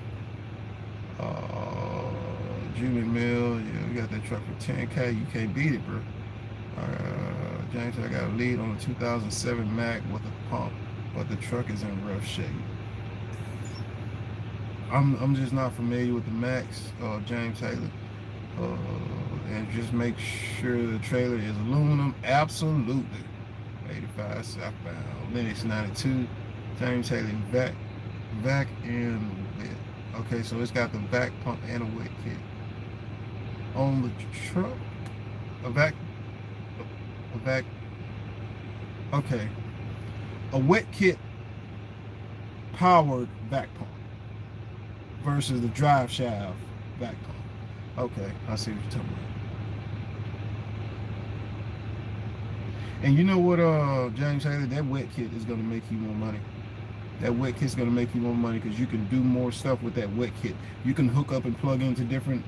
Jimmy Mill, yeah, we got that truck for 10K. You can't beat it, bro. James, I got a lead on a 2007 Mac with a pump, but the truck is in rough shape. I'm just not familiar with the Macs, James Taylor. And just make sure the trailer is aluminum. Absolutely. 85 southbound. Linux 92. James Haley vac and wet. Okay, so it's got the vac pump and a wet kit. On the truck, a vac. Okay, a wet kit powered vac pump versus the drive shaft vac pump. Okay, I see what you're talking about. And you know what, James Haley, that wet kit is gonna make you more money. That wet kit's gonna make you more money because you can do more stuff with that wet kit. You can hook up and plug into different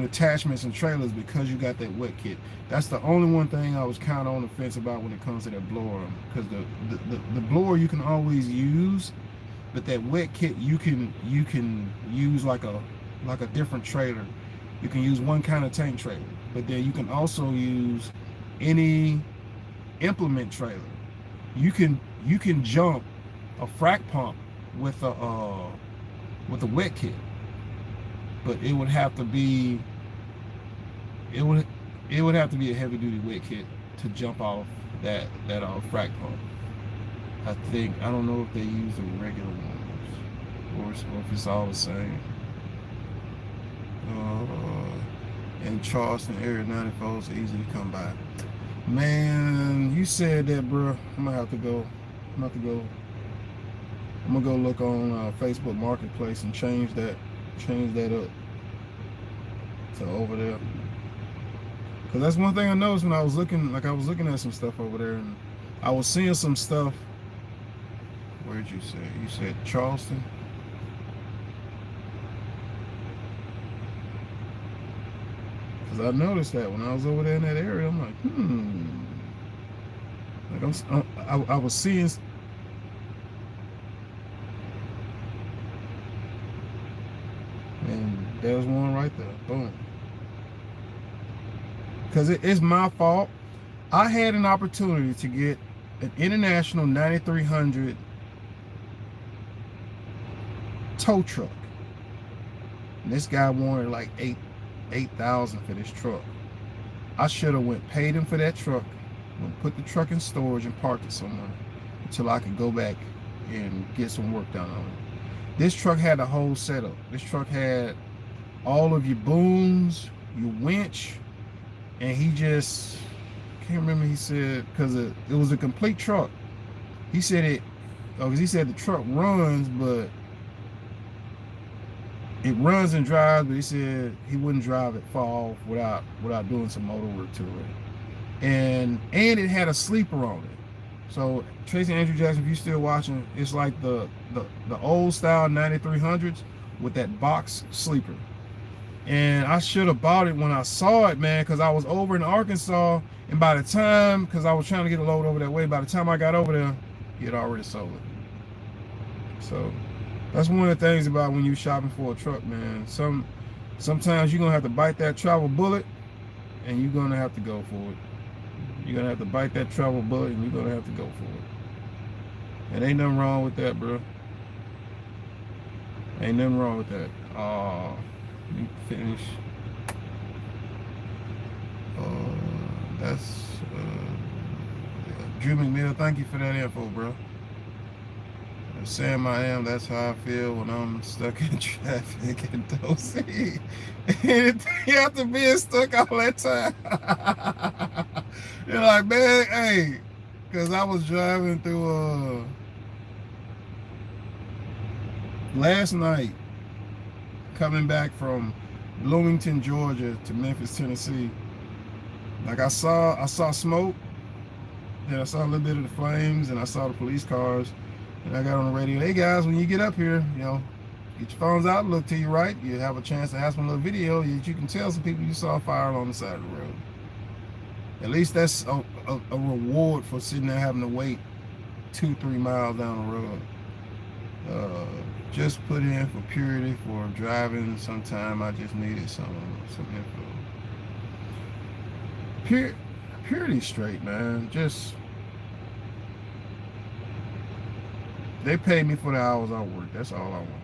attachments and trailers because you got that wet kit. That's the only one thing I was kind of on the fence about when it comes to that blower, because the blower you can always use, but that wet kit you can use like a different trailer. You can use one kind of tank trailer, but then you can also use any implement trailer. You can jump a frac pump with a wet kit, but it would have to be a heavy duty wet kit to jump off that frac pump. I don't know if they use the regular ones or if it's all the same. In Charleston area, 94 is easy to come by. Man, you said that, bro. I'm gonna go look on Facebook Marketplace and change that up to over there. Cause that's one thing I noticed when I was looking at some stuff over there, and I was seeing some stuff. Where'd you say? You said Charleston? Cause I noticed that when I was over there in that area, I'm like, I was seeing. And there's one right there. Boom. Because it's my fault. I had an opportunity to get an International 9300 tow truck. And this guy wanted like $8,000 for this truck. I should have paid him for that truck, put the truck in storage and parked it somewhere until I could go back and get some work done on it. This truck had a whole setup. This truck had all of your booms, your winch, and he just can't remember. He said because it was a complete truck. He said because he said the truck runs, but it runs and drives. But he said he wouldn't drive it far off without doing some motor work to it, and it had a sleeper on it. So Tracy Andrew Jackson, if you're still watching, it's like the old style 9300s with that box sleeper. And I should have bought it when I saw it, man, because I was over in Arkansas, and by the time, because I was trying to get a load over that way, by the time I got over there, he had already sold it. So that's one of the things about when you're shopping for a truck, man. Sometimes you're gonna have to bite that travel bullet, and you're gonna have to go for it. You're gonna have to bite that travel bullet, and you're gonna have to go for it. And ain't nothing wrong with that, bro. Ain't nothing wrong with that. Let me finish. That's Drew McNeil. Thank you for that info, bro. Sam, I am. That's how I feel when I'm stuck in traffic and don't see. You have to be stuck all that time. You're like, man, hey, because I was driving through last night, coming back from Bloomington, Georgia to Memphis, Tennessee. Like I saw smoke, and I saw a little bit of the flames, and I saw the police cars, and I got on the radio, hey guys, when you get up here, you know, get your phones out, look to your right, you have a chance to have some little video that you can tell some people you saw fire on the side of the road. At least that's a reward for sitting there having to wait 2-3 miles down the road. Just put in for purity for driving. Sometime I just needed some info. Purity straight, man. Just they paid me for the hours I worked. That's all I wanted.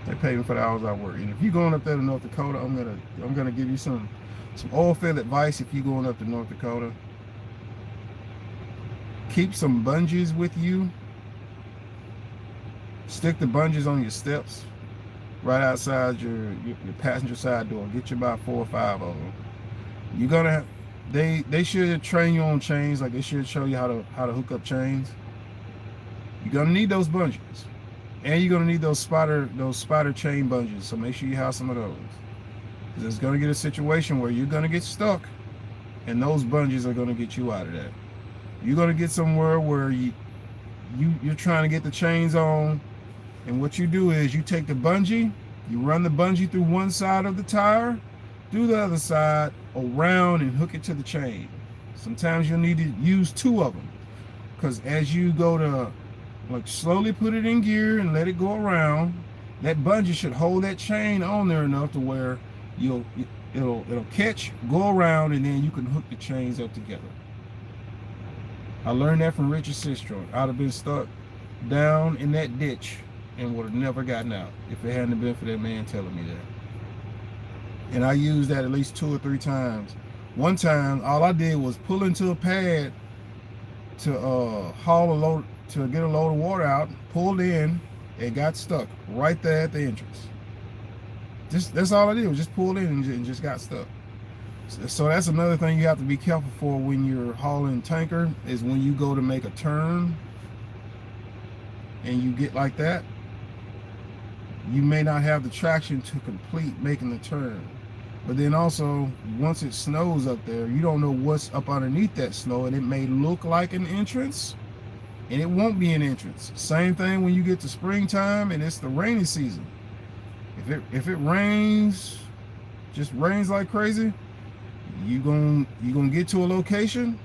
They pay me for the hours I work. And if you're going up there to North Dakota, I'm gonna give you some oil field advice. If you're going up to North Dakota, keep some bungees with you. Stick the bungees on your steps, right outside your passenger side door. Get you about 4 or 5 of them. You're gonna have, they should train you on chains, like they should show you how to hook up chains. You're gonna need those bungees, and you're gonna need those spider chain bungees. So make sure you have some of those. Because it's gonna get a situation where you're gonna get stuck, and those bungees are gonna get you out of that. You're gonna get somewhere where you're trying to get the chains on, and what you do is you take the bungee, you run the bungee through one side of the tire, through the other side, around, and hook it to the chain. Sometimes you'll need to use 2 of them, because as you go to like slowly put it in gear and let it go around, that bungee should hold that chain on there enough to where it'll catch, go around, and then you can hook the chains up together. I learned that from Richard Sistro. I'd have been stuck down in that ditch and would have never gotten out if it hadn't been for that man telling me that. And I used that at least 2 or 3 times. One time, all I did was pull into a pad to haul a load, to get a load of water out, pulled in, and got stuck right there at the entrance. That's all I did, was just pull in and just got stuck. So that's another thing you have to be careful for when you're hauling tanker, is when you go to make a turn and you get like that, you may not have the traction to complete making the turn. But then also, once it snows up there, you don't know what's up underneath that snow, and it may look like an entrance, and it won't be an entrance. Same thing when you get to springtime and it's the rainy season. If it rains, just rains like crazy, you gonna get to a location,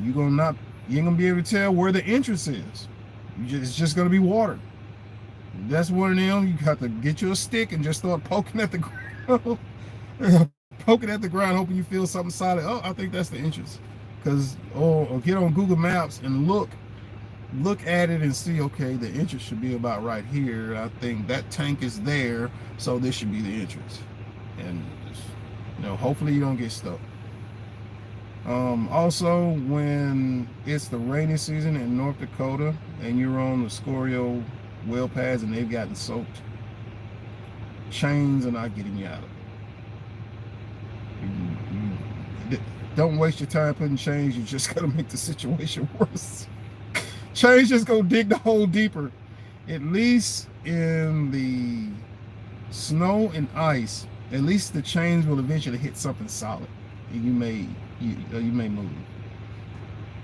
you ain't gonna be able to tell where the entrance is. It's just gonna be water. That's one of them. You have to get you a stick and just start poking at the ground. Poking at the ground, hoping you feel something solid. Oh, I think that's the entrance. Or get on Google Maps and look at it and see, okay, the entrance should be about right here. I think that tank is there, so this should be the entrance. And hopefully you don't get stuck. Also, when it's the rainy season in North Dakota and you're on the Scorio well pads and they've gotten soaked, chains are not getting you out of it. Don't waste your time putting chains. You're just gonna make the situation worse. Chains just go dig the hole deeper. At least in the snow and ice, at least the chains will eventually hit something solid, and you may move.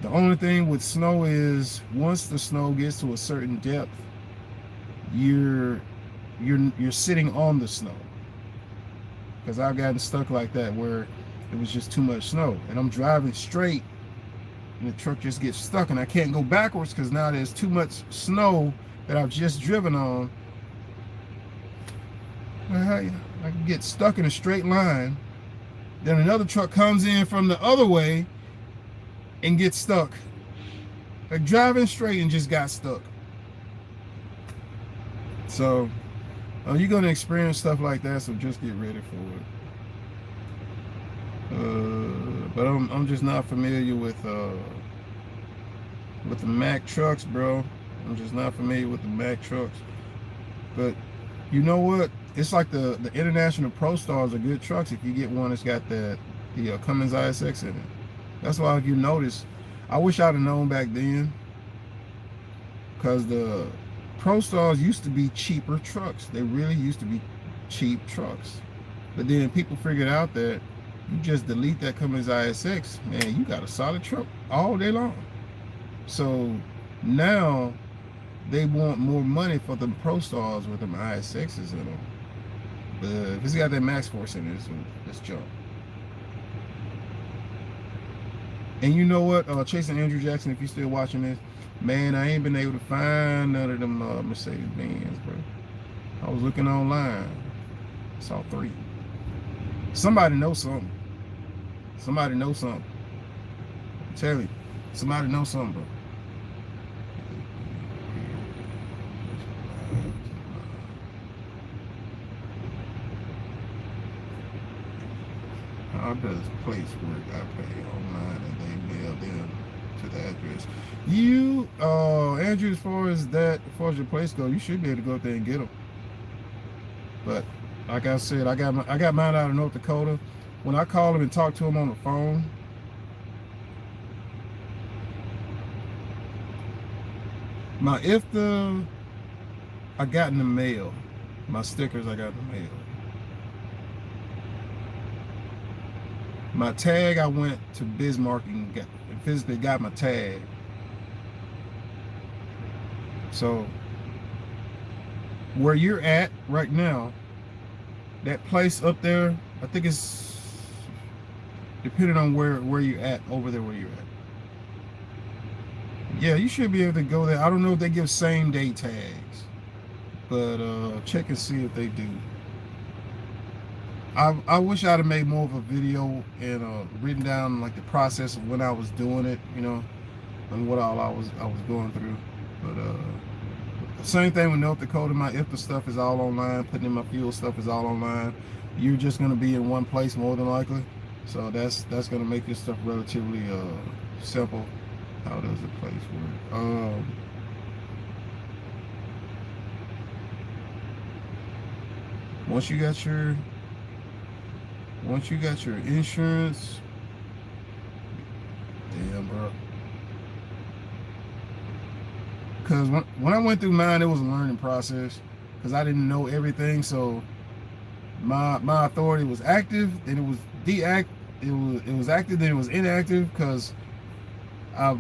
The only thing with snow is once the snow gets to a certain depth, you're sitting on the snow. Because I've gotten stuck like that where it was just too much snow, and I'm driving straight, and the truck just gets stuck, and I can't go backwards because now there's too much snow that I've just driven on. I can get stuck in a straight line. Then another truck comes in from the other way and gets stuck. Like driving straight and just got stuck. So you're going to experience stuff like that, so just get ready for it. But I'm just not familiar with the Mack trucks, bro. I'm just not familiar with the Mack trucks. But you know what? It's like the International Pro Stars are good trucks if you get one that's got the Cummins ISX in it. That's why, if you notice, I wish I'd have known back then, because the Pro Stars used to be cheaper trucks. They really used to be cheap trucks. But then people figured out that you just delete that Cummins ISX, man, you got a solid truck all day long. So now they want more money for the Pro Stars with them ISXs in them. But if it's got that max force in it, it's junk. And you know what, Chasing Andrew Jackson, if you're still watching this, man, I ain't been able to find none of them Mercedes-Benz, bro. I was looking online, saw 3. Somebody knows something. Somebody knows something. I'm telling you, somebody knows something, bro. How does place work? I pay online and they mail them to the address. You, Andrew, as far as your place go, you should be able to go up there and get them. But like I said, I got mine out of North Dakota. When I call them and talk to them on the phone, I got in the mail. My stickers I got in the mail. My tag, I went to Bismarck and physically got my tag. So where you're at right now, that place up there, I think it's depending on where you're at, over there where you're at. Yeah, you should be able to go there. I don't know if they give same day tags, but check and see if they do. I wish I'd have made more of a video and written down like the process of when I was doing it, you know, and what all I was going through. But same thing with North Dakota. My IFTA stuff is all online. Putting in my fuel stuff is all online. You're just gonna be in one place more than likely, so that's gonna make this stuff relatively simple. How does the place work? Once you got your insurance, damn, bro. Because when I went through mine, it was a learning process because I didn't know everything. So my authority was active, then it was deactive. It was active, then it was inactive because I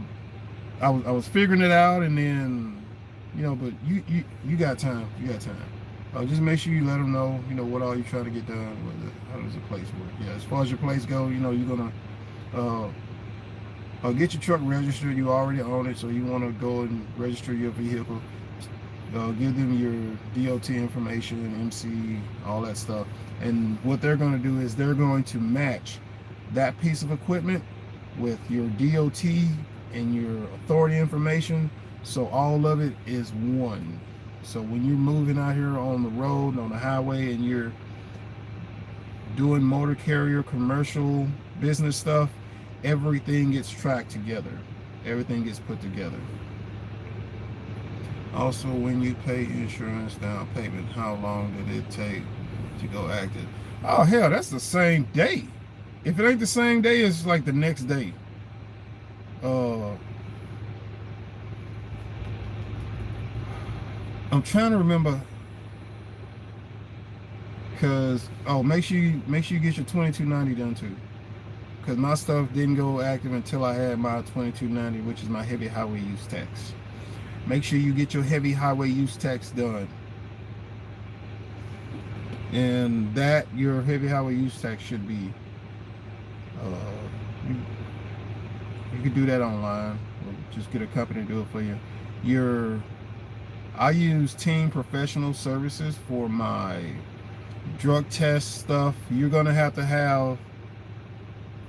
was figuring it out, and then, you know. But you got time. You got time. Just make sure you let them know, you know, what all you're trying to get done with it. How does the place work? Yeah, as far as your place go, you know, you're gonna get your truck registered. You already own it, so you want to go and register your vehicle. Give them your DOT information, MC, all that stuff. And what they're going to do is they're going to match that piece of equipment with your DOT and your authority information, so all of it is one. So when you're moving out here on the road, on the highway, and you're doing motor carrier, commercial, business stuff, everything gets tracked together. Everything gets put together. Also, when you pay insurance down payment, how long did it take to go active? Oh, hell, that's the same day. If it ain't the same day, it's like the next day. I'm trying to remember, because make sure you get your 2290 done too, because my stuff didn't go active until I had my 2290, which is my heavy highway use tax. Make sure you get your heavy highway use tax done, and that your heavy highway use tax should be you can do that online, or just get a company to do it for you. I use Team Professional Services for my drug test stuff. You're gonna have to have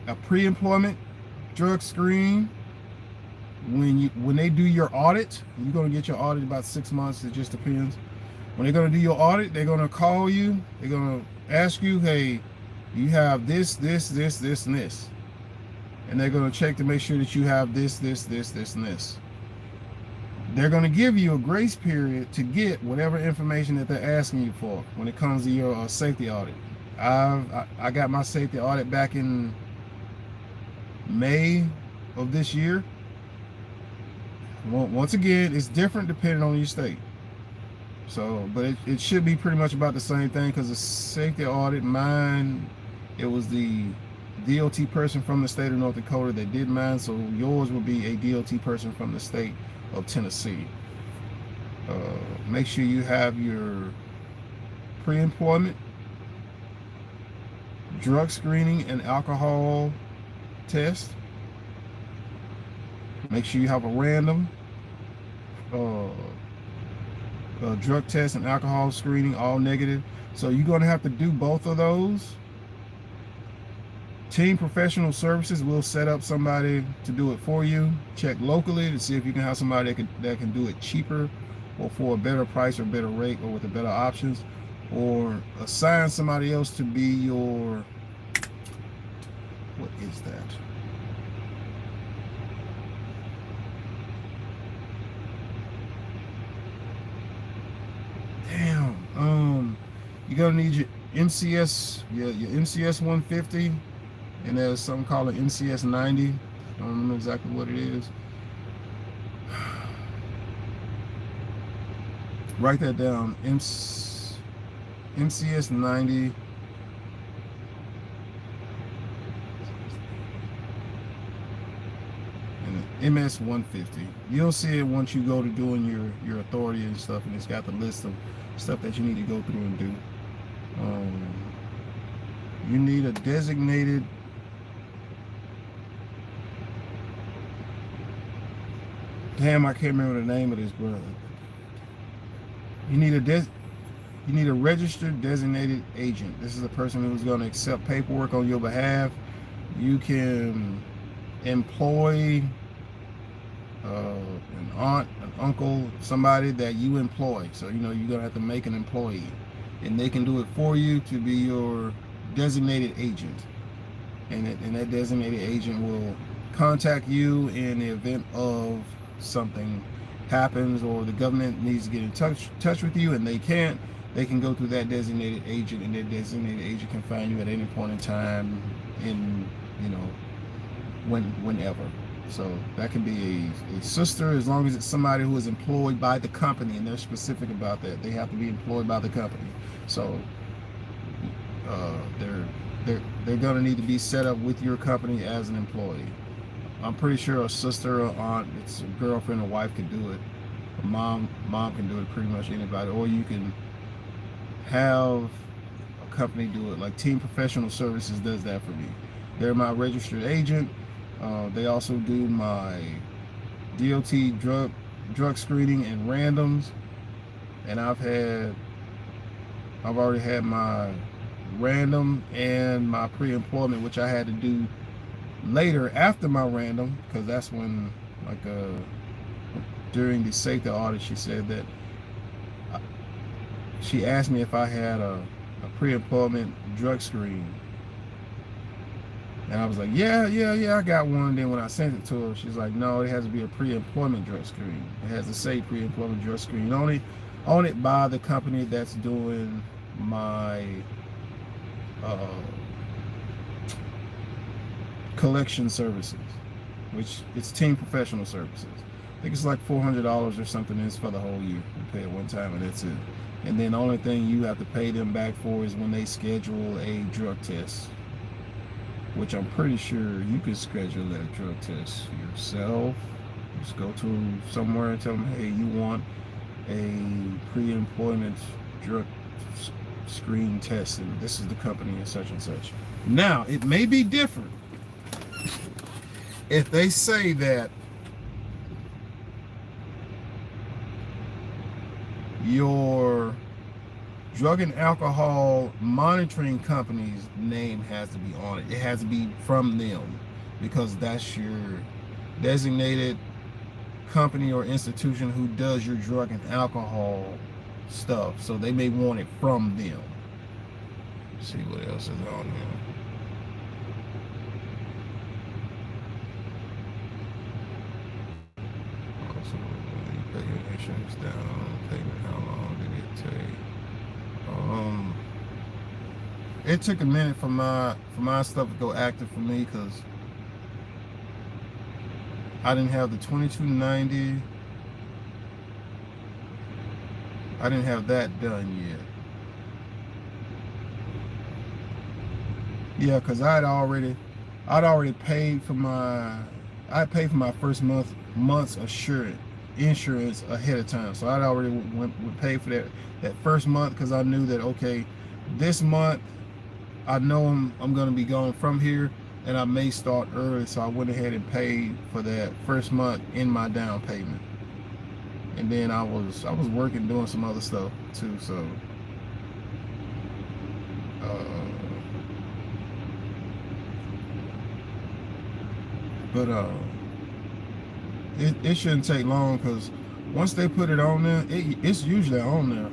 a pre-employment drug screen. When they do your audit, you're gonna get your audit about 6 months. It just depends. When they're gonna do your audit, they're gonna call you. They're gonna ask you, hey, you have this, and this, and they're gonna check to make sure that you have this, and this. They're going to give you a grace period to get whatever information that they're asking you for when it comes to your safety audit. I got my safety audit back in May of this year. Once again, it's different depending on your state. So, but it should be pretty much about the same thing, because the safety audit, mine, it was the DOT person from the state of North Dakota that did mine, so yours will be a DOT person from the state of Tennessee. Make sure you have your pre-employment, drug screening, and alcohol test. Make sure you have a random drug test and alcohol screening, all negative. So you're going to have to do both of those. Team Professional Services will set up somebody to do it for you. Check locally to see if you can have somebody that can do it cheaper, or for a better price or better rate, or with the better options, or assign somebody else to be your What is that? Damn. You're gonna need your MCS, your MCS 150, and there's something called an MCS 90. Don't remember exactly what it is. Write that down. MCS 90. And MS 150. You'll see it once you go to doing your authority and stuff, and it's got the list of stuff that you need to go through and do. You need a designated damn, I can't remember the name of this, brother. You need a registered designated agent. This is a person who's going to accept paperwork on your behalf. You can employ an aunt, an uncle, somebody that you employ. So you're gonna have to make an employee, and they can do it for you to be your designated agent. And that designated agent will contact you in the event of something happens or the government needs to get in touch with you and they can't. They can go through that designated agent, and that designated agent can find you at any point in time in whenever. So that can be a sister, as long as it's somebody who is employed by the company, and they're specific about that. They have to be employed by the company. So they're gonna need to be set up with your company as an employee. I'm pretty sure a sister or aunt, it's a girlfriend or wife, can do it. A mom can do it. Pretty much anybody, or you can have a company do it. Like Team Professional Services does that for me. They're my registered agent. They also do my DOT drug screening and randoms, and I've already had my random and my pre-employment, which I had to do later after my random, because that's when, like, during the safety audit, she said that she asked me if I had a pre-employment drug screen. And I was like, yeah, I got one. Then when I sent it to her, she's like, no, it has to be a pre-employment drug screen. It has to say pre-employment drug screen on it by the company that's doing my collection services, which it's Team Professional Services. I think it's like $400 or something. It's for the whole year. You pay it one time and that's it. And then the only thing you have to pay them back for is when they schedule a drug test, which I'm pretty sure you can schedule that drug test yourself. Just go to somewhere and tell them, hey, you want a pre-employment drug screen test, and this is the company and such and such. Now, it may be different if they say that your drug and alcohol monitoring company's name has to be on it. It has to be from them, because that's your designated company or institution who does your drug and alcohol stuff. So they may want it from them. Let's see what else is on here. Also, you pay your insurance down, payment, how long did it take? It took a minute for my stuff to go active for me, because I didn't have the 2290. I didn't have that done yet. Yeah, because I'd already paid for I paid for my first month's insurance ahead of time. So I'd already would pay for that first month, because I knew that, okay, this month I know I'm going to be going from here, and I may start early, so I went ahead and paid for that first month in my down payment. And then I was working, doing some other stuff too, so it shouldn't take long, because once they put it on there, it's usually on there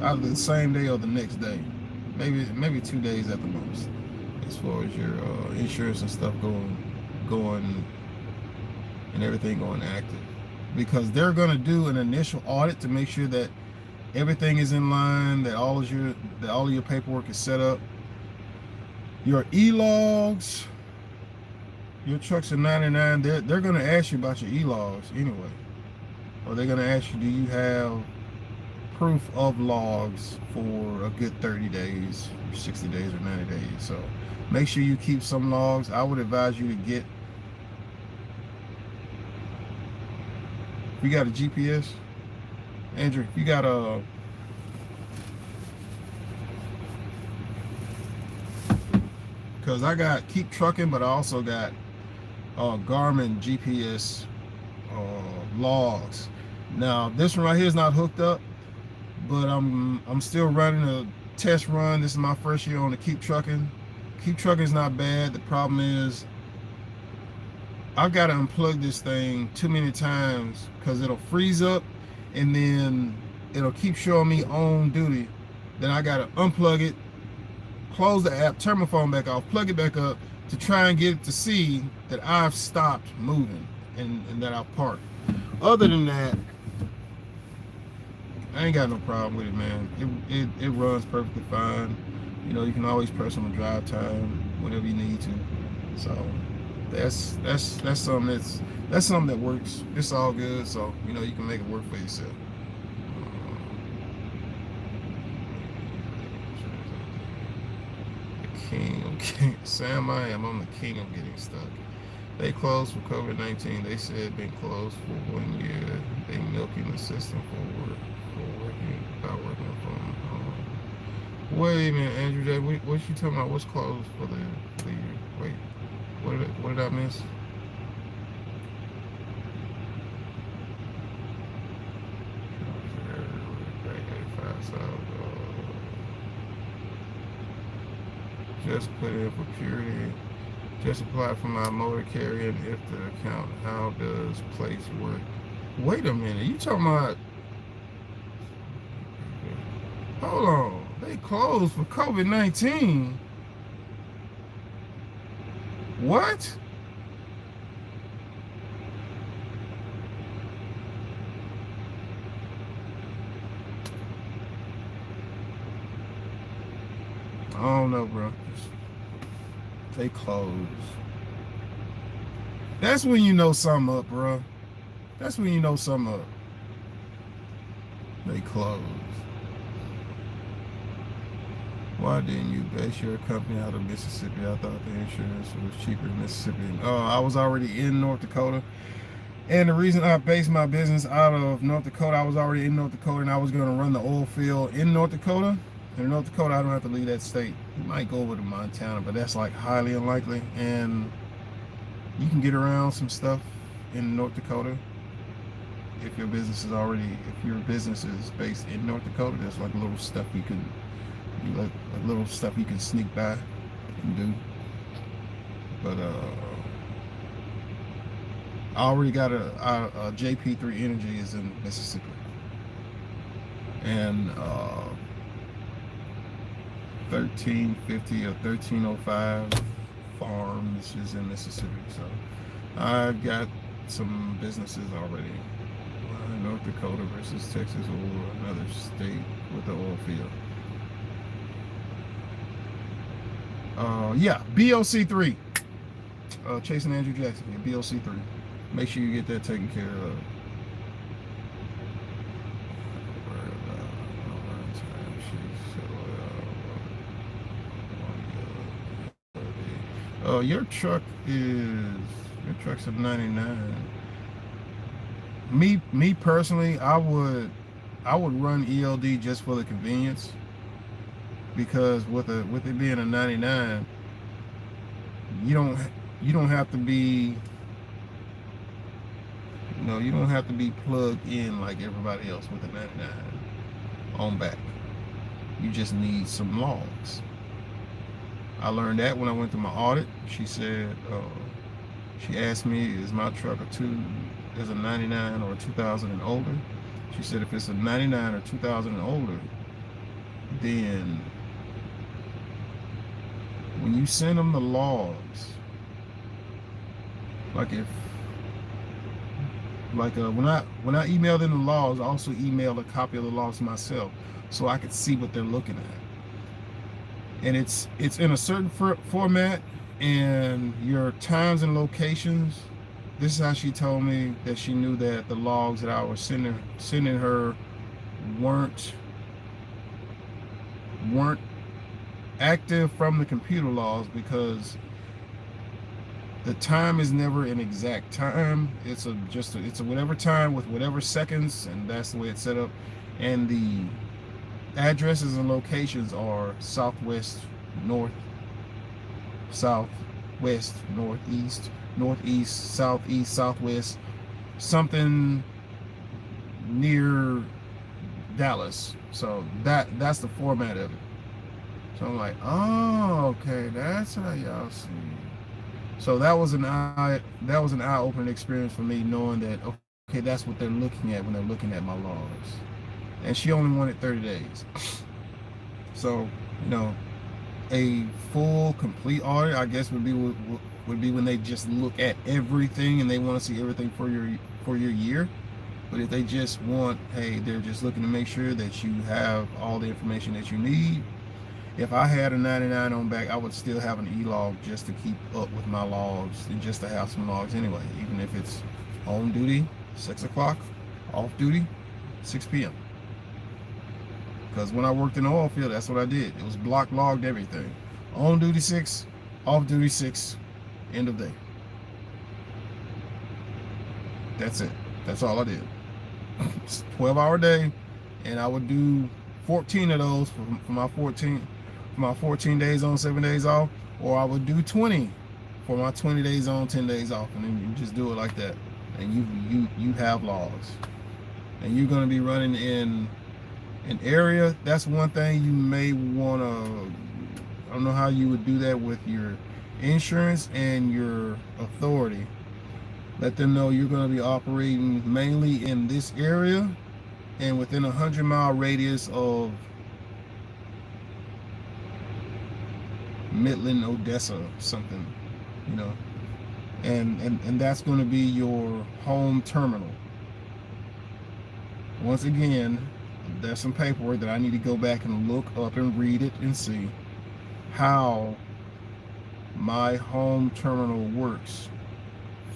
either the same day or the next day, maybe 2 days at the most. as far as your insurance and stuff going and everything going active, because they're going to do an initial audit to make sure that everything is in line, that all of your paperwork is set up. Your e-logs, your truck's a 99. They're going to ask you about your e-logs anyway, or they're going to ask you, do you have proof of logs for a good 30 days, 60 days, or 90 days. So make sure you keep some logs. I would advise you to get, if you got a GPS, Andrew, if you got a, because I got Keep Trucking, but I also got Garmin GPS logs. Now this one right here is not hooked up, but I'm still running a test run. This is my first year on the Keep Trucking. Keep Trucking is not bad. The problem is I've got to unplug this thing too many times because it'll freeze up and then it'll keep showing me on duty. Then I got to unplug it, close the app, turn my phone back off, plug it back up to try and get it to see that I've stopped moving and that I've parked. Other than that, I ain't got no problem with it, man. It runs perfectly fine. You know, you can always press on the drive time whenever you need to. So that's something that works. It's all good. So you know, you can make it work for yourself. Sam, I'm the king of getting stuck. They closed for COVID-19. They said been closed for 1 year. They milking the system for working from home. Wait a minute, Andrew J. What you talking about? What's closed for the year? Wait, what did I miss? Just put in for purity. Just apply for my motor carrier and if the account. How does place work? Wait a minute, you talking about? Hold on, they closed for COVID-19. What? I don't know, bro. They closed. That's when you know something up, bro. That's when you know something up. They closed. Why didn't you base your company out of Mississippi? I thought the insurance was cheaper in Mississippi. I was already in North Dakota. And the reason I based my business out of North Dakota, I was already in North Dakota and I was going to run the oil field in North Dakota. In North Dakota, I don't have to leave that state. You might go over to Montana, but that's like highly unlikely. And you can get around some stuff in North Dakota if your business is based in North Dakota. There's like little stuff you can sneak by and do. But I already got a JP3 Energy is in Mississippi, and 1350 or 1305 Farms is in Mississippi. So I've got some businesses already. North Dakota versus Texas or another state with the oil field. Yeah, BOC3. Chasing Andrew Jackson. Yeah, BOC3. Make sure you get that taken care of. Your truck's a 99. Me personally, I would run ELD just for the convenience, because with it being a 99, you don't have to be, you don't have to be plugged in like everybody else with a 99 on back. You just need some logs. I learned that when I went to my audit. She said, she asked me, is my truck is a 99 or a 2000 and older? She said, if it's a 99 or 2000 and older, then when you send them the logs, like if when I email them the logs, I also email a copy of the logs myself so I could see what they're looking at. And it's in a certain format, and your times and locations. This is how she told me that she knew that the logs that I was sending her weren't active from the computer logs, because the time is never an exact time. It's a whatever time with whatever seconds, and that's the way it's set up. And the addresses and locations are southwest, north, southwest, northeast, northeast, southeast, southwest, something near Dallas. So that's the format of it. So I'm like, oh, okay, that's how y'all see. So that was an eye-opening experience for me, knowing that, okay, that's what they're looking at when they're looking at my logs. And she only wanted 30 days. So, a full, complete audit, I guess, would be when they just look at everything and they want to see everything for your year. But if they just want, hey, they're just looking to make sure that you have all the information that you need. If I had a 99 on back, I would still have an e-log just to keep up with my logs, and just to have some logs anyway, even if it's on duty 6 o'clock, off duty 6 p.m. Because when I worked in the oil field, that's what I did. It was block logged everything. On duty 6, off duty 6, end of day. That's it. That's all I did. It's a 12-hour day, and I would do 14 of those for my 14 days on, 7 days off, or I would do 20 for my 20 days on, 10 days off, and then you just do it like that, and you have logs, and you're going to be running in an area. That's one thing you may want to, I don't know how you would do that with your insurance and your authority. Let them know you're going to be operating mainly in this area and within a 100-mile radius of Midland, Odessa, something, and that's going to be your home terminal. Once again, there's some paperwork that I need to go back and look up and read it and see how my home terminal works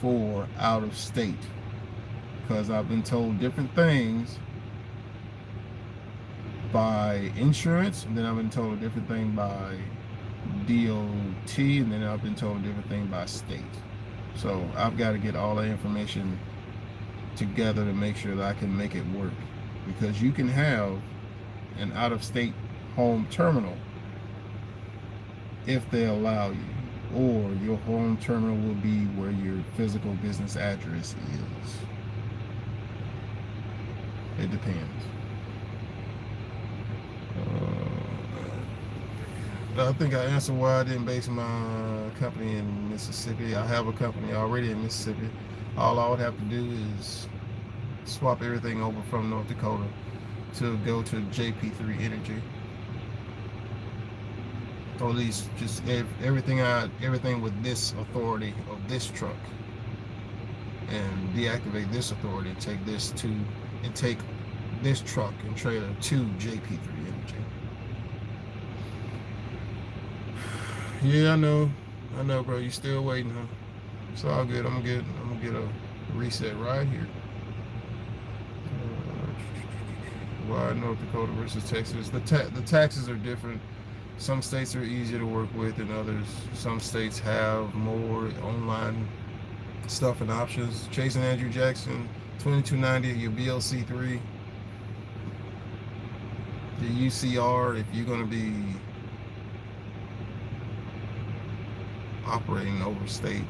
for out of state, because I've been told different things by insurance, and then I've been told a different thing by DOT, and then I've been told a different thing by state. So I've got to get all that information together to make sure that I can make it work, because you can have an out-of-state home terminal if they allow you, or your home terminal will be where your physical business address is. It depends. I think I answered why I didn't base my company in Mississippi. I have a company already in Mississippi. All I would have to do is swap everything over from North Dakota to go to JP3 Energy. Or at least just everything with this authority of this truck, and deactivate this authority, take this truck and trailer to JP3 Energy. Yeah, I know, bro. You still waiting, huh? It's all good. I'm gonna get a reset right here. Why North Dakota versus Texas? The taxes are different. Some states are easier to work with than others. Some states have more online stuff and options. Chase and Andrew Jackson, $22.90 your BLC3. The UCR, if you're going to be operating over state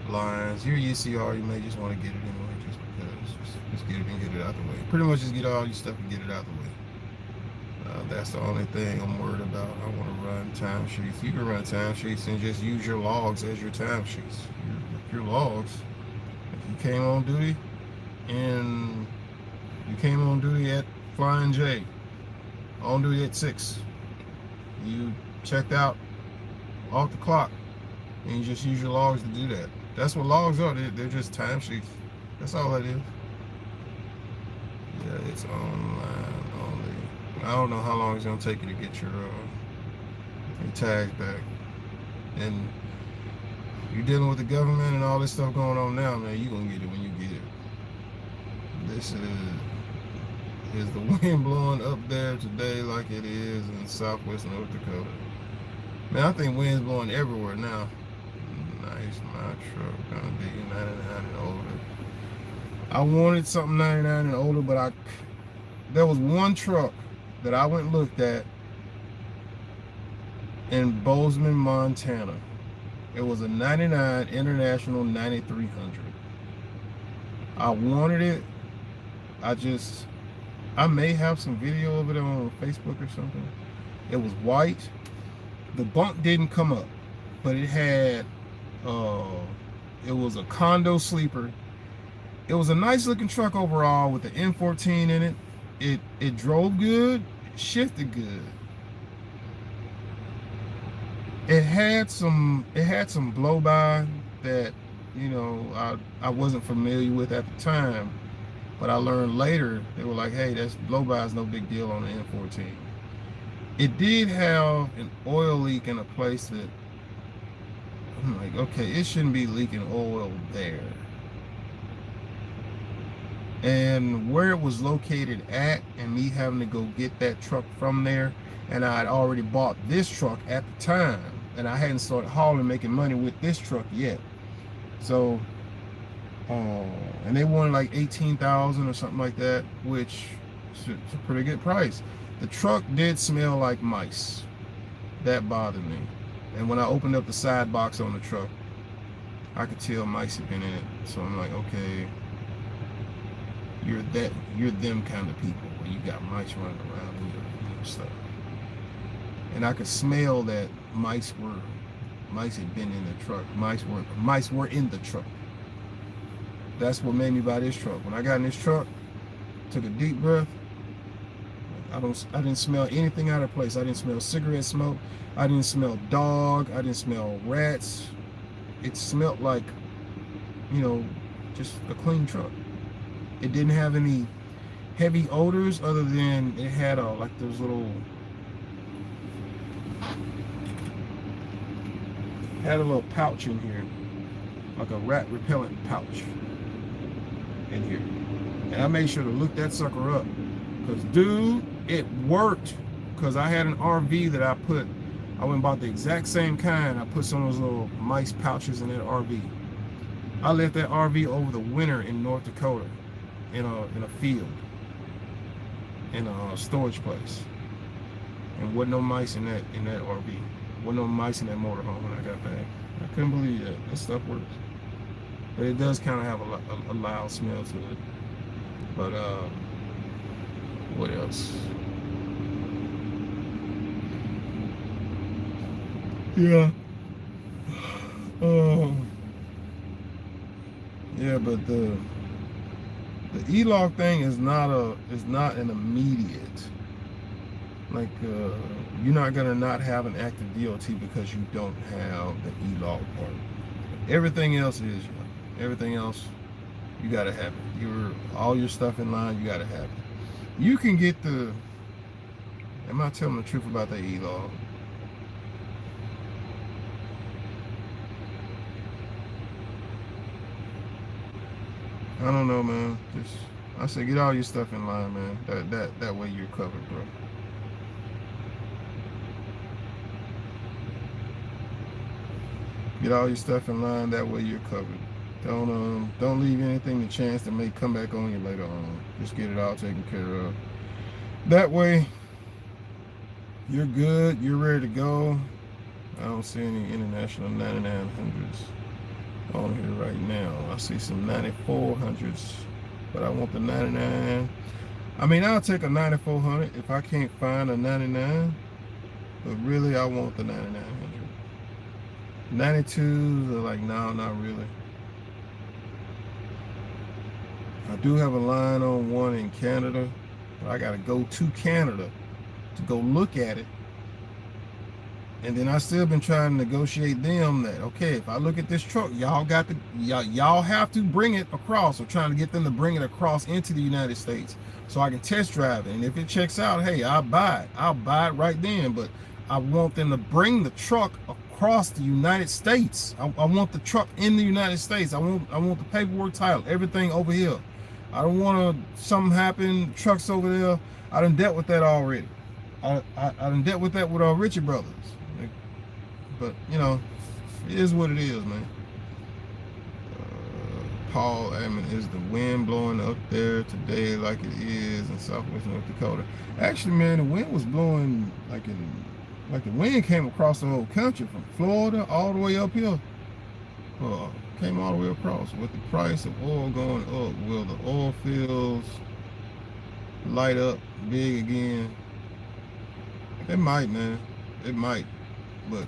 lines, your UCR, you may just want to get it anyway, just because. Just get it and get it out the way. Pretty much just get all your stuff and get it out the way. That's the only thing I'm worried about. I want to run timesheets. You can run timesheets and just use your logs as your timesheets. Your logs. If you came on duty and you came on duty at Flying J, on duty at 6, you checked out off the clock, and you just use your logs to do that. That's what logs are. They're just timesheets. That's all that is. Yeah, it's online only. I don't know how long it's gonna take you to get your tags back. And you're dealing with the government and all this stuff going on now, man. You're gonna get it when you get it. This is the wind blowing up there today like it is in southwest North Dakota. Man, I think wind's blowing everywhere now. Nice, my truck gonna be 99 and older. I wanted something 99 and older, but there was one truck that I went and looked at in Bozeman, Montana. It was a 99 International 9300. I wanted it. I may have some video of it on Facebook or something. It was white. The bunk didn't come up, but it had, it was a condo sleeper. It was a nice looking truck overall with the M14 in it. It drove good, it shifted good. It had some blow by that, you know, I wasn't familiar with at the time, but I learned later. They were like, hey, that's blow by is no big deal on the M14. It did have an oil leak in a place that I'm like, okay, it shouldn't be leaking oil there. And where it was located at, and me having to go get that truck from there, and I had already bought this truck at the time, and I hadn't started hauling, making money with this truck yet. So, and they wanted like $18,000 or something like that, which is a pretty good price. The truck did smell like mice. That bothered me. And when I opened up the side box on the truck, I could tell mice had been in it. So I'm like, okay, you're them kind of people where you got mice running around and your stuff. And I could smell that mice had been in the truck. Mice were in the truck. That's what made me buy this truck. When I got in this truck, took a deep breath. I didn't smell anything out of place. I didn't smell cigarette smoke. I didn't smell dog. I didn't smell rats. It smelled like, you know, just a clean truck. It didn't have any heavy odors other than it had like those little, had a little pouch in here, like a rat repellent pouch in here. And I made sure to look that sucker up, because dude, it worked. Because I had an RV that I went and bought the exact same kind. I put some of those little mice pouches in that RV. I left that RV over the winter in North Dakota, in a field, in a storage place, and wasn't no mice in that RV. Wasn't no mice in that motorhome when I got back. I couldn't believe that. That stuff works, but it does kind of have a loud smell to it. But what else? Yeah. Yeah, but the E-log thing is not an immediate. Like, you're not gonna not have an active DOT because you don't have the E-log part. Everything else is. Everything else, you gotta have it. All your stuff in line, you gotta have it. You can get the. Am I telling the truth about the E-log? I don't know, man. I say get all your stuff in line, man. That way you're covered, bro. Get all your stuff in line. That way you're covered. Don't leave anything to chance that may come back on you later on. Just get it all taken care of. That way you're good. You're ready to go. I don't see any international 9900s on here right now. I see some 9400s, but I want the 99. I mean, I'll take a 9400 if I can't find a 99, but really I want the 9900. 92s are like, no, not really. I do have a line on one in Canada, but I gotta go to Canada to go look at it And then I still been trying to negotiate them that, okay, if I look at this truck, y'all have to bring it across, or trying to get them to bring it across into the United States so I can test drive it. And if it checks out, hey, I'll buy it right then. But I want them to bring the truck across the United States. I want the truck in the United States. I want the paperwork, title, everything over here. I don't want something happen, trucks over there. I done dealt with that already. I done dealt with that with our Richard brothers. But, you know, it is what it is, man. Paul Admin, is the wind blowing up there today like it is in southwest North Dakota? Actually, man, the wind was blowing like the wind came across the whole country from Florida all the way up here. Came all the way across. With the price of oil going up, will the oil fields light up big again? It might, man. It might. But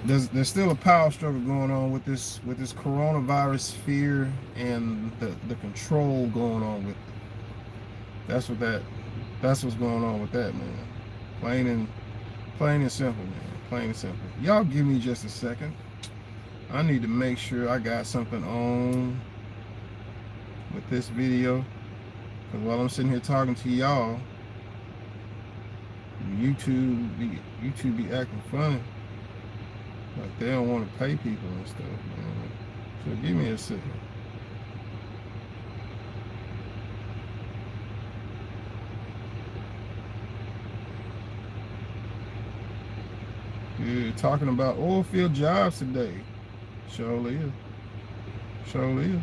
there's still a power struggle going on with this coronavirus fear and the control going on with it. That's what's going on with that, man. Plain and simple, man. Plain and simple. Y'all give me just a second. I need to make sure I got something on with this video, because while I'm sitting here talking to y'all, YouTube be acting funny. Like they don't want to pay people and stuff, man. So give me a second. You're talking about oil field jobs today. Surely is. Surely is.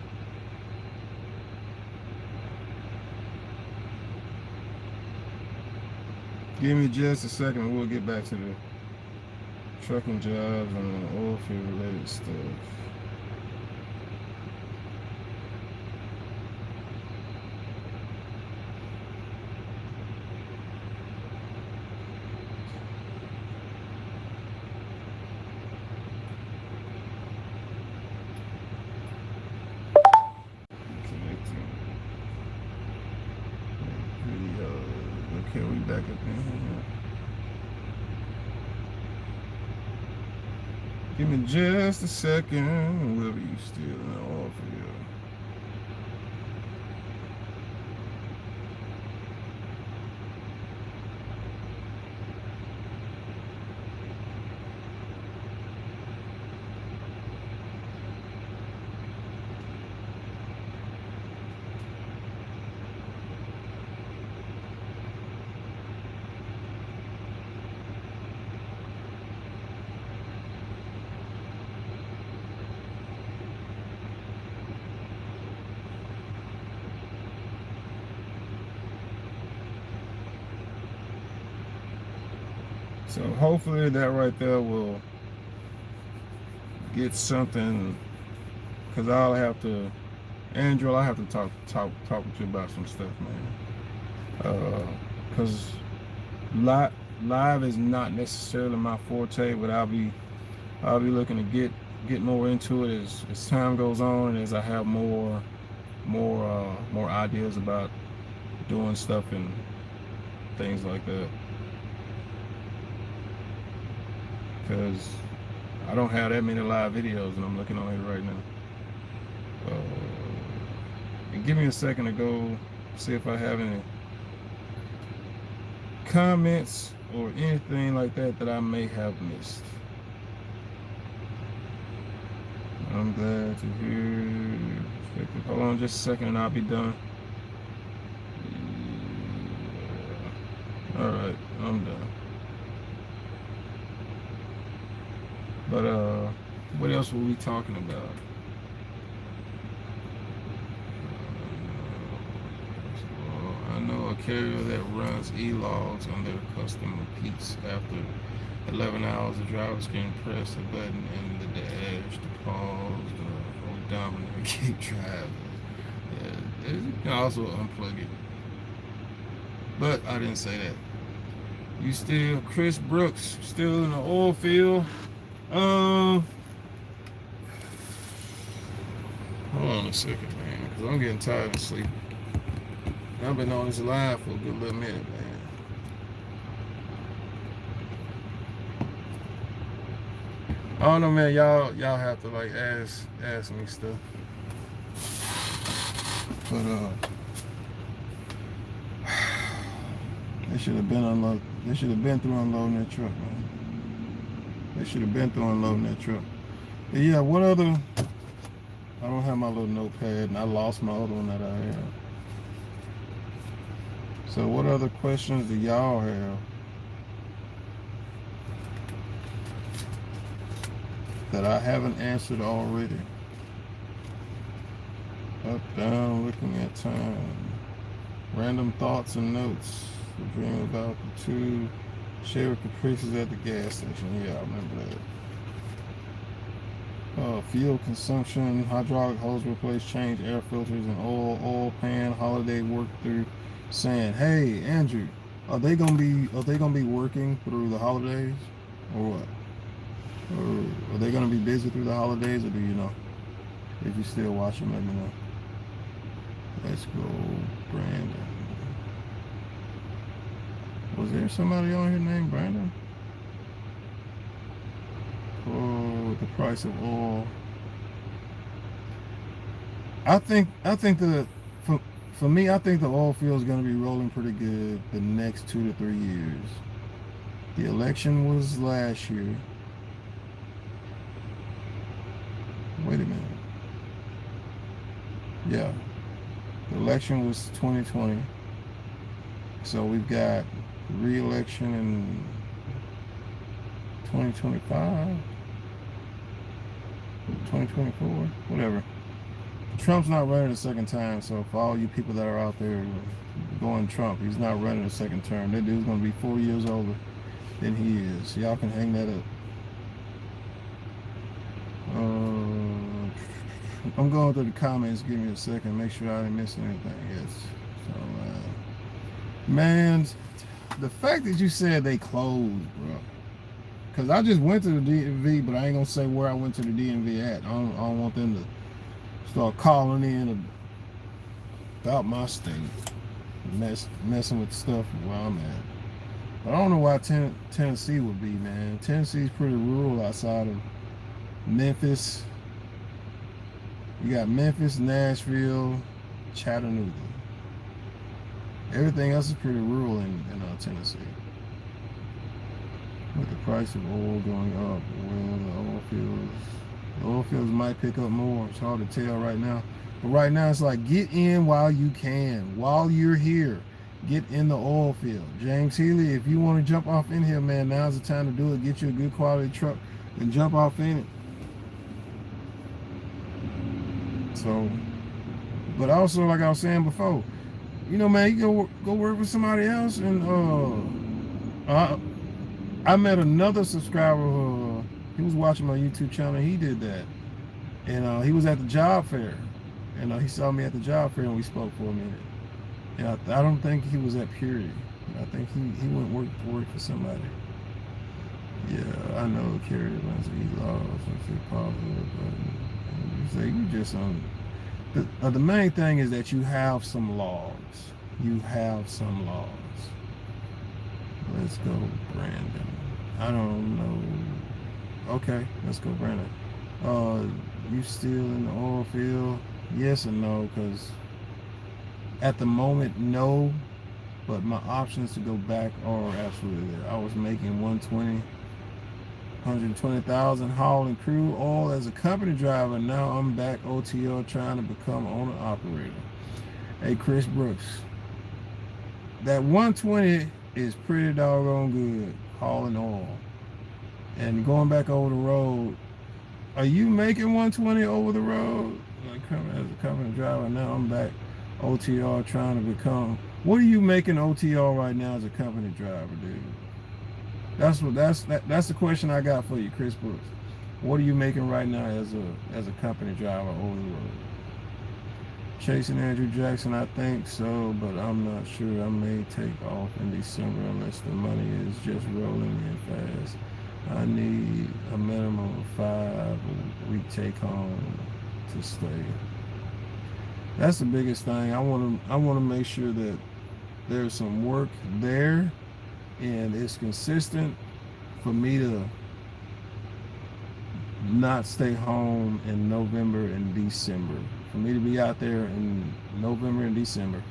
Give me just a second and we'll get back to the trucking jobs and oil field related stuff. Okay, we back up in here. Give me just a second. We'll be still in the oil field. So hopefully that right there will get something, because I'll have to, Andrew, I have to talk with you about some stuff, man. Because live is not necessarily my forte, but I'll be looking to get more into it as time goes on, and as I have more ideas about doing stuff and things like that. Because I don't have that many live videos, and I'm looking on it right now. And give me a second to go see if I have any comments or anything like that I may have missed. I'm glad to hear. Hold on just a second and I'll be done. Yeah. All right, I'm done. But what else were we talking about? I know a carrier that runs e-logs on their customer piece. After 11 hours, the drivers can press a button in the dash to pause or dominate and keep driving. Yeah, you can also unplug it. But I didn't say that. You still, Chris Brooks, still in the oil field. Hold on a second, man, because I'm getting tired of sleeping. I've been on this line for a good little minute, man. I don't know, man. Y'all have to like ask me stuff. But they should have been unloaded. They should have been through unloading that truck, man. They should have been through unloading that truck. But yeah, what other? I don't have my little notepad, and I lost my other one that I had. So what other questions do y'all have that I haven't answered already? Up, down, looking at time. Random thoughts and notes. We dream about the two Sherry Caprices at the gas station. Yeah, I remember that. Fuel consumption, hydraulic hose replace, change air filters and oil pan, holiday work through sand. Hey, Andrew, are they gonna be working through the holidays or what? Or are they gonna be busy through the holidays, or do you know? If you still watching, let me know. Let's go, Brandon. Was there somebody on here named Brandon? Oh, the price of oil. I think for me, I think the oil field is going to be rolling pretty good the next 2 to 3 years. The election was last year. Wait a minute. Yeah, the election was 2020. So we've got re-election in 2025, 2024, whatever. Trump's not running a second time, so for all you people that are out there going Trump, he's not running a second term. That dude's going to be 4 years older than he is. Y'all can hang that up. I'm going through the comments. Give me a second. Make sure I didn't miss anything. Yes. So, man, the fact that you said they closed, bro. Because I just went to the DMV, but I ain't going to say where I went to the DMV at. I don't want them to start calling in about my state, messing with stuff where I'm at. But I don't know why Tennessee would be, man. Tennessee's pretty rural outside of Memphis. You got Memphis, Nashville, Chattanooga. Everything else is pretty rural in Tennessee. With the price of oil going up, the oil fields might pick up more. It's hard to tell right now. But right now, it's like, get in while you can. While you're here, get in the oil field. James Healy, if you want to jump off in here, man, now's the time to do it. Get you a good quality truck and jump off in it. So, but also, like I was saying before, you know, man, you go work with somebody else. And I met another subscriber. He was watching my YouTube channel. He did that, and he was at the job fair, and he saw me at the job fair, and we spoke for a minute. And I don't think he was at Purity. I think he went work for somebody. Yeah, I know Kerry Lindsay. He lost. But you just the main thing is that you have some laws. You have some laws. Let's go, Brandon. I don't know. Okay, let's go, Brandon. You still in the oil field? Yes and no, because at the moment, no. But my options to go back are absolutely there. I was making 120,000 hauling crude oil as a company driver. Now I'm back OTR trying to become owner operator. Hey, Chris Brooks, that 120 is pretty doggone good hauling oil. And going back over the road, are you making 120 over the road? Like, as a company driver, now I'm back OTR trying to become. What are you making OTR right now as a company driver, dude? That's the question I got for you, Chris Brooks. What are you making right now as a company driver over the road? Chasing Andrew Jackson, I think so, but I'm not sure. I may take off in December unless the money is just rolling in fast. I need a minimum of 5-week take home to stay. That's the biggest thing. I want to make sure that there's some work there and it's consistent for me to not stay home in November and December. For me to be out there in November and December,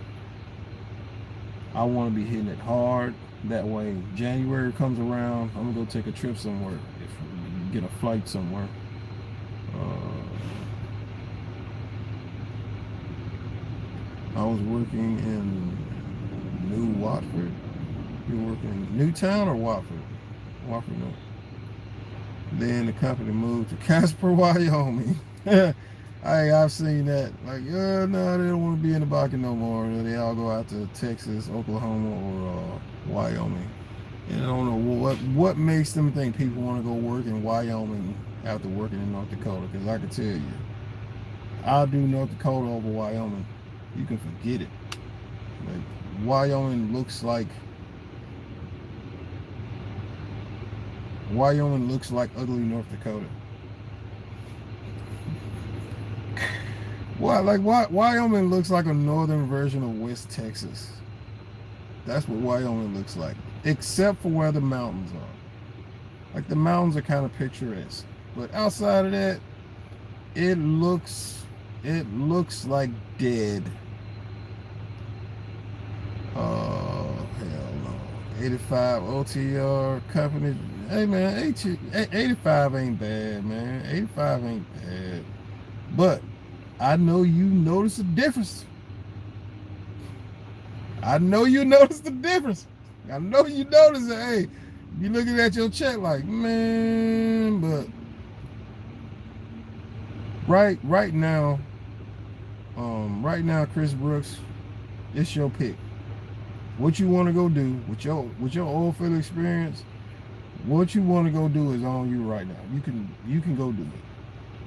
I want to be hitting it hard. That way, January comes around, I'm gonna go take a trip somewhere, get a flight somewhere. I was working in New Watford. You working in Newtown or Watford? Watford, no. Then the company moved to Casper, Wyoming. I've seen that. Like, no, they don't want to be in the Bakken no more. They all go out to Texas, Oklahoma, or Wyoming. And I don't know what makes them think people want to go work in Wyoming after working in North Dakota. Because I can tell you, I'll do North Dakota over Wyoming. You can forget it. Like, Wyoming looks like ugly North Dakota. Wyoming looks like a northern version of West Texas. That's what Wyoming looks like, except for where the mountains are. Like, the mountains are kind of picturesque, but outside of that, it looks like dead. Oh, hell no. 85 OTR company. Hey man, 85 ain't bad, man. 85 ain't bad. But I know you notice the difference. I know you notice the difference. I know you notice it. Hey, you looking at your check like, man, but right now, Chris Brooks, it's your pick. What you want to go do with your oilfield experience? What you want to go do is on you right now. You can go do it.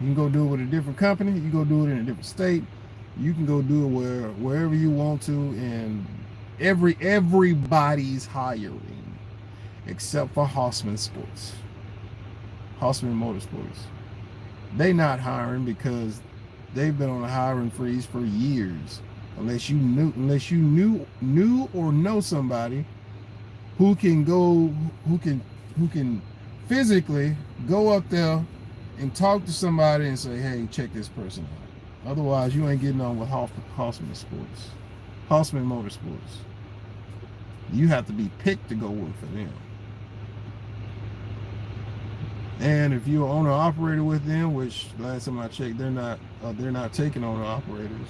You can go do it with a different company. You can go do it in a different state. You can go do it wherever you want to, and everybody's hiring except for Hossman Motorsports. They not hiring because they've been on a hiring freeze for years. Unless you knew or know somebody who can physically go up there and talk to somebody and say, hey, check this person out. Otherwise, you ain't getting on with Hossman Motorsports. You have to be picked to go work for them. And if you're owner operator with them, which last time I checked, they're not taking owner operators.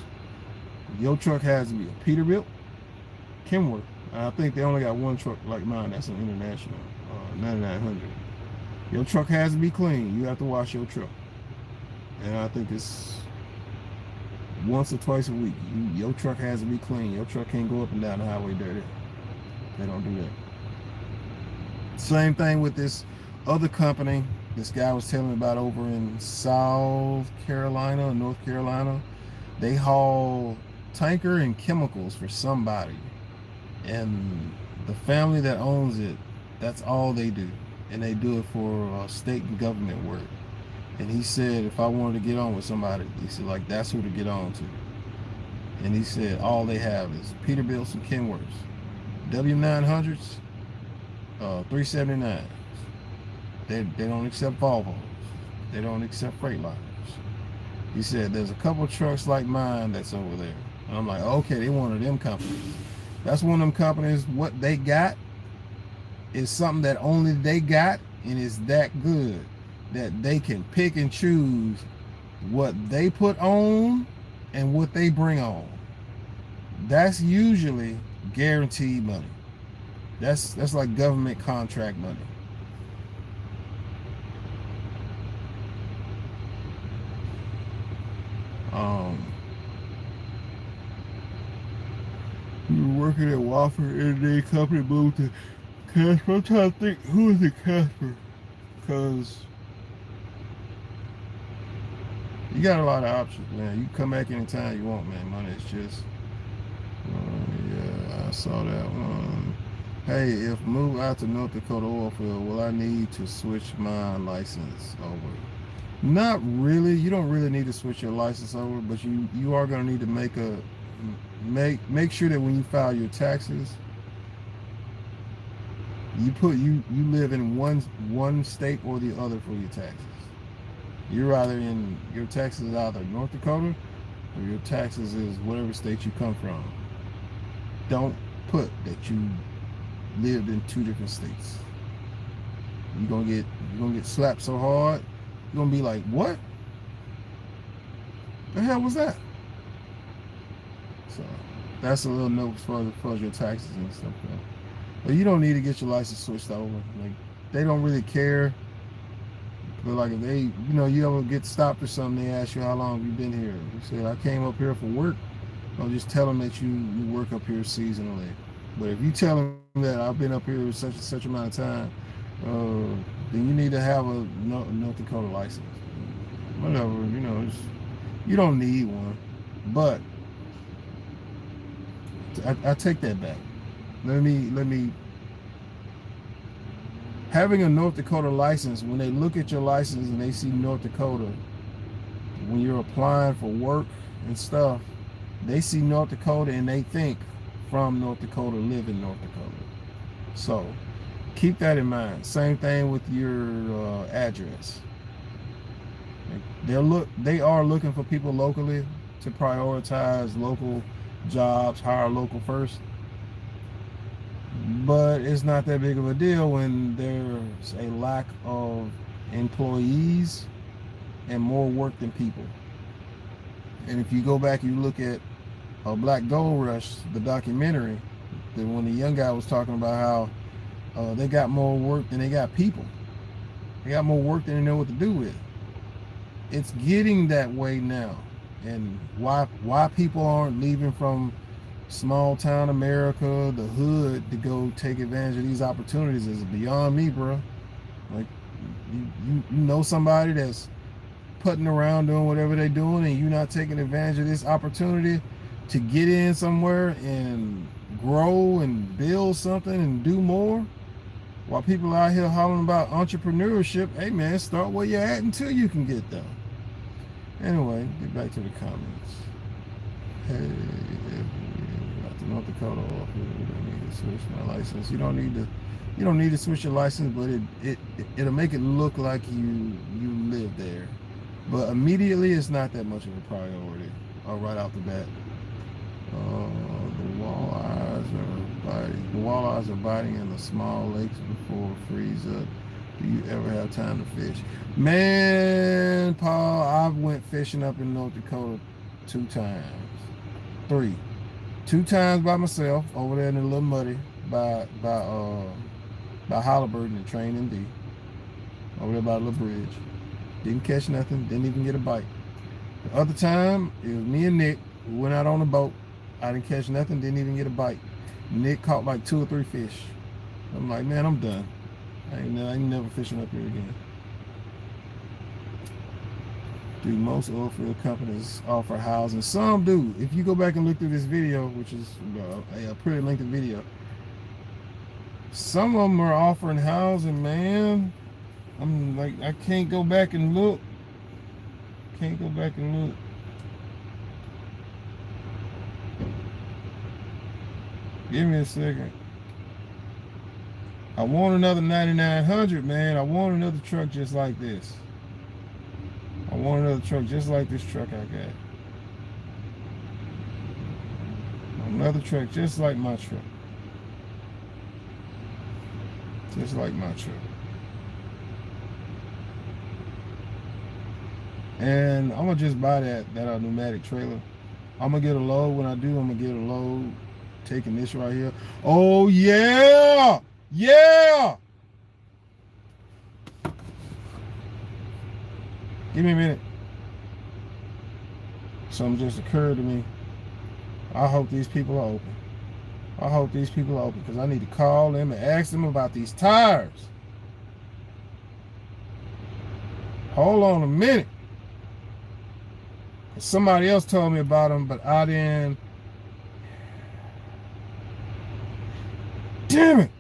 Your truck has to be a Peterbilt, Kenworth. I think they only got one truck like mine. That's an International 9900. Your truck has to be clean. You have to wash your truck, and I think it's once or twice a week. Your truck has to be clean. Your truck can't go up and down the highway dirty. They don't do that. Same thing with this other company. This guy was telling me about over in South Carolina, North Carolina. They haul tanker and chemicals for somebody, and the family that owns it, that's all they do, and they do it for state and government work. And he said if I wanted to get on with somebody, he said like that's who to get on to. And he said all they have is Peterbilts and Kenworths, W900s, 379s. They don't accept Volvos. They don't accept Freightliners. He said there's a couple of trucks like mine that's over there. And I'm like, okay, they one of them companies. That's one of them companies. What they got is something that only they got, and it's that good that they can pick and choose what they put on and what they bring on. That's usually guaranteed money. That's like government contract money. We were working at Wofford, and the company moved to Casper. I'm trying to think, who is in Casper? Because you got a lot of options, man. You can come back anytime you want, man. Money is just, yeah, I saw that one. Hey, if move out to North Dakota Oilfield, will I need to switch my license over? Not really. You don't really need to switch your license over, but you are going to need to make sure that when you file your taxes, you live in one state or the other for your taxes. You're either in, your taxes is either North Dakota or your taxes is whatever state you come from. Don't put that you lived in 2 different states. You're gonna get slapped so hard, you're gonna be like, what? The hell was that? So that's a little note for your taxes and stuff. But you don't need to get your license switched over. Like, they don't really care. But like, if they, you ever get stopped or something, they ask you how long have you been here. You said, I came up here for work. Don't just tell them that you work up here seasonally. But if you tell them that I've been up here such and such amount of time, then you need to have a North Dakota license. Whatever, you don't need one. But I take that back. Let me. Having a North Dakota license, when they look at your license and they see North Dakota, when you're applying for work and stuff, they see North Dakota and they think from North Dakota, live in North Dakota. So keep that in mind. Same thing with your address. They are looking for people locally to prioritize local jobs, hire local first. But it's not that big of a deal when there's a lack of employees and more work than people. And if you go back and you look at Black Gold Rush, the documentary, when the young guy was talking about how they got more work than they got people. They got more work than they know what to do with. It's getting that way now. And why people aren't leaving from small town America, the hood, to go take advantage of these opportunities is beyond me, bro. Like, you know somebody that's putting around doing whatever they're doing and you not taking advantage of this opportunity to get in somewhere and grow and build something and do more, while people out here hollering about entrepreneurship. Hey man, start where you're at until you can get there. Anyway, get back to the comments. Hey, got to North Dakota off here. We don't need to switch my license. You don't need to switch your license, but it'll make it look like you live there. But immediately, it's not that much of a priority. Right off the bat. The walleyes are biting in the small lakes before freeze up. Do you ever have time to fish? Man, Paul, I've went fishing up in North Dakota 2 times. 3. 2 times by myself over there in the little muddy by Halliburton and Train MD. Over there by the little bridge. Didn't catch nothing, didn't even get a bite. The other time, it was me and Nick. We went out on a boat. I didn't catch nothing, didn't even get a bite. Nick caught like 2 or 3 fish. I'm like, man, I'm done. I ain't never fishing up here again. Do most oilfield companies offer housing? Some do. If you go back and look through this video, which is a pretty lengthy video, some of them are offering housing, man. I'm like, I can't go back and look. Give me a second. I want another 9900, man. I want another truck just like this. I want another truck just like this truck I got. Another truck just like my truck. Just like my truck. And I'm gonna just buy that pneumatic trailer. I'm gonna get a load. When I do, I'm gonna get a load. Taking this right here. Oh yeah! Yeah! Give me a minute. Something just occurred to me. I hope these people are open. Because I need to call them and ask them about these tires. Hold on a minute. Somebody else told me about them, but I didn't. Damn it!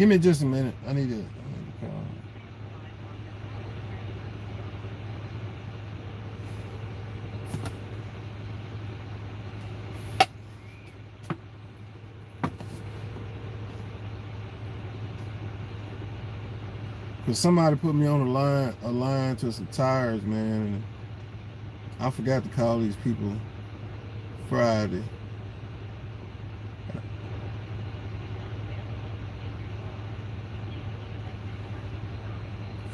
Give me just a minute. I need to call. Cause somebody put me on a line to some tires, man, and I forgot to call these people Friday.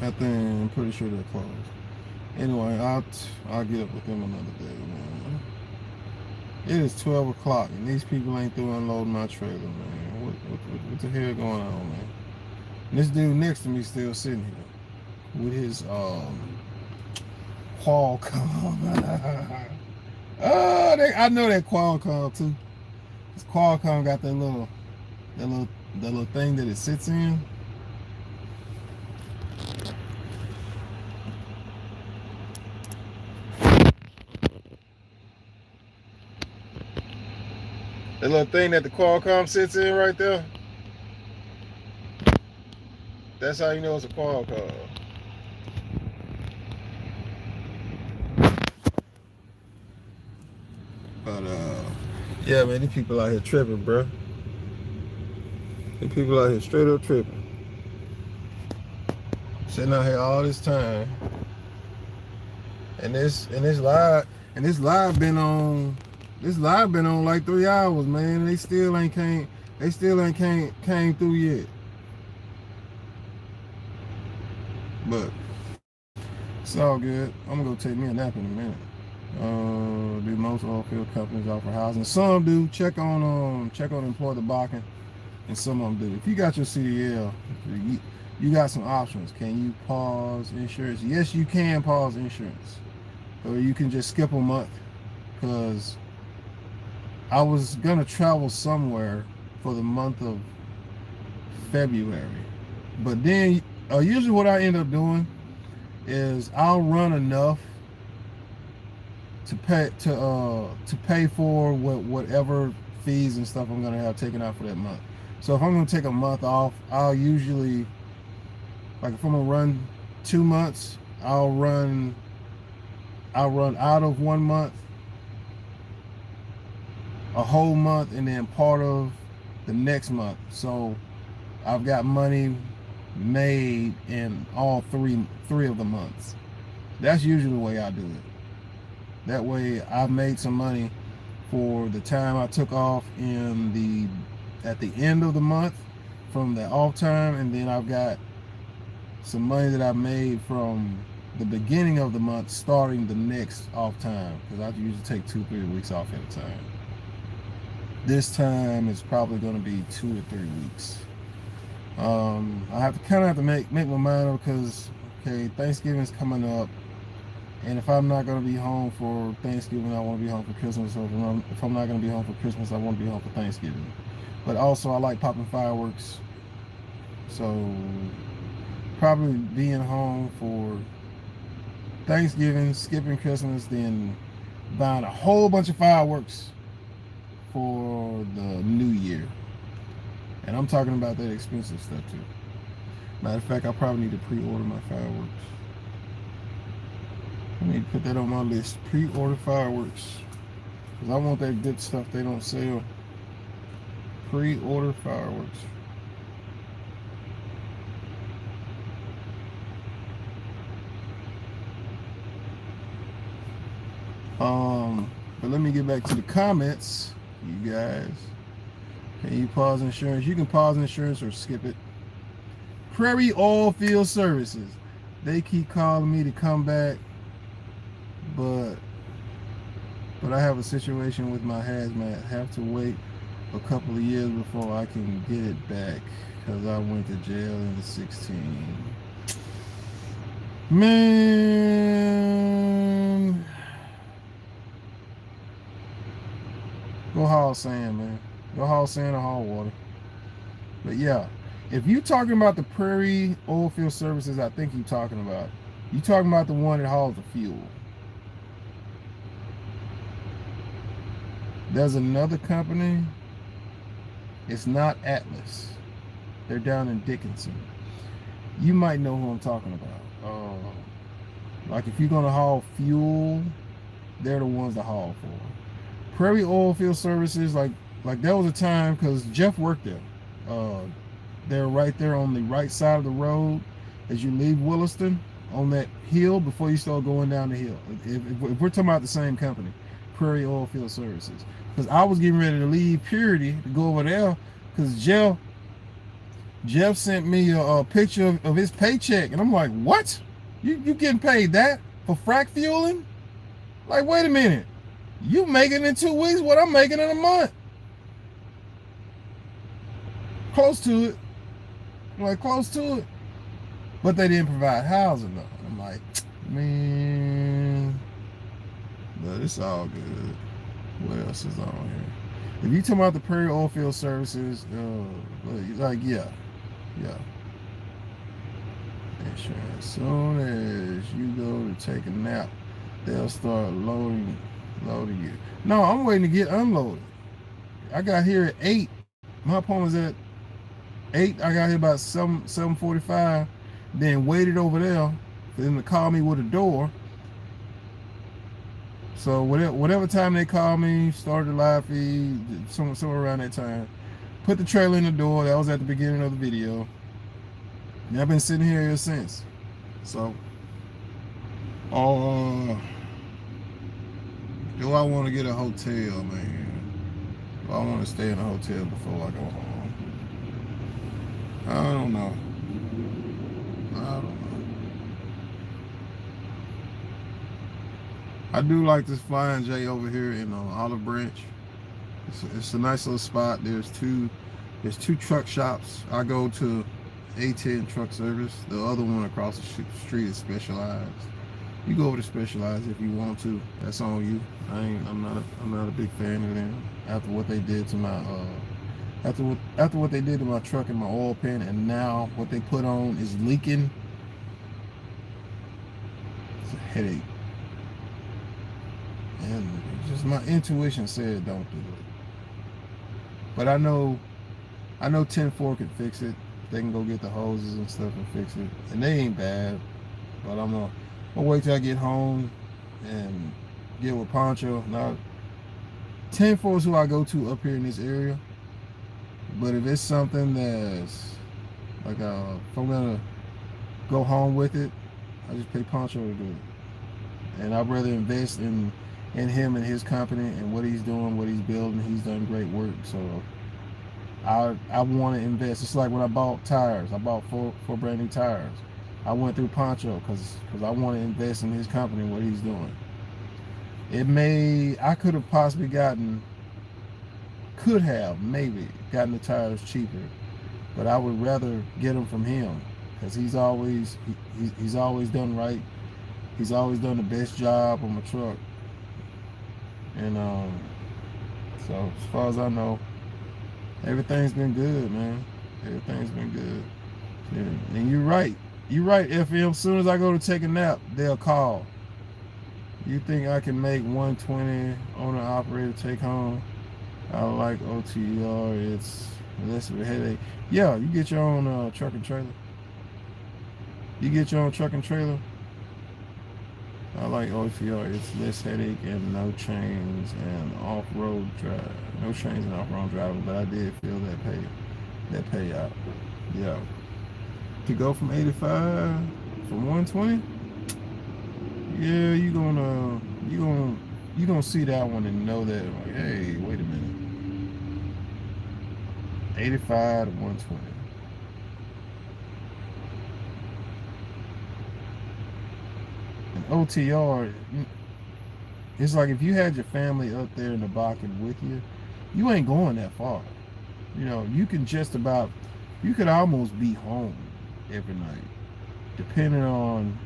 I think I'm pretty sure they're closed. Anyway, I'll get up with them another day, man. It is 12 o'clock and these people ain't through unloading my trailer, man. What the hell going on, man? And this dude next to me still sitting here with his Qualcomm. I know that Qualcomm too. This Qualcomm got that little thing that it sits in. That little thing that the Qualcomm sits in right there. That's how you know it's a Qualcomm. But yeah, man, these people out here tripping, bro. These people out here straight up tripping. Sitting out here all this time, and this live been on like 3 hours, man. They still ain't came through yet. But it's all good. I'm gonna go take me a nap in a minute. Do most oilfield companies offer housing? Some do. Check on employ the Bakken, and some of them do. If you got your CDL, you got some options. Can you pause insurance? Yes, you can pause insurance, or you can just skip a month. Because I was gonna travel somewhere for the month of February, but then usually what I end up doing is I'll run enough to pay for whatever fees and stuff I'm gonna have taken out for that month. So if I'm gonna take a month off, I'll usually, like if I'm gonna run 2 months, I'll run out of 1 month, a whole month, and then part of the next month. So I've got money made in all three of the months. That's usually the way I do it. That way I've made some money for the time I took off at the end of the month from the off time, and then I've got some money that I made from the beginning of the month starting the next off time, because I usually take 2-3 weeks off at a time. This time it's probably going to be 2 or 3 weeks. I have to make my mind up, because Thanksgiving's coming up, and if I'm not going to be home for Thanksgiving, I want to be home for Christmas. Or if I'm not going to be home for Christmas, I want to be home for Thanksgiving. But also I like popping fireworks, so probably being home for Thanksgiving, skipping Christmas, then buying a whole bunch of fireworks for the new year. And I'm talking about that expensive stuff too. Matter of fact, I probably need to pre-order my fireworks. I need to put that on my list. Pre-order fireworks, because I want that good stuff they don't sell. Pre-order fireworks. But let me get back to the comments, you guys. Can you pause insurance? You can pause insurance or skip it. Prairie Oilfield Services. They keep calling me to come back, but I have a situation with my hazmat. Have to wait a couple of years before I can get it back, because I went to jail in the 16. Man, go haul sand, man. Go haul sand or haul water. But yeah, if you talking about the Prairie Oilfield Services, I think you're talking about the one that hauls the fuel. There's another company. It's not Atlas. They're down in Dickinson. You might know who I'm talking about. Like if you're gonna haul fuel, they're the ones to haul for. Prairie Oilfield Services, like there was a time, because Jeff worked there. They're right there on the right side of the road as you leave Williston, on that hill before you start going down the hill. If we're talking about the same company, Prairie Oilfield Services. Because I was getting ready to leave Purity to go over there, because Jeff sent me a picture of his paycheck, and I'm like, what? You getting paid that for frac fueling? Like, wait a minute. You making in 2 weeks what I'm making in a month. Close to it. Like, close to it. But they didn't provide housing, though. I'm like, man, but it's all good. What else is on here? If you talking about the Prairie Oilfield Services, like, yeah. As soon as you go to take a nap, they'll start loading you. No, I'm waiting to get unloaded. I got here at 8. My appointment's at 8. I got here about 7:45. Then waited over there for them to call me with a door. So whatever time they called me, started the live feed, somewhere around that time. Put the trailer in the door. That was at the beginning of the video. And I've been sitting here ever since. So, do I want to get a hotel, man? Do I want to stay in a hotel before I go home? I don't know. I do like this Flying J over here in Olive Branch. It's a nice little spot. There's two truck shops. I go to A10 Truck Service. The other one across the street is Specialized. You go over to Specialized if you want to. That's on you. I'm not a big fan of them. After what they did to my after what they did to my truck and my oil pan, and now what they put on is leaking. It's a headache. And just my intuition said don't do it. But I know 10-4 can fix it. They can go get the hoses and stuff and fix it. And they ain't bad. But I'm gonna wait till I get home and get with Poncho. Now 10-4 is who I go to up here in this area. But if it's something that's like if I'm gonna go home with it, I just pay Poncho to do it. And I'd rather invest in him and his company and what he's doing, what he's building. He's done great work. So I want to invest. It's like when I bought tires. I bought four brand new tires. I went through Poncho because I want to invest in his company and what he's doing. I could have possibly maybe gotten the tires cheaper, but I would rather get them from him because he's always done right. He's always done the best job on my truck. And so as far as I know, everything's been good, man. Everything's been good. Yeah. And you're right, FM. As soon as I go to take a nap, they'll call. You think I can make 120 owner operator take home? I like OTR. It's less of a headache. Yeah, you get your own truck and trailer. You get your own truck and trailer. I like OTR. It's less headache and no chains and off-road drive. No chains and off-road driving, but I did feel that payout. Yeah. To go from 85 from 120, yeah, you gonna see that one and know that, like, hey, wait a minute. 85 to 120. OTR, it's like if you had your family up there in the Bakken with you, you ain't going that far. You know, you could almost be home every night, depending on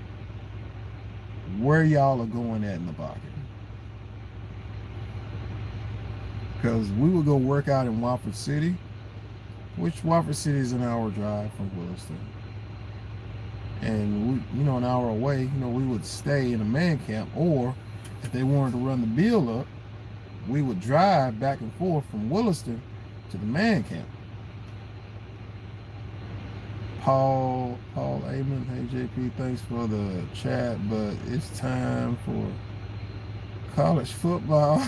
where y'all are going at in the Bakken. Because we would go work out in Wofford City, which Wofford City is an hour drive from Williston. And we, an hour away, we would stay in a man camp, or if they wanted to run the bill up, we would drive back and forth from Williston to the man camp. Paul Amon. Hey JP, thanks for the chat, but it's time for college football.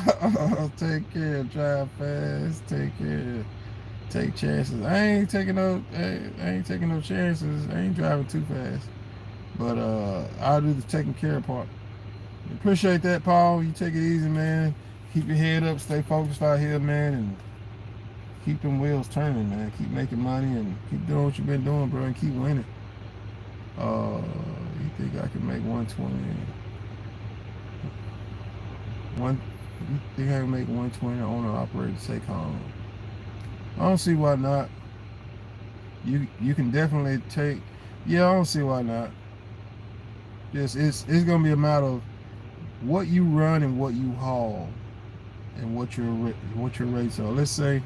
Take care, drive fast, take care, take chances. I ain't taking no chances. I ain't driving too fast. But I'll do the taking care part. Appreciate that, Paul. You take it easy, man. Keep your head up, stay focused out here, man, and keep them wheels turning, man. Keep making money and keep doing what you've been doing, bro, and keep winning. You think I can make 120? You think I can make 120 owner operator take home? I don't see why not. You can definitely take. Yeah, I don't see why not. Just it's gonna be a matter of what you run and what you haul, and what your rates are. Let's say.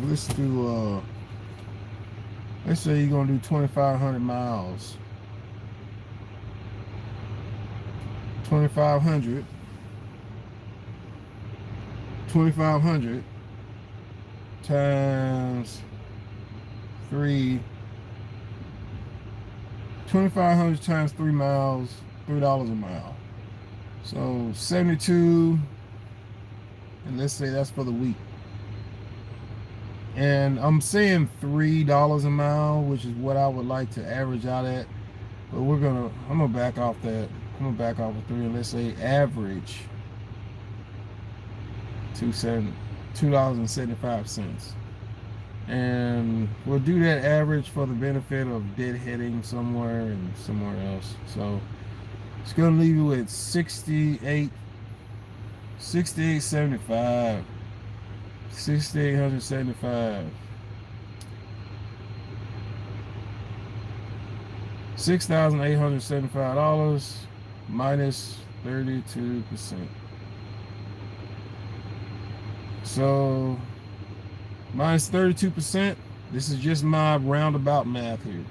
Let's do. Let's say you're gonna do 2,500 miles. 2,500 times 3. 2,500 times 3 miles, $3 a mile. So 72, and let's say that's for the week. And I'm saying $3 a mile, which is what I would like to average out at. But I'm gonna back off that. I'm gonna back off of 3, and let's say average $2.75. And we'll do that average for the benefit of deadheading somewhere and somewhere else. So it's gonna leave you at 68.75. 6,875. $6,875 minus 32%. So minus 32%. This is just my roundabout math here.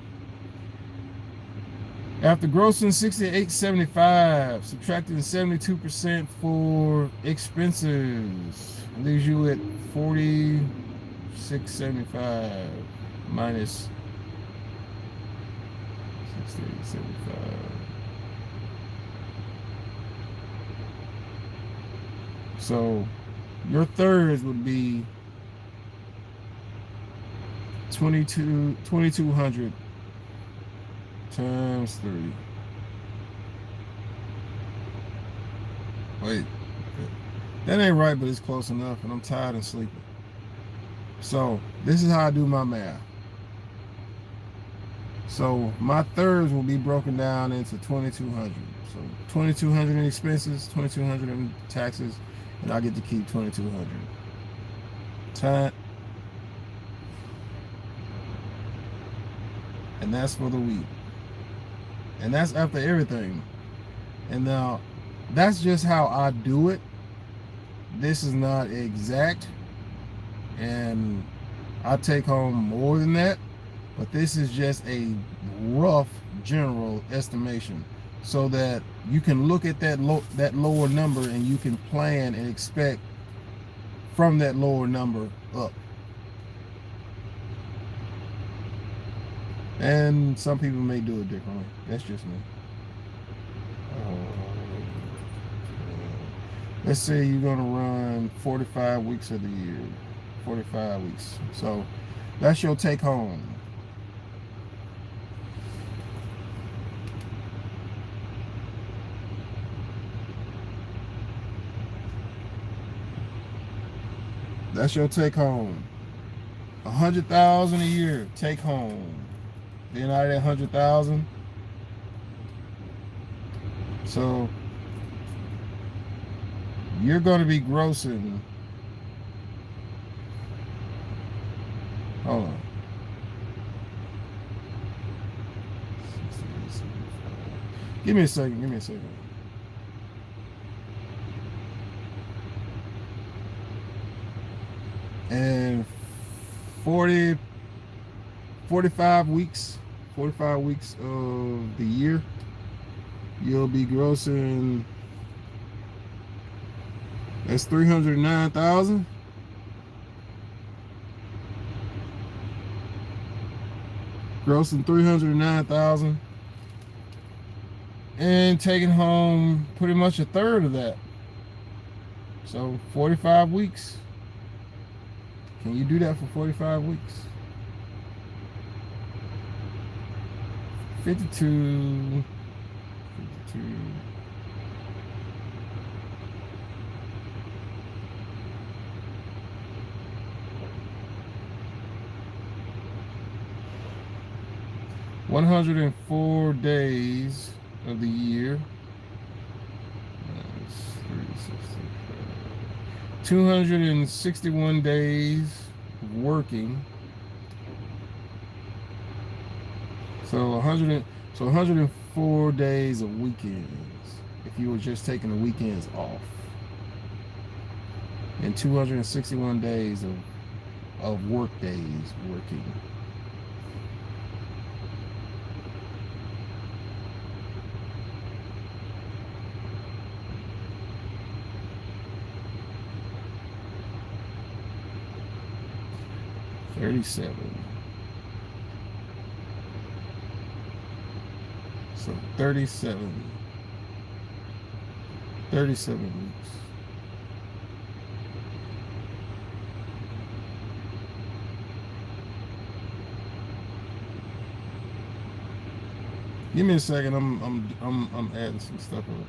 After grossing $68.75, subtracting 72% for expenses, leaves you at $46.75 minus 68.75. So your thirds would be 2,200 times 3. Wait, that ain't right, but it's close enough, and I'm tired and sleeping. So this is how I do my math. So my thirds will be broken down into 2,200. So 2,200 in expenses, 2,200 in taxes, and I get to keep 2,200. And that's for the week. And that's after everything. And now, that's just how I do it. This is not exact. And I take home more than that. But this is just a rough general estimation, so that you can look at that lower number and you can plan and expect from that lower number up. And some people may do it differently. That's just me. Let's say you're gonna run 45 weeks of the year. 45 weeks. So that's your take home. That's your take home. 100,000 a year take home. Then out of that 100,000, so you're going to be grossing. Hold on. Give me a second. And 45 weeks of the year, you'll be grossing, that's 309,000. grossing $309,000 and taking home pretty much a third of that. So 45 weeks. Can you do that for 45 weeks? 52. $104 days of the year. 261 days of working. So 104 days of weekends if you were just taking the weekends off. And 261 days of work days working. $37. So 37 weeks. Give me a second. I'm adding some stuff up.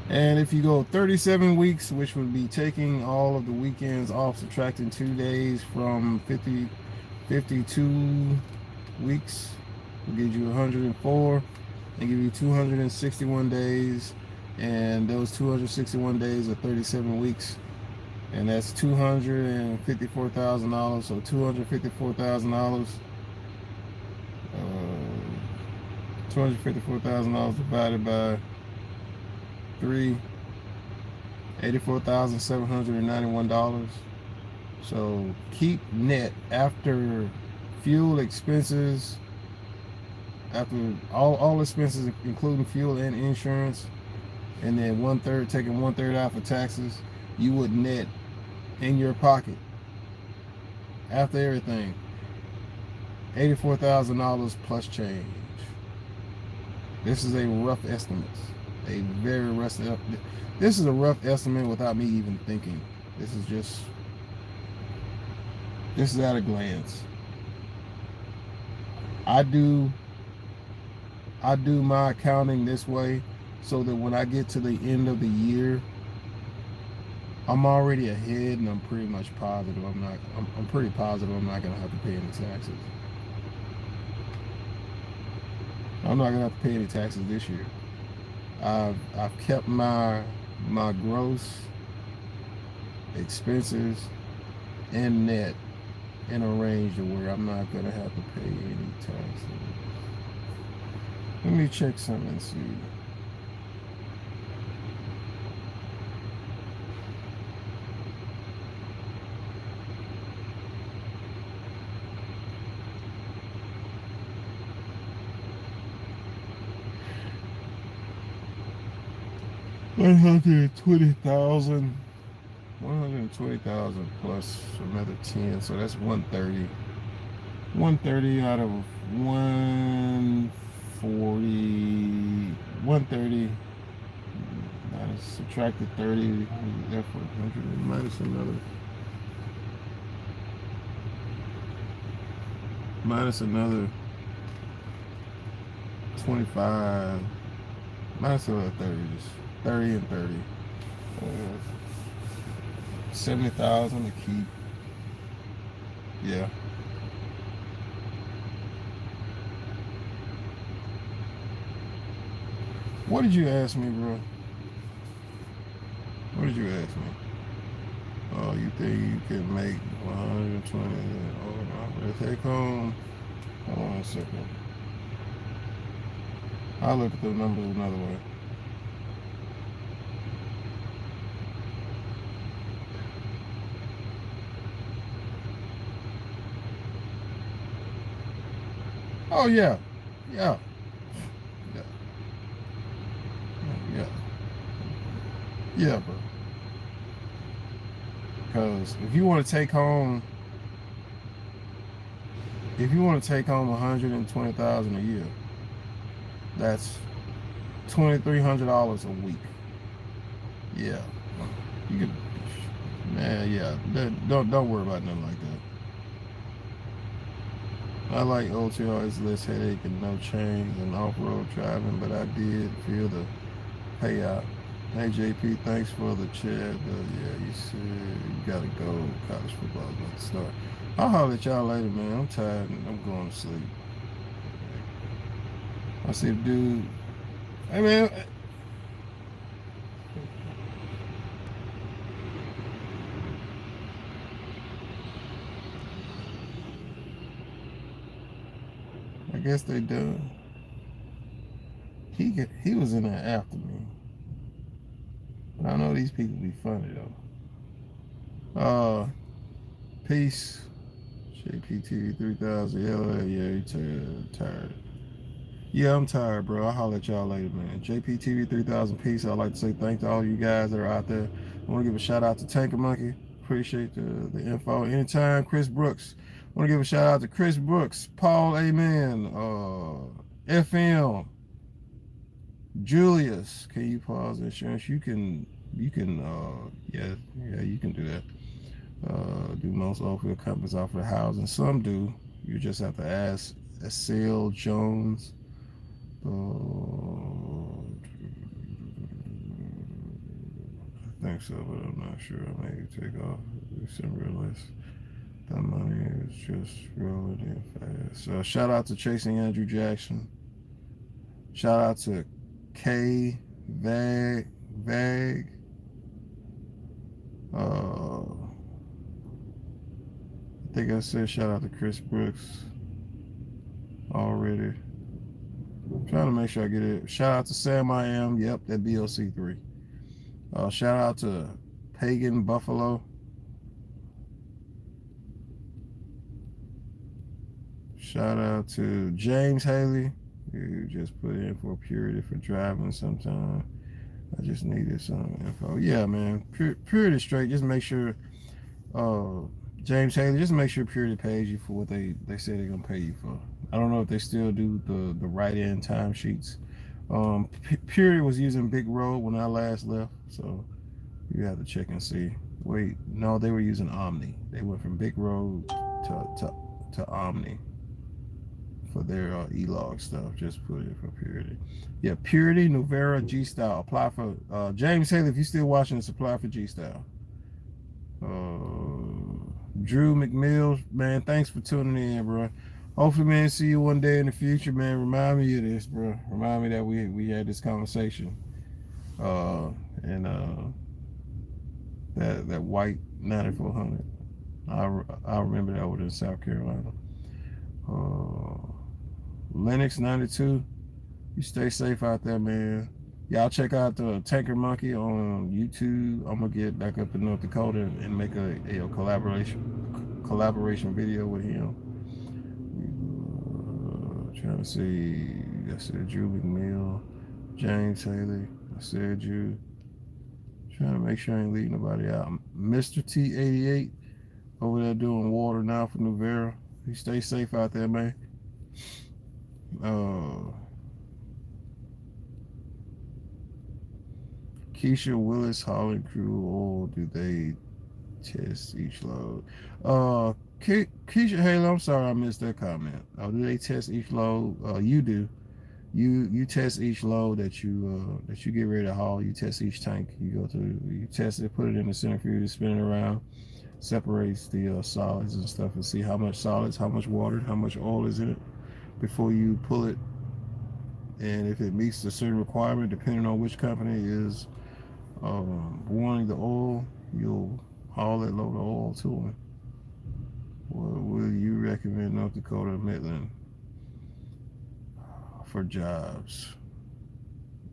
And if you go 37 weeks, which would be taking all of the weekends off, subtracting 2 days from 52 weeks, will give you 104 and give you 261 days. And those 261 days are 37 weeks. And that's $254,000. So $254,000. $254,000 divided by 3, $84,791. So keep net after fuel expenses, after all expenses including fuel and insurance, and then taking 1/3 out for taxes, you would net in your pocket after everything $84,000 plus change. This is a rough estimate. This is a rough estimate without me even thinking. This is at a glance. I do my accounting this way so that when I get to the end of the year, I'm already ahead, and I'm pretty much positive I'm pretty positive I'm not gonna have to pay any taxes. I'm not gonna have to pay any taxes this year. I've kept my gross expenses and net in a range to where I'm not gonna have to pay any taxes. Let me check something and see. $120,000 plus another 10, so that's 130. 130 out of 140. 130 minus subtracted 30. Therefore 100 minus another 25. Minus another 30. Just 30 and 30. 70,000 to keep. Yeah. What did you ask me, bro? What did you ask me? Oh, you think you can make 120? Oh, take home. Hold on a second. I'll look at the numbers another way. Oh yeah, yeah, yeah, yeah, yeah, bro. Because if you want to take home 120,000 a year, that's $2,300 a week. Yeah, you could, man. Yeah, don't worry about nothing like that. I like OTR, it's less headache and no change and off-road driving, but I did feel the payout. Hey JP, thanks for the chat. Yeah, you said you gotta go. College football about to start. I'll holler at y'all later, man. I'm tired and I'm going to sleep. I see the dude. Hey man, I guess they done. He was in there after me. But I know these people be funny though. Peace. JPT 3000. Yeah, you tired. Yeah, I'm tired, bro. I'll holler at y'all later, man. JPTV 3000 piece. I'd like to say thanks to all you guys that are out there. I want to give a shout out to Tanker Monkey. Appreciate the info. Anytime, Chris Brooks. I want to give a shout out to Chris Brooks, Paul Amen, FM, Julius. Can you pause insurance? Yeah, you can do that. Do most oilfield companies offer housing? Some do. You just have to ask Acel Jones. I think so, but I'm not sure. I may take off. Some realize that money is just rolling in fast. So shout out to Chasing Andrew Jackson. Shout out to K Vag. I think I said shout out to Chris Brooks already. I'm trying to make sure I get it. Shout out to Sam I Am. Yep, that BOC3. Shout out to Pagan Buffalo. Shout out to James Haley, who just put in for Purity for driving sometime. I just needed some info. Yeah, man. Purity straight. Just make sure, uh, James Haley, just make sure Purity pays you for what they say they're going to pay you for. I don't know if they still do the write-in timesheets. Purity was using Big Road when I last left, so you have to check and see. Wait, no, they were using Omni. They went from Big Road to Omni for their e-log stuff. Just put it for Purity. Yeah, Purity, Nuvera, G-Style. Apply for James Haley. If you're still watching this, apply for G-Style. Drew McMills, man, thanks for tuning in, bro. Hopefully, man, see you one day in the future, man. Remind me of this, bro. Remind me that we had this conversation. And that white 9400. I remember that was in South Carolina. Linux 92. You stay safe out there, man. Y'all check out the Tanker Monkey on YouTube. I'm gonna get back up in North Dakota and make a collaboration video with him. Trying to see. I said Drew McMill, James Haley. I said you. Trying to make sure I ain't leaving nobody out. Mr. T88 over there doing water now for Nuvera. You stay safe out there, man. Keisha Willis hauling crew oil. Do they test each load? Keisha Haley, I'm sorry I missed that comment. Do they test each load? You do. You test each load that you get ready to haul. You test each tank. You test it, put it in the centrifuge, spin it around, separates the solids and stuff, and see how much solids, how much water, how much oil is in it before you pull it. And if it meets a certain requirement, depending on which company is wanting the oil, you'll haul that load of oil to them. What will you recommend North Dakota or Midland for jobs?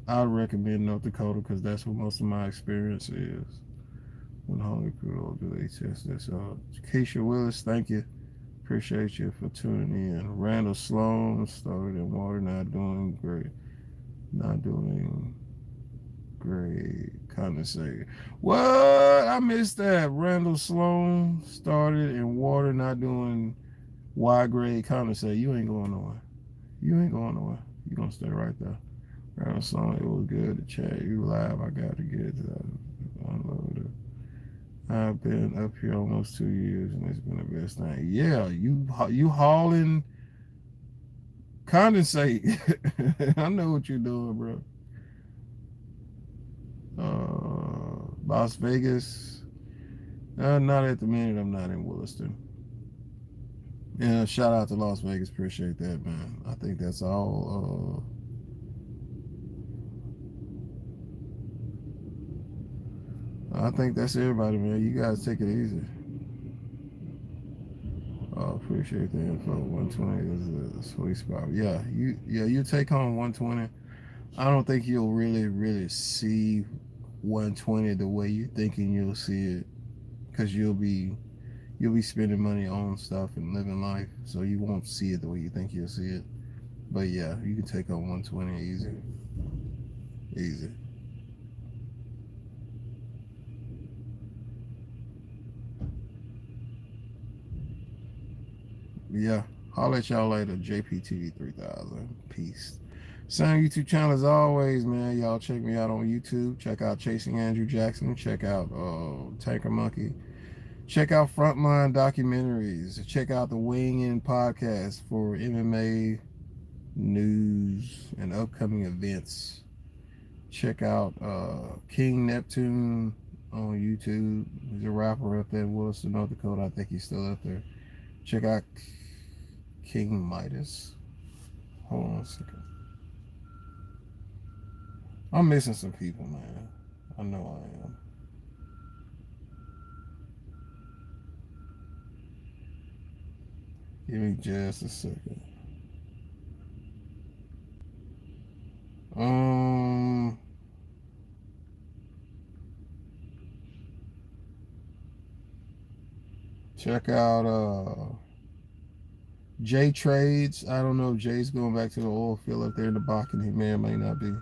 I recommend North Dakota because that's where most of my experience is. When hauling crude oil, do they test this? Keisha Willis, thank you. Appreciate you for tuning in. Randall Sloan started in water, not doing great. Not doing great. Condensate. What? I missed that. Randall Sloan started in water, not doing Y grade condensate. You ain't going nowhere. You ain't going nowhere. You gonna stay right there. Randall Sloan, it was good to chat. You live. I got to get unloaded. I've been up here almost 2 years, and it's been the best thing. Yeah, you hauling condensate. I know what you're doing, bro. Las Vegas. Not at the minute. I'm not in Williston. Yeah, shout out to Las Vegas. Appreciate that, man. I think that's all. I think that's everybody, man. You guys take it easy. Appreciate the info. 120 is a sweet spot. You take home 120. I don't think you'll really see 120 the way you're thinking you'll see it, because you'll be spending money on stuff and living life, so you won't see it the way you think you'll see it. But yeah, you can take on 120 easy, easy. Yeah, I'll let y'all later. JPTV 3000. Peace. Same YouTube channel as always, man. Y'all check me out on YouTube. Check out Chasing Andrew Jackson. Check out Tanker Monkey. Check out Frontline Documentaries. Check out the Weighing In podcast for MMA news and upcoming events. Check out King Neptune on YouTube. He's a rapper up there in Williston, North Dakota. I think he's still up there. Check out King Midas. Hold on a second. I'm missing some people, man. I know I am. Give me just a second. Um, Check out Jay Trades. I don't know if Jay's going back to the oil field up there in the Bakken. He may or may not be.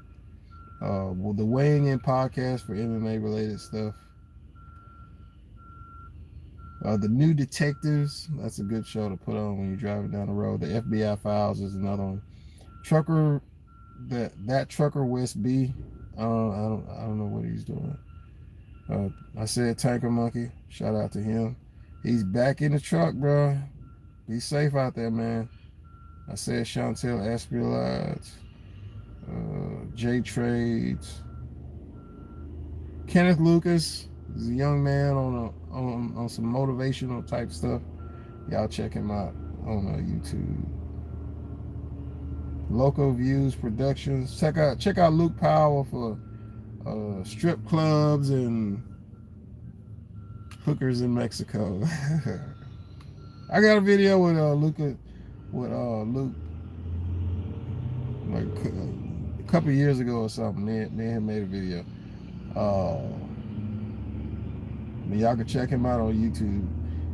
Well, the Weighing In podcast for MMA related stuff. The New Detectives. That's a good show to put on when you're driving down the road. The FBI Files is another one. Trucker, that trucker West B. I don't know what he's doing. I said Tanker Monkey. Shout out to him. He's back in the truck, bro. Be safe out there, man. I said Chantel Espionage, J Trades, Kenneth Lucas. He's a young man on some motivational type stuff. Y'all check him out on YouTube. Local Views Productions. Check out Luke Powell for strip clubs and hookers in Mexico. I got a video with Luke like a couple years ago or something. Me and him made a video. Y'all can check him out on YouTube.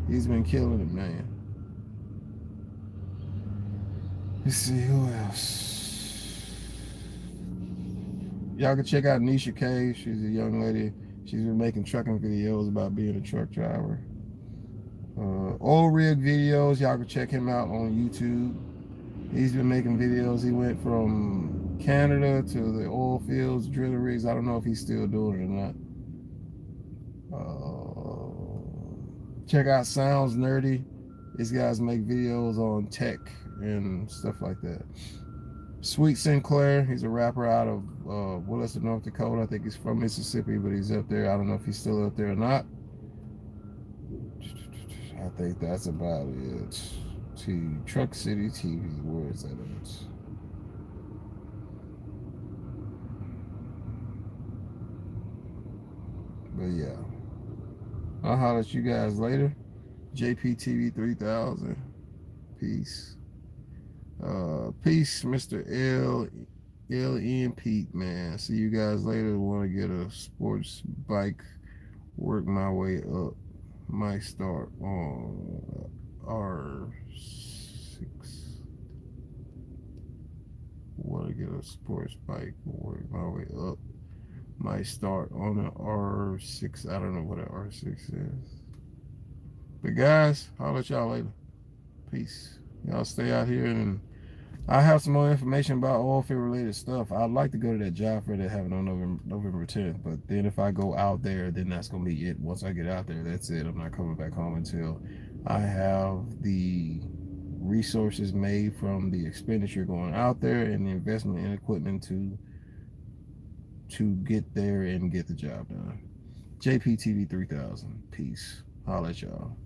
He's been killing it, man. Let's see who else. Y'all can check out Nisha K. She's a young lady. She's been making trucking videos about being a truck driver. Oil rig videos. Y'all can check him out on YouTube. He's been making videos. He went from Canada to the oil fields, drilling rigs. I don't know if he's still doing it or not. Check out Sounds Nerdy. These guys make videos on tech and stuff like that. Sweet Sinclair, he's a rapper out of Williston, North Dakota. I think he's from Mississippi, but he's up there. I don't know if he's still up there or not. I think that's about it. Truck City TV, where is that at? But yeah, I'll holler at you guys later. JPTV 3000. Peace. Peace, Mr. LN Pete, man. See you guys later. Want to get a sports bike, work my way up. Might start on R. get a sports bike, work my way up. Might start on an R6. I don't know what an R6 is. But guys, I'll let y'all later. Peace. Y'all stay out here, and I have some more information about oil field related stuff. I'd like to go to that job fair they're having on November 10th, but then if I go out there, then that's gonna be it. Once I get out there, that's it. I'm not coming back home until I have the resources made from the expenditure going out there and the investment in equipment to get there and get the job done. JPTV 3000. Peace. Holla at y'all.